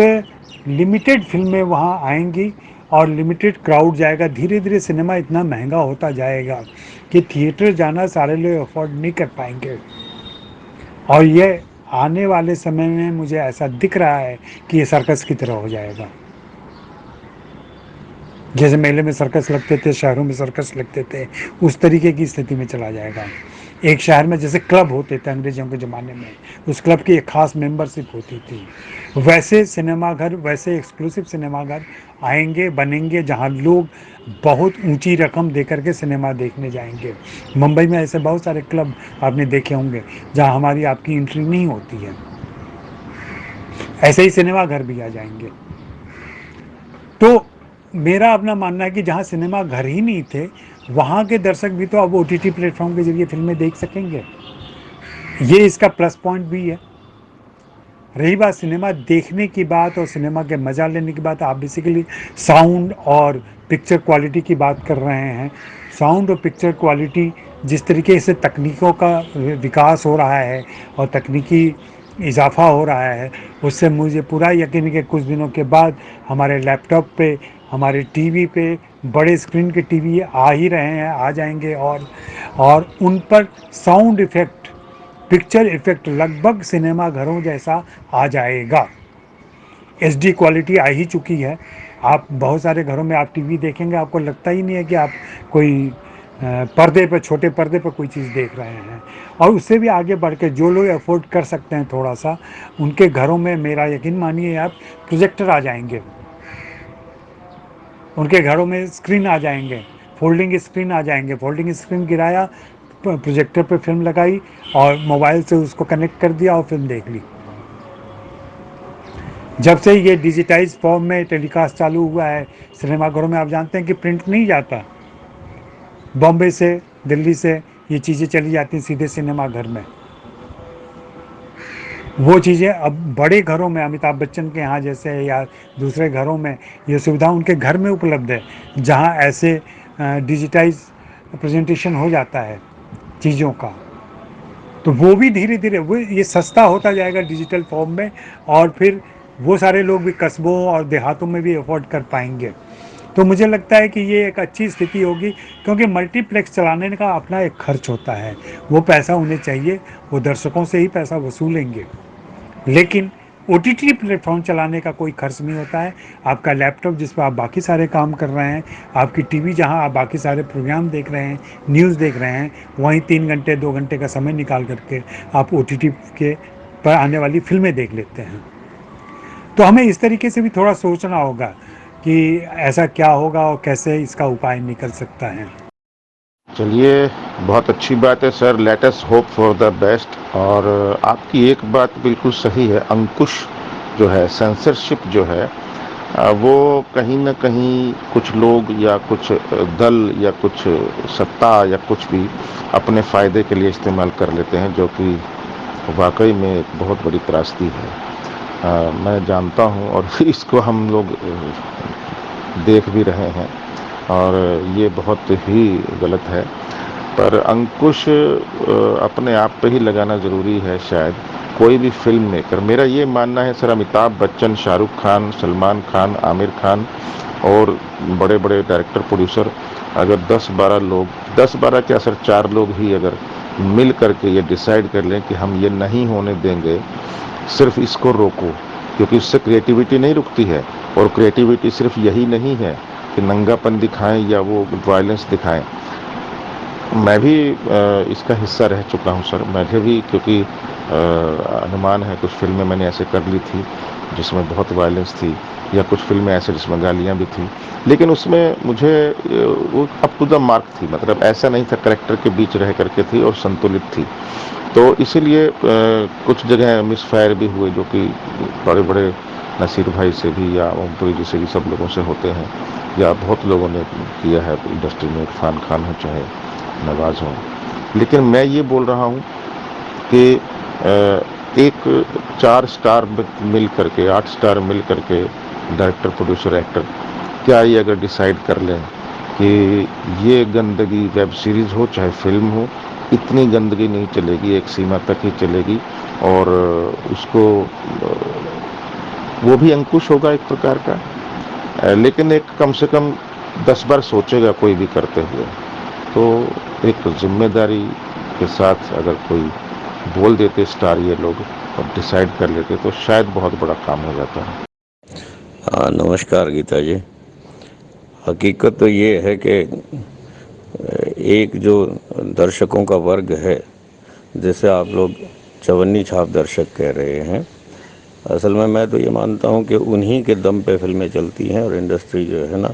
लिमिटेड फिल्में वहाँ आएंगी और लिमिटेड क्राउड जाएगा। धीरे धीरे सिनेमा इतना महंगा होता जाएगा कि थिएटर जाना सारे लोग अफोर्ड नहीं कर पाएंगे, और ये आने वाले समय में मुझे ऐसा दिख रहा है कि ये सर्कस की तरह हो जाएगा। जैसे मेले में सर्कस लगते थे, शहरों में सर्कस लगते थे, उस तरीके की स्थिति में चला जाएगा। एक शहर में जैसे क्लब होते थे अंग्रेजों के ज़माने में, उस क्लब की एक खास मेंबरशिप होती थी, वैसे सिनेमा घर, वैसे एक्सक्लूसिव सिनेमा घर आएंगे, बनेंगे, जहां लोग बहुत ऊंची रकम देकर के सिनेमा देखने जाएंगे। मुंबई में ऐसे बहुत सारे क्लब आपने देखे होंगे जहां हमारी आपकी एंट्री नहीं होती है। ऐसे ही सिनेमा घर भी आ जाएंगे। तो मेरा अपना मानना है कि जहाँ सिनेमा घर ही नहीं थे, वहाँ के दर्शक भी तो अब OTT प्लेटफॉर्म के जरिए फिल्में देख सकेंगे। ये इसका प्लस पॉइंट भी है। रही बात सिनेमा देखने की बात और सिनेमा के मज़ा लेने की बात, आप बेसिकली साउंड और पिक्चर क्वालिटी की बात कर रहे हैं। साउंड और पिक्चर क्वालिटी, जिस तरीके से तकनीकों का विकास हो रहा है और तकनीकी इजाफा हो रहा है, उससे मुझे पूरा यकीन है कि कुछ दिनों के बाद हमारे लैपटॉप पे, हमारे टीवी पे, बड़े स्क्रीन के टीवी आ ही रहे हैं, आ जाएंगे, और उन पर साउंड इफ़ेक्ट, पिक्चर इफ़ेक्ट लगभग सिनेमा घरों जैसा आ जाएगा। HD क्वालिटी आ ही चुकी है। आप बहुत सारे घरों में आप टीवी देखेंगे, आपको लगता ही नहीं है कि आप कोई पर्दे पर, छोटे पर्दे पर कोई चीज़ देख रहे हैं। और उससे भी आगे बढ़ के जो लोग अफोर्ड कर सकते हैं थोड़ा सा, उनके घरों में मेरा यकीन मानिए आप, प्रोजेक्टर आ जाएंगे, उनके घरों में स्क्रीन आ जाएंगे, फोल्डिंग स्क्रीन आ जाएंगे। फोल्डिंग स्क्रीन गिराया, प्रोजेक्टर पे फिल्म लगाई और मोबाइल से उसको कनेक्ट कर दिया और फिल्म देख ली। जब से ये डिजिटाइज फॉर्म में टेलीकास्ट चालू हुआ है सिनेमाघरों में, आप जानते हैं कि प्रिंट नहीं जाता। बॉम्बे से, दिल्ली से ये चीज़ें चली जाती सीधे सिनेमा घर में। वो चीज़ें अब बड़े घरों में, अमिताभ बच्चन के यहाँ जैसे या दूसरे घरों में, ये सुविधा उनके घर में उपलब्ध है, जहाँ ऐसे डिजिटाइज प्रेजेंटेशन हो जाता है चीज़ों का। तो वो भी धीरे धीरे वो ये सस्ता होता जाएगा डिजिटल फॉर्म में, और फिर वो सारे लोग भी कस्बों और देहातों में भी अफोर्ड कर पाएंगे। तो मुझे लगता है कि ये एक अच्छी स्थिति होगी, क्योंकि मल्टीप्लेक्स चलाने का अपना एक खर्च होता है, वो पैसा उन्हें चाहिए, वो दर्शकों से ही पैसा वसूलेंगे। लेकिन OTT प्लेटफॉर्म चलाने का कोई खर्च नहीं होता है। आपका लैपटॉप जिस पर आप बाकी सारे काम कर रहे हैं, आपकी टीवी जहां आप बाकी सारे प्रोग्राम देख रहे हैं, न्यूज़ देख रहे हैं, वहीं 3 घंटे 2 घंटे का समय निकाल करके आप OTT के पर आने वाली फिल्में देख लेते हैं। तो हमें इस तरीके से भी थोड़ा सोचना होगा कि ऐसा क्या होगा और कैसे इसका उपाय निकल सकता है। चलिए, बहुत अच्छी बात है sir, let us hope for the best. और आपकी एक बात बिल्कुल सही है, अंकुश जो है, सेंसरशिप जो है, वो कहीं न कहीं कुछ लोग या कुछ दल या कुछ सत्ता या कुछ भी अपने फ़ायदे के लिए इस्तेमाल कर लेते हैं, जो कि वाक़ई में एक बहुत बड़ी त्रासदी है। मैं जानता हूँ और इसको हम लोग देख भी रहे हैं और ये बहुत ही गलत है। पर अंकुश अपने आप पे ही लगाना ज़रूरी है शायद, कोई भी फ़िल्म मेकर। मेरा ये मानना है सर, अमिताभ बच्चन, शाहरुख खान, सलमान खान, आमिर खान और बड़े-बड़े डायरेक्टर, प्रोड्यूसर, अगर 10-12 लोग, 10-12 क्या सर, 4 लोग ही अगर मिल कर के ये डिसाइड कर लें कि हम ये नहीं होने देंगे, सिर्फ इसको रोको, क्योंकि उससे क्रिएटिविटी नहीं रुकती है। और क्रिएटिविटी सिर्फ यही नहीं है कि नंगापन दिखाएं या वो वायलेंस दिखाएं। मैं भी इसका हिस्सा रह चुका हूं सर, मुझे भी, क्योंकि अनुमान है कुछ फिल्में मैंने ऐसे कर ली थी जिसमें बहुत वायलेंस थी, या कुछ फिल्में ऐसे जिसमें गालियां भी थी, लेकिन उसमें मुझे वो अप टू द मार्क थी, मतलब ऐसा नहीं था, करेक्टर के बीच रह करके थी और संतुलित थी। तो इसीलिए कुछ जगह मिसफायर भी हुए, जो कि बड़े बड़े नसीर भाई से भी या ओमपुरी जी से भी, सब लोगों से होते हैं, या बहुत लोगों ने किया है इंडस्ट्री में, इरफान खान हो चाहे नवाज हो। लेकिन मैं ये बोल रहा हूँ कि एक 4 स्टार मिल करके, 8 स्टार मिल करके, डायरेक्टर, प्रोड्यूसर, एक्टर, क्या ये अगर डिसाइड कर लें कि ये गंदगी वेब सीरीज़ हो चाहे फिल्म हो, इतनी गंदगी नहीं चलेगी, एक सीमा तक ही चलेगी। और उसको वो भी अंकुश होगा एक प्रकार का, लेकिन एक कम से कम 10 बार सोचेगा कोई भी करते हुए। तो एक जिम्मेदारी के साथ अगर कोई बोल देते स्टार ये लोग और डिसाइड कर लेते, तो शायद बहुत बड़ा काम हो जाता है। हाँ, नमस्कार गीता जी। हकीकत तो ये है कि एक जो दर्शकों का वर्ग है, जिसे आप लोग चवन्नी छाप दर्शक कह रहे हैं, असल में मैं तो ये मानता हूँ कि उन्हीं के दम पे फिल्में चलती हैं और इंडस्ट्री जो है ना,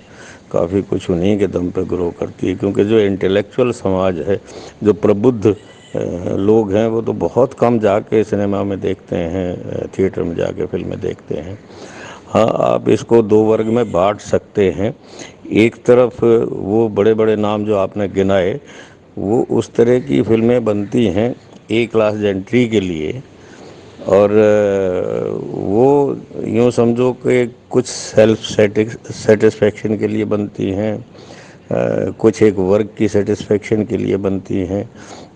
काफ़ी कुछ उन्हीं के दम पे ग्रो करती है। क्योंकि जो इंटेलेक्चुअल समाज है, जो प्रबुद्ध लोग हैं, वो तो बहुत कम जाके सिनेमा में देखते हैं, थिएटर में जाके फिल्में देखते हैं। हाँ, आप इसको दो वर्ग में बांट सकते हैं। एक तरफ वो बड़े बड़े नाम जो आपने गिनाए, वो उस तरह की फिल्में बनती हैं ए क्लास जेंट्री के लिए, और वो यूँ समझो कि कुछ सेल्फ सेटिस्फेक्शन के लिए बनती हैं, कुछ एक वर्ग की सेटिस्फेक्शन के लिए बनती हैं,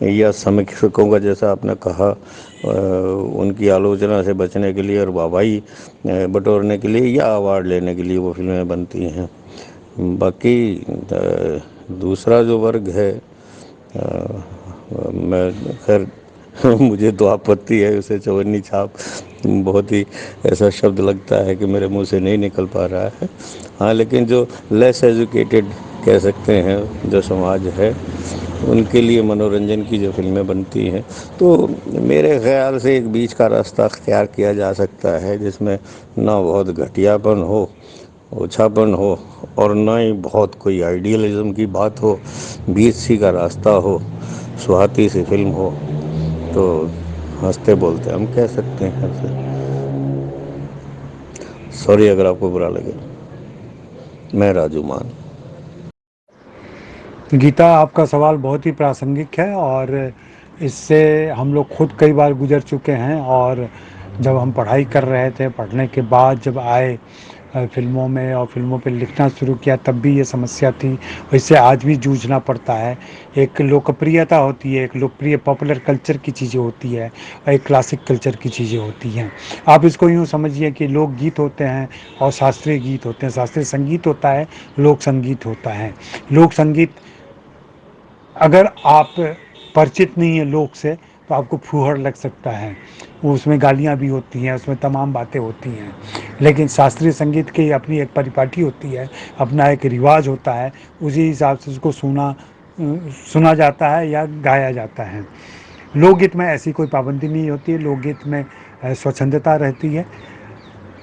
या समीक्षकों का, जैसा आपने कहा, उनकी आलोचना से बचने के लिए और वाहवाही बटोरने के लिए या अवार्ड लेने के लिए वो फिल्में बनती हैं। बाकी दूसरा जो वर्ग है, मैं खैर मुझे तो आपत्ति है उसे चवन्नी छाप, बहुत ही ऐसा शब्द लगता है कि मेरे मुंह से नहीं निकल पा रहा है। हाँ, लेकिन जो लेस एजुकेटेड कह सकते हैं जो समाज है, उनके लिए मनोरंजन की जो फिल्में बनती हैं, तो मेरे ख़्याल से एक बीच का रास्ता अख्तियार किया जा सकता है, जिसमें ना बहुत घटियापन हो, ओछापन हो, और ना ही बहुत कोई आइडियलिज्म की बात हो, बीच सी का रास्ता हो, सुहाती सी फिल्म हो, तो हंसते बोलते हम कह सकते हैं ऐसे। सॉरी अगर आपको बुरा लगे। मैं राजू मान। गीता, आपका सवाल बहुत ही प्रासंगिक है और इससे हम लोग खुद कई बार गुजर चुके हैं। और जब हम पढ़ाई कर रहे थे, पढ़ने के बाद जब आए फिल्मों में और फिल्मों पे लिखना शुरू किया, तब भी ये समस्या थी, और इससे आज भी जूझना पड़ता है। एक लोकप्रियता होती है, एक लोकप्रिय पॉपुलर कल्चर की चीज़ें होती है, और एक क्लासिक कल्चर की चीज़ें होती हैं। आप इसको यूँ समझिए कि लोकगीत होते हैं और शास्त्रीय गीत होते हैं। शास्त्रीय संगीत होता है, लोक संगीत होता है। लोक संगीत, अगर आप परिचित नहीं है लोक से, तो आपको फूहड़ लग सकता है। उसमें गालियाँ भी होती हैं, उसमें तमाम बातें होती हैं। लेकिन शास्त्रीय संगीत की अपनी एक परिपाटी होती है, अपना एक रिवाज होता है, उसी हिसाब से उसको सुना जाता है या गाया जाता है। लोकगीत में ऐसी कोई पाबंदी नहीं होती है। लोकगीत में स्वच्छंदता रहती है।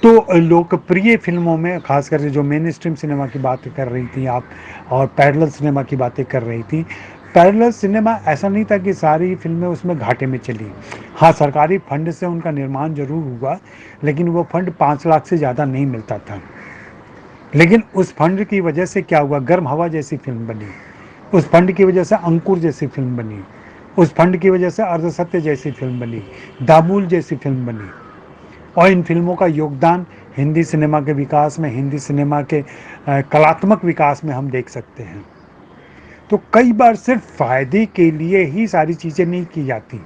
तो लोकप्रिय फिल्मों में खासकर जो मेन स्ट्रीम सिनेमा की बात कर रही थी आप और पैरेलल सिनेमा की बातें कर रही थी, पैरेलल सिनेमा ऐसा नहीं था कि सारी फिल्में उसमें घाटे में चली। हाँ, सरकारी फंड से उनका निर्माण जरूर हुआ, लेकिन वो फंड 5 लाख से ज़्यादा नहीं मिलता था। लेकिन उस फंड की वजह से क्या हुआ, गर्म हवा जैसी फिल्म बनी, उस फंड की वजह से अंकुर जैसी फिल्म बनी, उस फंड की वजह से अर्धसत्य जैसी फिल्म बनी, दामूल जैसी फिल्म बनी। और इन फिल्मों का योगदान हिंदी सिनेमा के विकास में, हिंदी सिनेमा के कलात्मक विकास में हम देख सकते हैं। तो कई बार सिर्फ फायदे के लिए ही सारी चीज़ें नहीं की जाती,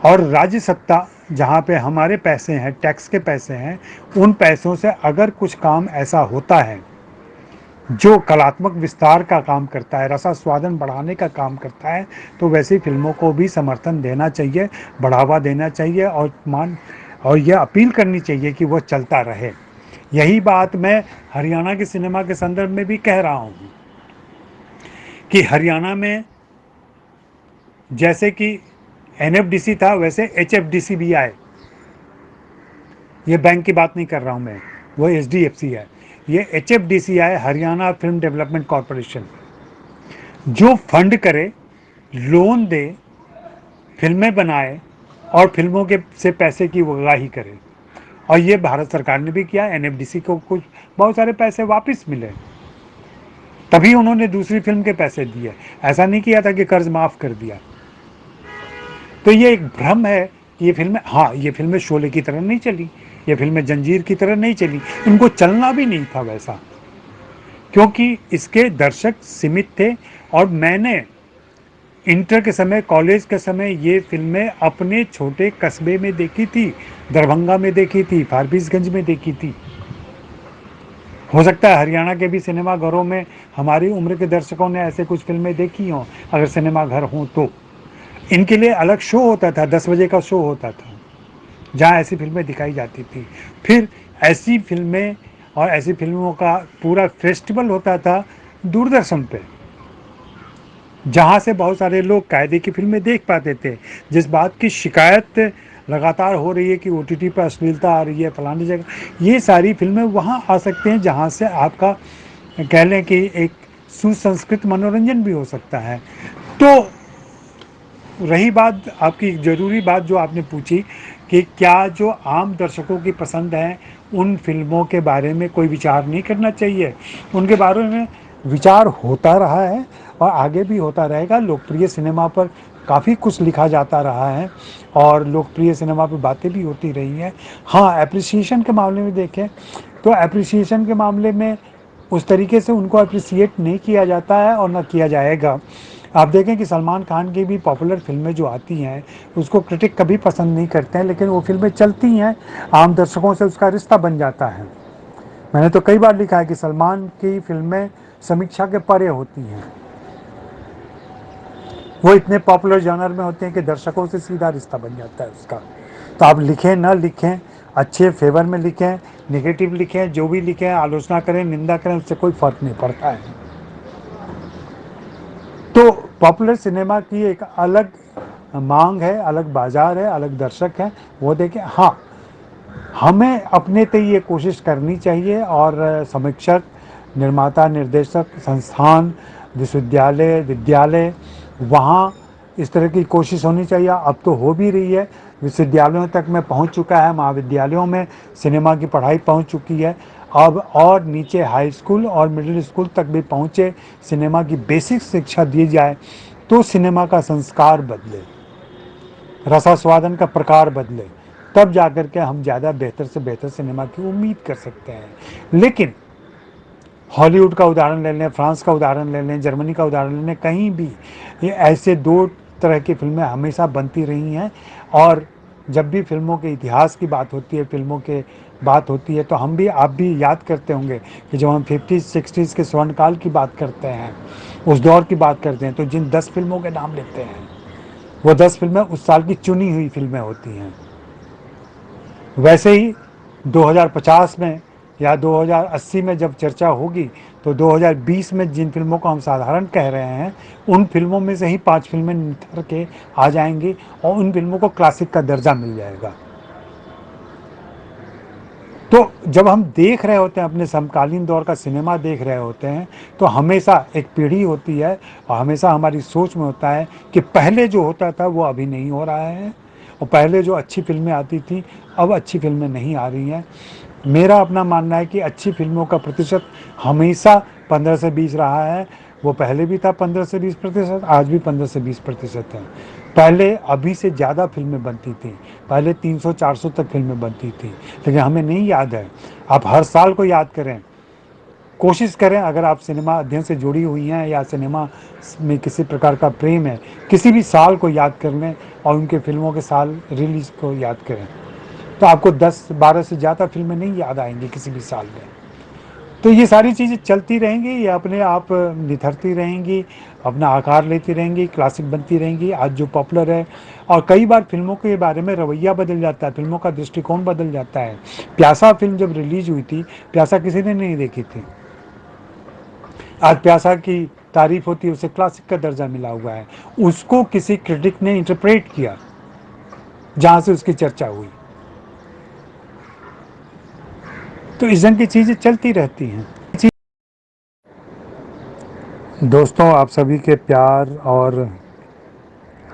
और राज्य सत्ता जहाँ पे हमारे पैसे हैं, टैक्स के पैसे हैं, उन पैसों से अगर कुछ काम ऐसा होता है जो कलात्मक विस्तार का काम करता है, रसास्वादन बढ़ाने का काम करता है, तो वैसी फिल्मों को भी समर्थन देना चाहिए, बढ़ावा देना चाहिए और यह अपील करनी चाहिए कि वो चलता रहे। यही बात मैं हरियाणा के सिनेमा के संदर्भ में भी कह रहा हूँ कि हरियाणा में जैसे कि NFDC था, वैसे HFDC भी आए। ये बैंक की बात नहीं कर रहा हूँ मैं, वो HDFC है। ये HFDC आए, हरियाणा फिल्म डेवलपमेंट कॉरपोरेशन, जो फंड करे, लोन दे, फिल्में बनाए और फिल्मों के से पैसे की उगाही करे। और ये भारत सरकार ने भी किया। NFDC को कुछ बहुत सारे पैसे वापस मिले, तभी उन्होंने दूसरी फिल्म के पैसे दिए। ऐसा नहीं किया था कि कर्ज माफ कर दिया। तो ये एक भ्रम है कि ये फिल्में, हाँ, ये फिल्में शोले की तरह नहीं चली, ये फिल्में जंजीर की तरह नहीं चली, इनको चलना भी नहीं था वैसा, क्योंकि इसके दर्शक सीमित थे। और मैंने इंटर के समय, कॉलेज के समय ये फिल्में अपने छोटे कस्बे में देखी थी, दरभंगा में देखी थी, फारबिसगंज में देखी थी। हो सकता है हरियाणा के भी सिनेमाघरों में हमारी उम्र के दर्शकों ने ऐसे कुछ फिल्में देखी हों, अगर सिनेमाघर हों तो। इनके लिए अलग शो होता था, 10 बजे का शो होता था, जहाँ ऐसी फिल्में दिखाई जाती थी। फिर ऐसी फिल्में और ऐसी फिल्मों का पूरा फेस्टिवल होता था दूरदर्शन पे, जहाँ से बहुत सारे लोग कायदे की फिल्में देख पाते थे। जिस बात की शिकायत लगातार हो रही है कि OTT पर अश्लीलता आ रही है फलानी जगह, ये सारी फिल्में वहाँ आ सकते हैं जहाँ से आपका कह लें कि एक सुसंस्कृत मनोरंजन भी हो सकता है। तो रही बात आपकी ज़रूरी बात जो आपने पूछी कि क्या जो आम दर्शकों की पसंद है उन फिल्मों के बारे में कोई विचार नहीं करना चाहिए। उनके बारे में विचार होता रहा है और आगे भी होता रहेगा। लोकप्रिय सिनेमा पर काफ़ी कुछ लिखा जाता रहा है और लोकप्रिय सिनेमा पर बातें भी होती रही हैं। हाँ, एप्रिसिएशन के मामले में देखें तो एप्रिसिएशन के मामले में उस तरीके से उनको अप्रिसिएट नहीं किया जाता है और ना किया जाएगा। आप देखें कि सलमान खान की भी पॉपुलर फिल्में जो आती हैं उसको क्रिटिक कभी पसंद नहीं करते हैं, लेकिन वो फिल्में चलती हैं, आम दर्शकों से उसका रिश्ता बन जाता है। मैंने तो कई बार लिखा है कि सलमान की फिल्में समीक्षा के परे होती हैं, वो इतने पॉपुलर जॉनर में होते हैं कि दर्शकों से सीधा रिश्ता बन जाता है उसका। तो आप लिखें ना लिखें, अच्छे फेवर में लिखें, नेगेटिव लिखें, जो भी लिखें, आलोचना करें, निंदा करें, उससे कोई फर्क नहीं पड़ता है। तो पॉपुलर सिनेमा की एक अलग मांग है, अलग बाजार है, अलग दर्शक है, वो देखें। हाँ, हमें अपने तय ये कोशिश करनी चाहिए और समीक्षक, निर्माता, निर्देशक, संस्थान, विश्वविद्यालय, विद्यालय, वहाँ इस तरह की कोशिश होनी चाहिए। अब तो हो भी रही है, विश्वविद्यालयों तक में पहुँच चुका है, महाविद्यालयों में सिनेमा की पढ़ाई पहुँच चुकी है। अब और नीचे हाई स्कूल और मिडिल स्कूल तक भी पहुँचे, सिनेमा की बेसिक शिक्षा दी जाए तो सिनेमा का संस्कार बदले, रसास्वादन का प्रकार बदले, तब जाकर के हम ज़्यादा बेहतर से बेहतर सिनेमा की उम्मीद कर सकते हैं। लेकिन हॉलीवुड का उदाहरण ले लें, फ्रांस का उदाहरण ले लें, जर्मनी का उदाहरण ले लें, कहीं भी ये ऐसे दो तरह की फिल्में हमेशा बनती रही हैं। और जब भी फिल्मों के इतिहास की बात होती है, फिल्मों के बात होती है, तो हम भी, आप भी याद करते होंगे कि जब हम 50s 60s के स्वर्णकाल की बात करते हैं, उस दौर की बात करते हैं, तो जिन 10 फिल्मों के नाम लेते हैं वो 10 फिल्में उस साल की चुनी हुई फिल्में होती हैं। वैसे ही 2050 में या 2080 में जब चर्चा होगी तो 2020 में जिन फिल्मों को हम साधारण कह रहे हैं उन फिल्मों में से ही 5 फिल्में निखर के आ जाएंगी और उन फिल्मों को क्लासिक का दर्जा मिल जाएगा। तो जब हम देख रहे होते हैं, अपने समकालीन दौर का सिनेमा देख रहे होते हैं, तो हमेशा एक पीढ़ी होती है और हमेशा हमारी सोच में होता है कि पहले जो होता था वो अभी नहीं हो रहा है, और पहले जो अच्छी फिल्में आती थी अब अच्छी फिल्में नहीं आ रही हैं। मेरा अपना मानना है कि अच्छी फिल्मों का प्रतिशत हमेशा 15 से 20 रहा है। वो पहले भी था 15 से 20%, आज भी 15 से 20% है। पहले अभी से ज़्यादा फिल्में बनती थी, पहले 300-400 तक फिल्में बनती थी, लेकिन हमें नहीं याद है। आप हर साल को याद करें, कोशिश करें, अगर आप सिनेमा अध्ययन से जुड़ी हुई हैं या सिनेमा में किसी प्रकार का प्रेम है, किसी भी साल को याद कर लें और उनके फिल्मों के साल रिलीज़ को याद करें, तो आपको 10-12 से ज़्यादा फिल्में नहीं याद आएंगी किसी भी साल में। तो ये सारी चीज़ें चलती रहेंगी, ये अपने आप निखरती रहेंगी, अपना आकार लेती रहेंगी, क्लासिक बनती रहेंगी। आज जो पॉपुलर है, और कई बार फिल्मों के बारे में रवैया बदल जाता है, फिल्मों का दृष्टिकोण बदल जाता है। प्यासा फिल्म जब रिलीज हुई थी, प्यासा किसी ने नहीं देखी थी। आज प्यासा की तारीफ होती है, उसे क्लासिक का दर्जा मिला हुआ है। उसको किसी क्रिटिक ने इंटरप्रेट किया, जहाँ से उसकी चर्चा हुई। तो इस ढंग की चीज़ें चलती रहती हैं। दोस्तों, आप सभी के प्यार और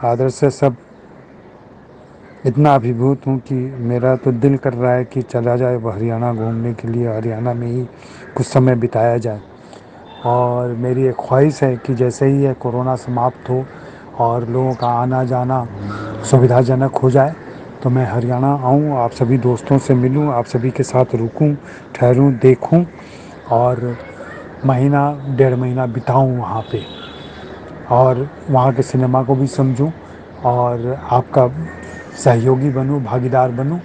आदर से सब इतना अभिभूत हूँ कि मेरा तो दिल कर रहा है कि चला जाए वो हरियाणा घूमने के लिए, हरियाणा में ही कुछ समय बिताया जाए। और मेरी एक ख्वाहिश है कि जैसे ही ये कोरोना समाप्त हो और लोगों का आना जाना सुविधाजनक हो जाए, तो मैं हरियाणा आऊँ, आप सभी दोस्तों से मिलूँ, आप सभी के साथ रुकूँ, ठहरूँ, देखूँ और महीना 1.5 महीना बिताऊँ वहाँ पे, और वहाँ के सिनेमा को भी समझूं और आपका सहयोगी बनूं, भागीदार बनूं।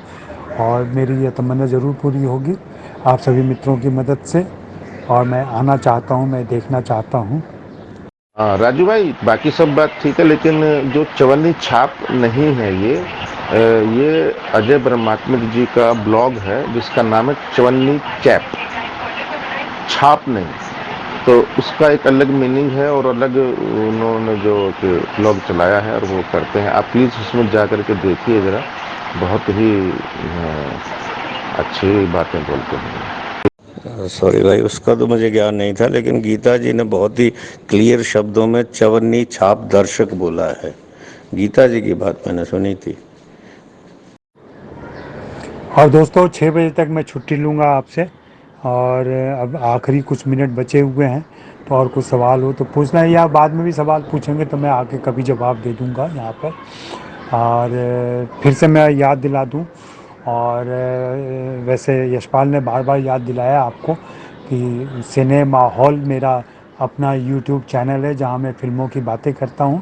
और मेरी यह तमन्ना ज़रूर पूरी होगी आप सभी मित्रों की मदद से, और मैं आना चाहता हूं, मैं देखना चाहता हूं। हाँ राजू भाई, बाकी सब बात ठीक है, लेकिन जो चवन्नी छाप नहीं है, ये अजय ब्रह्मात्मिक जी का ब्लॉग है जिसका नाम है चवन्नी कैप, छाप नहीं। तो उसका एक अलग मीनिंग है और अलग उन्होंने जो ब्लॉग चलाया है और वो करते हैं। आप प्लीज़ उसमें जा कर के देखिए ज़रा, बहुत ही अच्छी बातें बोलते हैं। सॉरी भाई, उसका तो मुझे ज्ञान नहीं था, लेकिन गीता जी ने बहुत ही क्लियर शब्दों में चवन्नी छाप दर्शक बोला है। गीता जी की बात मैंने सुनी थी। और दोस्तों, 6 बजे तक मैं छुट्टी लूँगा आपसे, और अब आखिरी कुछ मिनट बचे हुए हैं, तो और कुछ सवाल हो तो पूछना है, या बाद में भी सवाल पूछेंगे तो मैं आके कभी जवाब दे दूँगा यहाँ पर। और फिर से मैं याद दिला दूँ, और वैसे यशपाल ने बार बार याद दिलाया आपको कि सिनेमा हॉल मेरा अपना यूट्यूब चैनल है जहाँ मैं फ़िल्मों की बातें करता हूँ।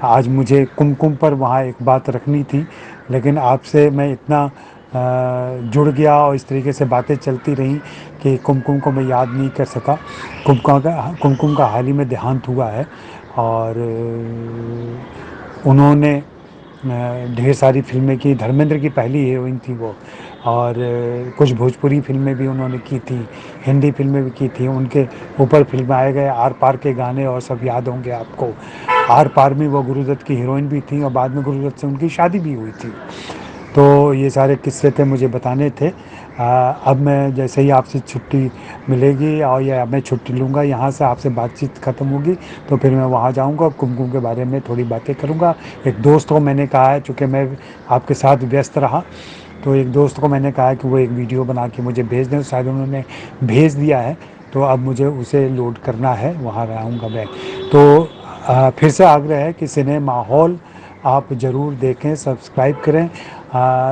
आज मुझे कुमकुम पर वहाँ एक बात रखनी थी, लेकिन आपसे मैं इतना जुड़ गया और इस तरीके से बातें चलती रहीं कि कुमकुम को मैं याद नहीं कर सका। कुमकुम का हाल ही में देहांत हुआ है, और उन्होंने ढेर सारी फिल्में की। धर्मेंद्र की पहली हीरोइन थी वो, और कुछ भोजपुरी फिल्में भी उन्होंने की थी, हिंदी फिल्में भी की थी। उनके ऊपर फिल्माए गए आर पार के गाने और सब याद होंगे आपको। आर पार में वो गुरुदत्त की हीरोइन भी थी और बाद में गुरुदत्त से उनकी शादी भी हुई थी। तो ये सारे किस्से थे, मुझे बताने थे। अब मैं जैसे ही आपसे छुट्टी मिलेगी और या मैं छुट्टी लूँगा यहाँ से, आपसे बातचीत ख़त्म होगी, तो फिर मैं वहाँ जाऊँगा और कुमकुम के बारे में थोड़ी बातें करूँगा। एक दोस्त को मैंने कहा है, चूँकि मैं आपके साथ व्यस्त रहा, तो एक दोस्त को मैंने कहा है कि वो एक वीडियो बना के मुझे भेज दें, शायद उन्होंने भेज दिया है, तो अब मुझे उसे लोड करना है, वहाँ आऊँगा मैं। तो फिर से आग्रह है कि सिनेमा हॉल आप ज़रूर देखें, सब्सक्राइब करें।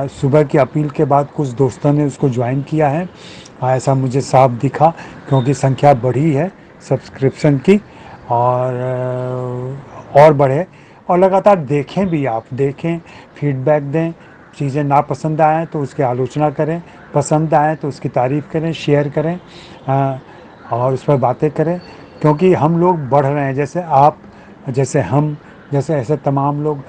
सुबह की अपील के बाद कुछ दोस्तों ने उसको ज्वाइन किया है, ऐसा मुझे साफ दिखा, क्योंकि संख्या बढ़ी है सब्सक्रिप्शन की, और बढ़े। और लगातार देखें भी, आप देखें, फीडबैक दें, चीज़ें ना पसंद आएँ तो उसकी आलोचना करें, पसंद आए तो उसकी तारीफ़ करें, शेयर करें, और उस पर बातें करें, क्योंकि हम लोग बढ़ रहे हैं। जैसे आप, जैसे हम, जैसे ऐसे तमाम लोग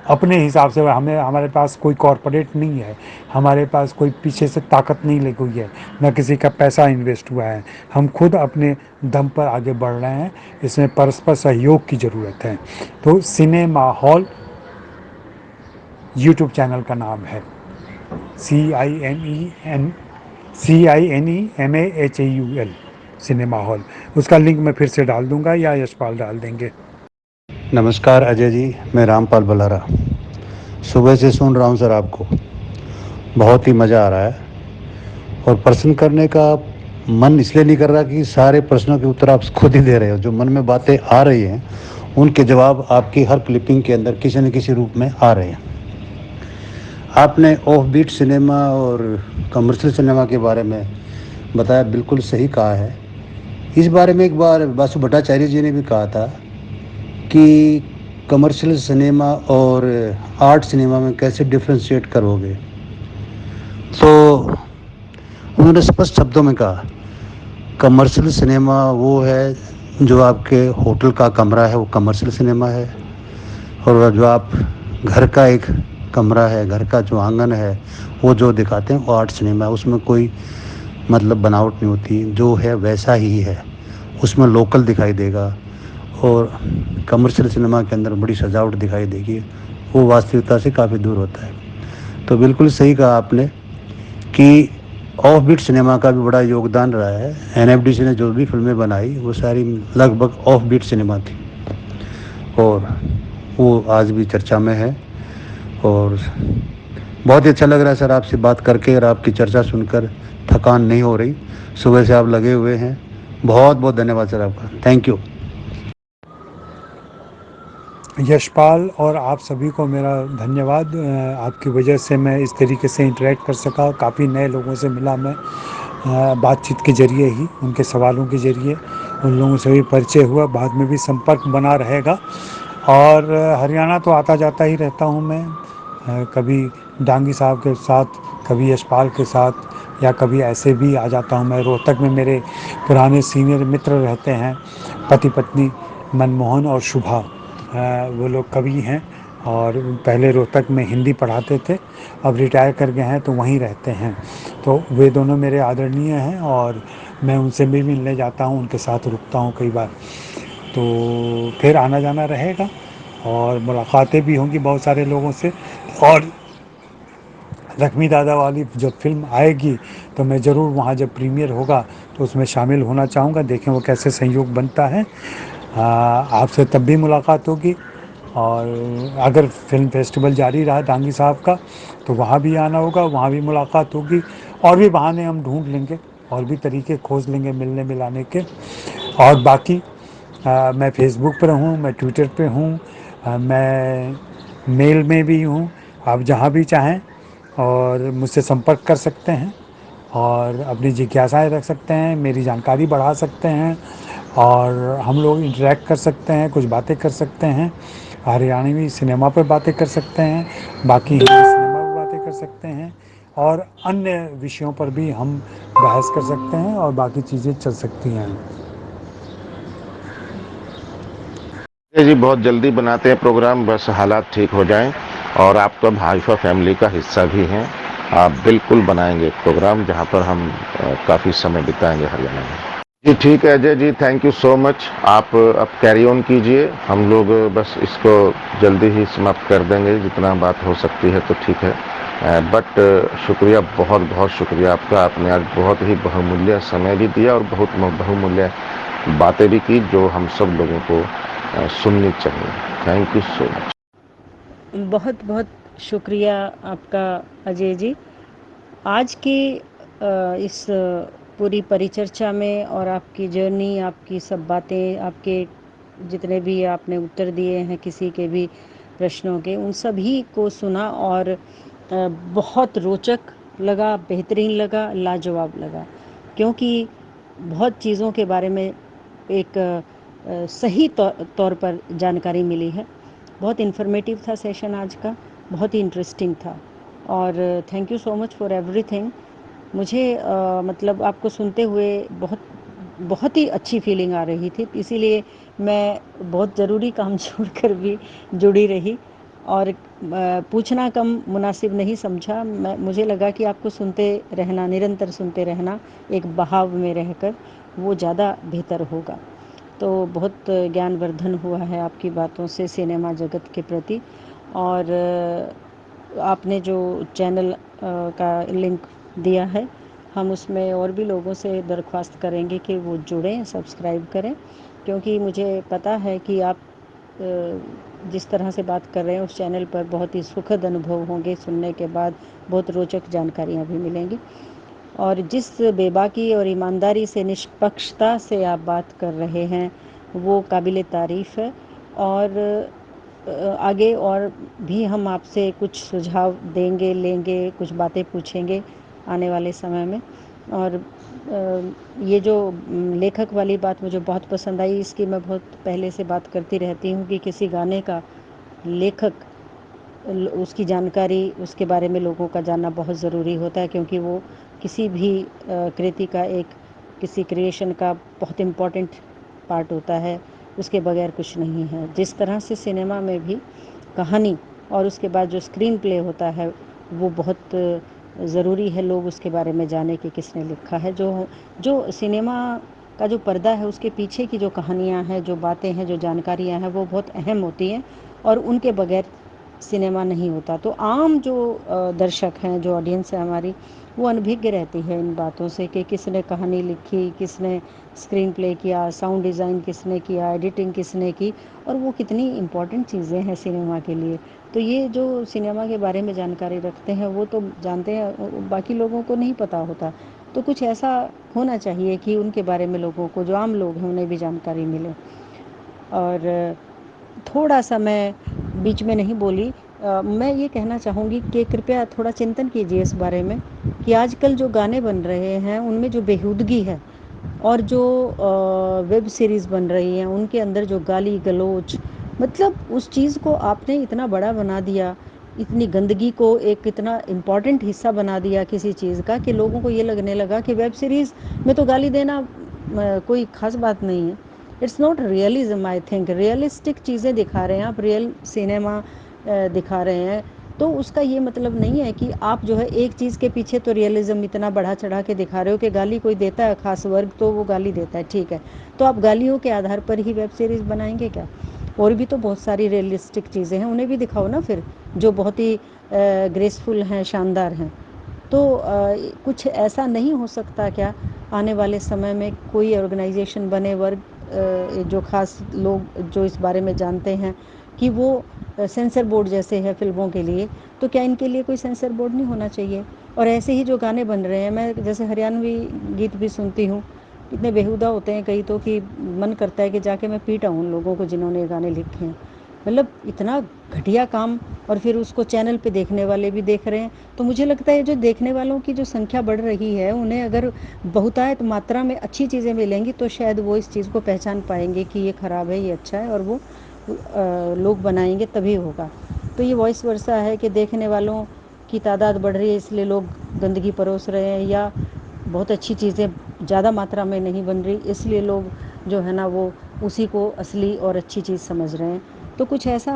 अपने हिसाब से, हमारे पास कोई कॉरपोरेट नहीं है, हमारे पास कोई पीछे से ताकत नहीं लगी हुई है, न किसी का पैसा इन्वेस्ट हुआ है, हम खुद अपने दम पर आगे बढ़ रहे हैं। इसमें परस्पर सहयोग की ज़रूरत है। तो सिनेमा हॉल यूट्यूब चैनल का नाम है, CINEMAHAUL सिनेमा हॉल। उसका लिंक मैं फिर से डाल दूंगा या यशपाल डाल देंगे। नमस्कार अजय जी, मैं रामपाल बलारा। सुबह से सुन रहा हूँ सर आपको, बहुत ही मज़ा आ रहा है। और प्रश्न करने का मन इसलिए नहीं कर रहा कि सारे प्रश्नों के उत्तर आप खुद ही दे रहे हो। जो मन में बातें आ रही हैं उनके जवाब आपकी हर क्लिपिंग के अंदर किसी न किसी रूप में आ रहे हैं। आपने ऑफ बीट सिनेमा और कमर्शियल सिनेमा के बारे में बताया, बिल्कुल सही कहा है। इस बारे में एक बार बासु भट्टाचार्य जी ने भी कहा था कि कमर्शियल सिनेमा और आर्ट सिनेमा में कैसे डिफ्रेंशिएट करोगे। तो उन्होंने स्पष्ट शब्दों में कहा, कमर्शियल सिनेमा वो है जो आपके होटल का कमरा है, वो कमर्शियल सिनेमा है। और जो आप घर का एक कमरा है, घर का जो आंगन है, वो जो दिखाते हैं वो आर्ट सिनेमा है। उसमें कोई मतलब बनावट नहीं होती, जो है वैसा ही है, उसमें लोकल दिखाई देगा। और कमर्शियल सिनेमा के अंदर बड़ी सजावट दिखाई देगी, वो वास्तविकता से काफ़ी दूर होता है। तो बिल्कुल सही कहा आपने कि ऑफ बीट सिनेमा का भी बड़ा योगदान रहा है। NFDC ने जो भी फिल्में बनाई वो सारी लगभग ऑफ बीट सिनेमा थी, और वो आज भी चर्चा में है। और बहुत ही अच्छा लग रहा है सर आपसे बात करके, और आपकी चर्चा सुनकर थकान नहीं हो रही। सुबह से आप लगे हुए हैं। बहुत बहुत धन्यवाद सर आपका, थैंक यू। यशपाल और आप सभी को मेरा धन्यवाद। आपकी वजह से मैं इस तरीके से इंटरेक्ट कर सका, काफ़ी नए लोगों से मिला मैं बातचीत के ज़रिए ही, उनके सवालों के ज़रिए उन लोगों से भी परिचय हुआ, बाद में भी संपर्क बना रहेगा। और हरियाणा तो आता जाता ही रहता हूँ मैं, कभी डांगी साहब के साथ, कभी यशपाल के साथ, या कभी ऐसे भी आ जाता हूँ मैं। रोहतक में मेरे पुराने सीनियर मित्र रहते हैं, पति पत्नी मनमोहन और शुभा, वो लोग कवि हैं और पहले रोहतक में हिंदी पढ़ाते थे, अब रिटायर कर गए हैं तो वहीं रहते हैं। तो वे दोनों मेरे आदरणीय हैं और मैं उनसे भी मिलने जाता हूँ, उनके साथ रुकता हूँ कई बार। तो फिर आना जाना रहेगा और मुलाकातें भी होंगी बहुत सारे लोगों से। और लक्ष्मी दादा वाली जब फिल्म आएगी तो मैं ज़रूर वहाँ, जब प्रीमियर होगा तो उसमें शामिल होना चाहूँगा, देखें वो कैसे संयोग बनता है। आपसे तब भी मुलाकात होगी। और अगर फिल्म फेस्टिवल जारी रहा डांगी साहब का तो वहाँ भी आना होगा, वहाँ भी मुलाकात होगी। और भी बहाने हम ढूंढ लेंगे, और भी तरीके खोज लेंगे मिलने मिलाने के। और बाकी मैं फेसबुक पर हूँ, मैं ट्विटर पे हूँ, मैं मेल में भी हूँ। आप जहाँ भी चाहें और मुझसे संपर्क कर सकते हैं और अपनी जिज्ञासाएं रख सकते हैं, मेरी जानकारी बढ़ा सकते हैं और हम लोग इंटरेक्ट कर सकते हैं, कुछ बातें कर सकते हैं। हरियाणवी सिनेमा पर बातें कर सकते हैं, बाकी हिंदी सिनेमा पर बातें कर सकते हैं, और अन्य विषयों पर भी हम बहस कर सकते हैं और बाकी चीज़ें चल सकती हैं। जी बहुत जल्दी बनाते हैं प्रोग्राम, बस हालात ठीक हो जाएं। और आप तो अब हाइफा फैमिली का हिस्सा भी हैं, आप बिल्कुल बनाएंगे एक प्रोग्राम जहां पर हम काफ़ी समय बिताएंगे हरियाणा में। जी ठीक है Ajay ji, thank you so much. आप अब कैरी ऑन कीजिए, हम लोग बस इसको जल्दी ही समाप्त कर देंगे, जितना बात हो सकती है तो ठीक है। बट शुक्रिया, बहुत बहुत शुक्रिया आपका। आपने आज बहुत ही बहुमूल्य समय भी दिया और बहुत बहुमूल्य बातें भी की जो हम सब लोगों को सुननी चाहिए। Thank you so much. बहुत बहुत शुक्रिया आपका अजय जी। आज की इस पूरी परिचर्चा में और आपकी जर्नी, आपकी सब बातें, आपके जितने भी आपने उत्तर दिए हैं किसी के भी प्रश्नों के, उन सभी को सुना और बहुत रोचक लगा, बेहतरीन लगा, लाजवाब लगा, क्योंकि बहुत चीज़ों के बारे में एक सही तौर पर जानकारी मिली है। बहुत इन्फॉर्मेटिव था सेशन आज का, बहुत ही इंटरेस्टिंग था। और thank you so much for everything. मुझे मतलब आपको सुनते हुए बहुत ही अच्छी फीलिंग आ रही थी, इसीलिए मैं बहुत ज़रूरी काम छोड़कर भी जुड़ी रही और पूछना कम मुनासिब नहीं समझा। मुझे लगा कि आपको सुनते रहना, निरंतर सुनते रहना, एक बहाव में रहकर, वो ज़्यादा बेहतर होगा। तो बहुत ज्ञानवर्धन हुआ है आपकी बातों से सिनेमा जगत के प्रति। और आपने जो चैनल का लिंक दिया है, हम उसमें और भी लोगों से दरख्वास्त करेंगे कि वो जुड़ें, सब्सक्राइब करें, क्योंकि मुझे पता है कि आप जिस तरह से बात कर रहे हैं उस चैनल पर बहुत ही सुखद अनुभव होंगे, सुनने के बाद बहुत रोचक जानकारियाँ भी मिलेंगी। और जिस बेबाकी और ईमानदारी से, निष्पक्षता से आप बात कर रहे हैं वो काबिल तारीफ़ है। और आगे और भी हम आपसे कुछ सुझाव देंगे, लेंगे, कुछ बातें पूछेंगे आने वाले समय में। और ये जो लेखक वाली बात मुझे बहुत पसंद आई, इसकी मैं बहुत पहले से बात करती रहती हूँ कि किसी गाने का लेखक, उसकी जानकारी, उसके बारे में लोगों का जानना बहुत ज़रूरी होता है, क्योंकि वो किसी भी कृति का किसी क्रिएशन का बहुत इम्पोर्टेंट पार्ट होता है, उसके बगैर कुछ नहीं है। जिस तरह से सिनेमा में भी कहानी और उसके बाद जो स्क्रीन प्ले होता है वो बहुत ज़रूरी है, लोग उसके बारे में जाने कि किसने लिखा है। जो सिनेमा का जो पर्दा है उसके पीछे की जो कहानियाँ हैं, जो बातें हैं, जो जानकारियाँ हैं, वो बहुत अहम होती हैं और उनके बगैर सिनेमा नहीं होता। तो आम जो दर्शक हैं, जो ऑडियंस है हमारी, वो अनभिज्ञ रहती है इन बातों से कि किसने कहानी लिखी, किसने स्क्रीन प्ले किया, साउंड डिज़ाइन किसने किया, एडिटिंग किसने की, और वो कितनी इम्पॉर्टेंट चीज़ें हैं सिनेमा के लिए। तो ये जो सिनेमा के बारे में जानकारी रखते हैं वो तो जानते हैं, बाकी लोगों को नहीं पता होता। तो कुछ ऐसा होना चाहिए कि उनके बारे में लोगों को, जो आम लोग हैं, उन्हें भी जानकारी मिले। और थोड़ा सा मैं बीच में नहीं बोली, मैं ये कहना चाहूँगी कि कृपया थोड़ा चिंतन कीजिए इस बारे में कि आजकल जो गाने बन रहे हैं उनमें जो बेहूदगी है, और जो वेब सीरीज़ बन रही हैं उनके अंदर जो गाली गलौज, मतलब उस चीज़ को आपने इतना बड़ा बना दिया, इतनी गंदगी को एक इतना इम्पॉर्टेंट हिस्सा बना दिया किसी चीज़ का, कि लोगों को ये लगने लगा कि वेब सीरीज़ में तो गाली देना कोई ख़ास बात नहीं है। It's not realism, I think realistic चीज़ें दिखा रहे हैं आप, रियल सिनेमा दिखा रहे हैं, तो उसका ये मतलब नहीं है कि आप जो है एक चीज़ के पीछे तो रियलिज्म इतना बढ़ा चढ़ा के दिखा रहे हो कि गाली कोई देता है खास वर्ग तो वो गाली देता है, ठीक है, तो आप गालियों के आधार पर ही वेब सीरीज़ बनाएंगे क्या? और भी तो बहुत सारी रियलिस्टिक चीज़ें हैं, उन्हें भी दिखाओ ना फिर, जो बहुत ही ग्रेसफुल हैं, शानदार हैं। तो कुछ ऐसा नहीं हो सकता क्या आने वाले समय में कोई ऑर्गेनाइजेशन बने, वर्ग जो खास लोग जो इस बारे में जानते हैं, कि वो सेंसर बोर्ड जैसे है फिल्मों के लिए, तो क्या इनके लिए कोई सेंसर बोर्ड नहीं होना चाहिए? और ऐसे ही जो गाने बन रहे हैं, मैं जैसे हरियाणवी गीत भी सुनती हूँ, इतने बेहुदा होते हैं कई तो कि मन करता है कि जाके मैं पीटा हूँ उन लोगों को जिन्होंने ये गाने लिखे हैं। मतलब इतना घटिया काम, और फिर उसको चैनल पे देखने वाले भी देख रहे हैं। तो मुझे लगता है जो देखने वालों की जो संख्या बढ़ रही है, उन्हें अगर बहुतायत मात्रा में अच्छी चीज़ें मिलेंगी तो शायद वो इस चीज़ को पहचान पाएंगे कि ये ख़राब है, ये अच्छा है, और वो लोग बनाएंगे तभी होगा। तो ये वॉइस वर्सा है कि देखने वालों की तादाद बढ़ रही है इसलिए लोग गंदगी परोस रहे हैं, या बहुत अच्छी चीज़ें ज़्यादा मात्रा में नहीं बन रही इसलिए लोग जो है ना वो उसी को असली और अच्छी चीज़ समझ रहे हैं। तो कुछ ऐसा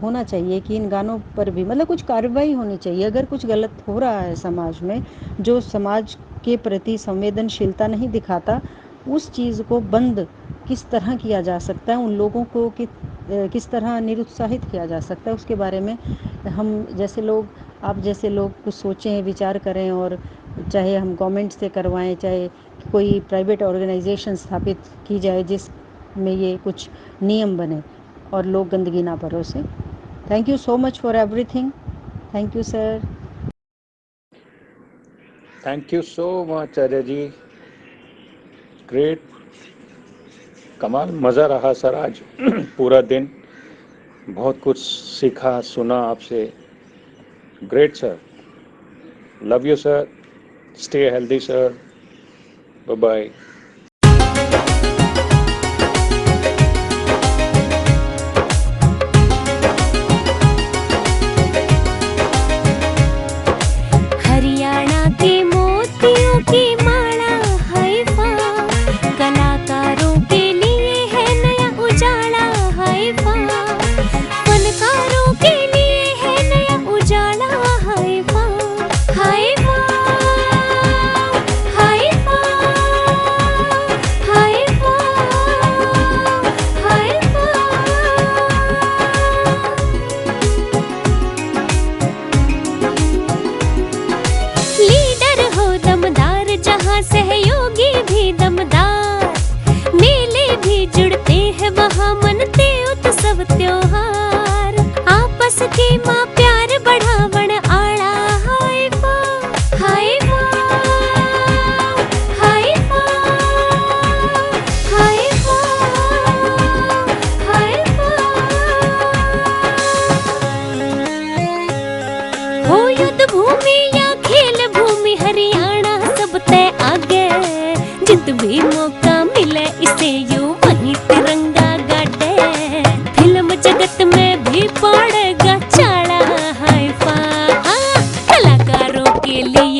होना चाहिए कि इन गानों पर भी मतलब कुछ कार्रवाई होनी चाहिए। अगर कुछ गलत हो रहा है समाज में, जो समाज के प्रति संवेदनशीलता नहीं दिखाता, उस चीज़ को बंद किस तरह किया जा सकता है, उन लोगों को किस तरह निरुत्साहित किया जा सकता है, उसके बारे में हम जैसे लोग, आप जैसे लोग कुछ सोचें, विचार करें, और चाहे हम गवर्नमेंट से करवाएं, चाहे कोई प्राइवेट ऑर्गेनाइजेशन स्थापित की जाए जिसमें ये कुछ नियम बने और लोग गंदगी ना परोसें। Thank you so much for everything. Thank you sir. Thank you so much Ajay ji, great, कमाल, मज़ा रहा सर आज पूरा दिन, बहुत कुछ सीखा, सुना आपसे। Great sir, love you sir, stay healthy sir, bye bye. Haryana के मोतियों की माला हाइफा, कलाकारों के लिए है नया उजाला हाइफा, फनकारों के लिए है नया उजाला हाइफा, हाइफा, हाइफा, हाइफा, हाइफा। लीडर हो, दमदार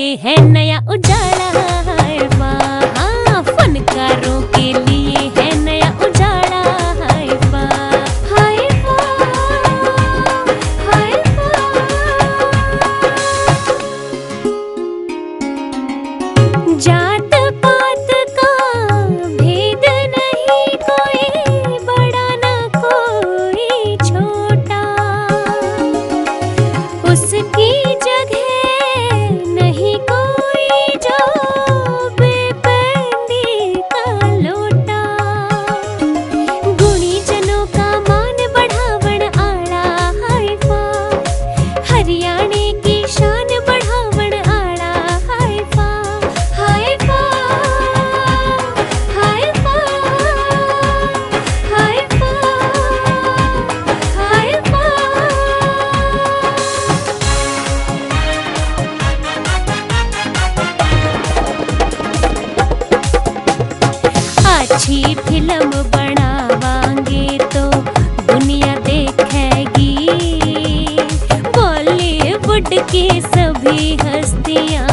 लिए है नया उजाला हाय वाह, हाँ, फनकारों के लिए है नया उजाला हाय वाह, हाय वाह, हाय वाह। जात पात का भेद नहीं, कोई बड़ा ना कोई छोटा, उसकी जगह नहीं कोई जो बेपैंदी का लोटा, गुणी जनों का मान बढ़ावण आड़ा हाय वाह, हरियाणे की शान बढ़ावण आड़ा हाय वाह, हाय वाह, हाय वाह, हाय वाह, हाय वाह। अच्छी फिल्म बनावांगे तो दुनिया देखेगी, बॉलीवुड की सभी हस्तियां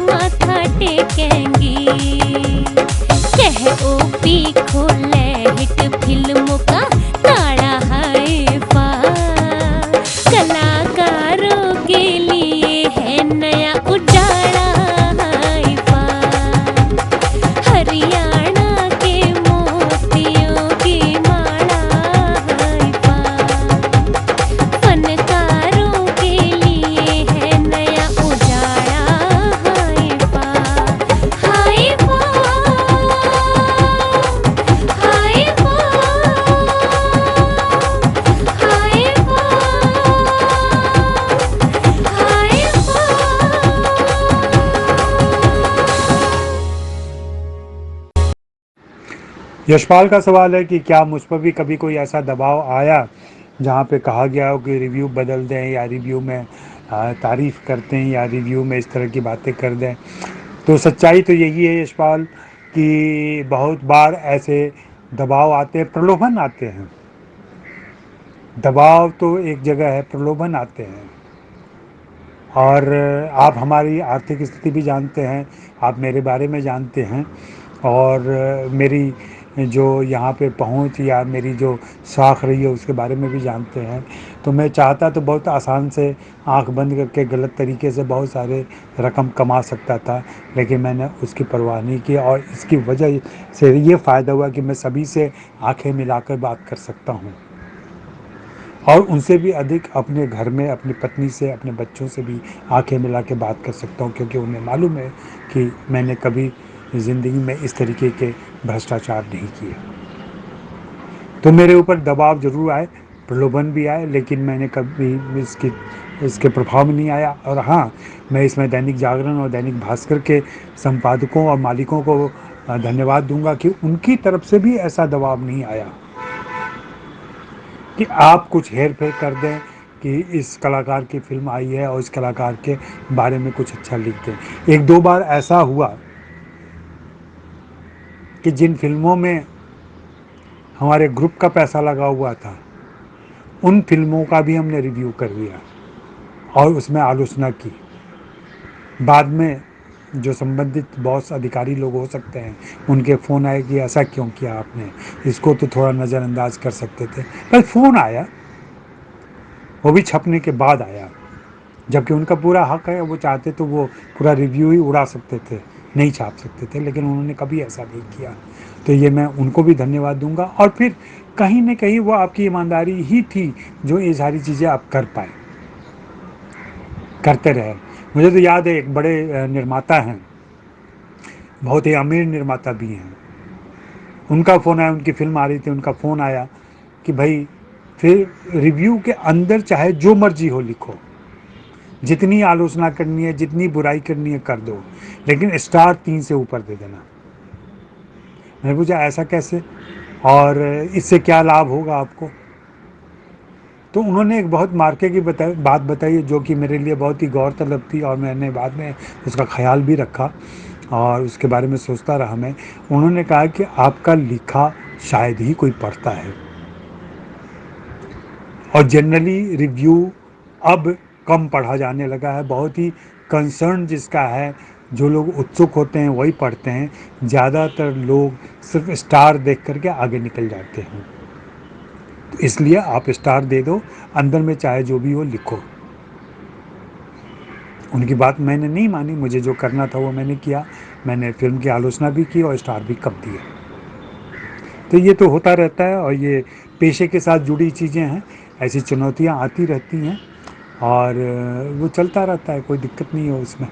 माथा टेकेंगी, कह ओपी खोले हिट फिल्मों का ताड़ा हाय वाह, कलाकारों के लिए है नया उजाला हाय वाह, हरियाणा के मोतियों की माला हाय वाह, फनकारों के लिए है नया उजाला हाय वाह, हाय वाह, हाय वाह, हाय वाह, हाय यशपाल का सवाल है कि क्या मुझ पर भी कभी कोई ऐसा दबाव आया जहाँ पे कहा गया हो कि रिव्यू बदल दें या रिव्यू में तारीफ़ करते हैं या रिव्यू में इस तरह की बातें कर दें। तो सच्चाई तो यही है यशपाल कि बहुत बार ऐसे दबाव आते हैं, प्रलोभन आते हैं। दबाव तो एक जगह है, प्रलोभन आते हैं। और आप हमारी आर्थिक स्थिति भी जानते हैं, आप मेरे बारे में जानते हैं, और मेरी जो यहाँ पे पहुँच या मेरी जो साख रही है उसके बारे में भी जानते हैं। तो मैं चाहता तो बहुत आसान से आंख बंद करके गलत तरीके से बहुत सारे रकम कमा सकता था, लेकिन मैंने उसकी परवाह नहीं की, और इसकी वजह से ये फ़ायदा हुआ कि मैं सभी से आंखें मिलाकर बात कर सकता हूँ, और उनसे भी अधिक अपने घर में अपनी पत्नी से, अपने बच्चों से भी आंखें मिला के बात कर सकता हूँ, क्योंकि उन्हें मालूम है कि मैंने कभी ज़िंदगी में इस तरीके के भ्रष्टाचार नहीं किए। तो मेरे ऊपर दबाव ज़रूर आए, प्रलोभन भी आए, लेकिन मैंने कभी इसके प्रभाव में नहीं आया। और हाँ, मैं इसमें दैनिक जागरण और दैनिक भास्कर के संपादकों और मालिकों को धन्यवाद दूंगा कि उनकी तरफ से भी ऐसा दबाव नहीं आया कि आप कुछ हेर फेर कर दें कि इस कलाकार की फिल्म आई है और इस कलाकार के बारे में कुछ अच्छा लिख दें। एक दो बार ऐसा हुआ कि जिन फिल्मों में हमारे ग्रुप का पैसा लगा हुआ था, उन फिल्मों का भी हमने रिव्यू कर दिया और उसमें आलोचना की। बाद में जो संबंधित बॉस अधिकारी लोग हो सकते हैं, उनके फ़ोन आए कि ऐसा क्यों किया आपने, इसको तो थोड़ा नज़रअंदाज कर सकते थे। पर फ़ोन आया, वो भी छपने के बाद आया, जबकि उनका पूरा हक है, वो चाहते तो वो पूरा रिव्यू ही उड़ा सकते थे, नहीं छाप सकते थे, लेकिन उन्होंने कभी ऐसा नहीं किया। तो ये मैं उनको भी धन्यवाद दूंगा। और फिर कहीं न कहीं वो आपकी ईमानदारी ही थी जो ये सारी चीज़ें आप कर पाए, करते रहे। मुझे तो याद है, एक बड़े निर्माता हैं, बहुत ही अमीर निर्माता भी हैं, उनका फ़ोन आया, उनकी फिल्म आ रही थी, उनका फ़ोन आया कि भाई फिर रिव्यू के अंदर चाहे जो मर्जी हो लिखो, जितनी आलोचना करनी है, जितनी बुराई करनी है कर दो, लेकिन स्टार 3 से ऊपर दे देना। मैंने पूछा ऐसा कैसे, और इससे क्या लाभ होगा आपको? तो उन्होंने एक बहुत मार्के की बात बताई, जो कि मेरे लिए बहुत ही गौरतलब थी, और मैंने बाद में उसका ख्याल भी रखा और उसके बारे में सोचता रहा मैं। उन्होंने कहा कि आपका लिखा शायद ही कोई पढ़ता है, और जनरली रिव्यू अब कम पढ़ा जाने लगा है, बहुत ही कंसर्न जिसका है, जो लोग उत्सुक होते हैं वही पढ़ते हैं। ज़्यादातर लोग सिर्फ स्टार देख करके आगे निकल जाते हैं। तो इसलिए आप स्टार दे दो, अंदर में चाहे जो भी हो लिखो। उनकी बात मैंने नहीं मानी, मुझे जो करना था वो मैंने किया। मैंने फिल्म की आलोचना भी की और स्टार भी कम दिए। तो ये तो होता रहता है और ये पेशे के साथ जुड़ी चीज़ें हैं। ऐसी चुनौतियाँ आती रहती हैं और वो चलता रहता है, कोई दिक्कत नहीं है उसमें।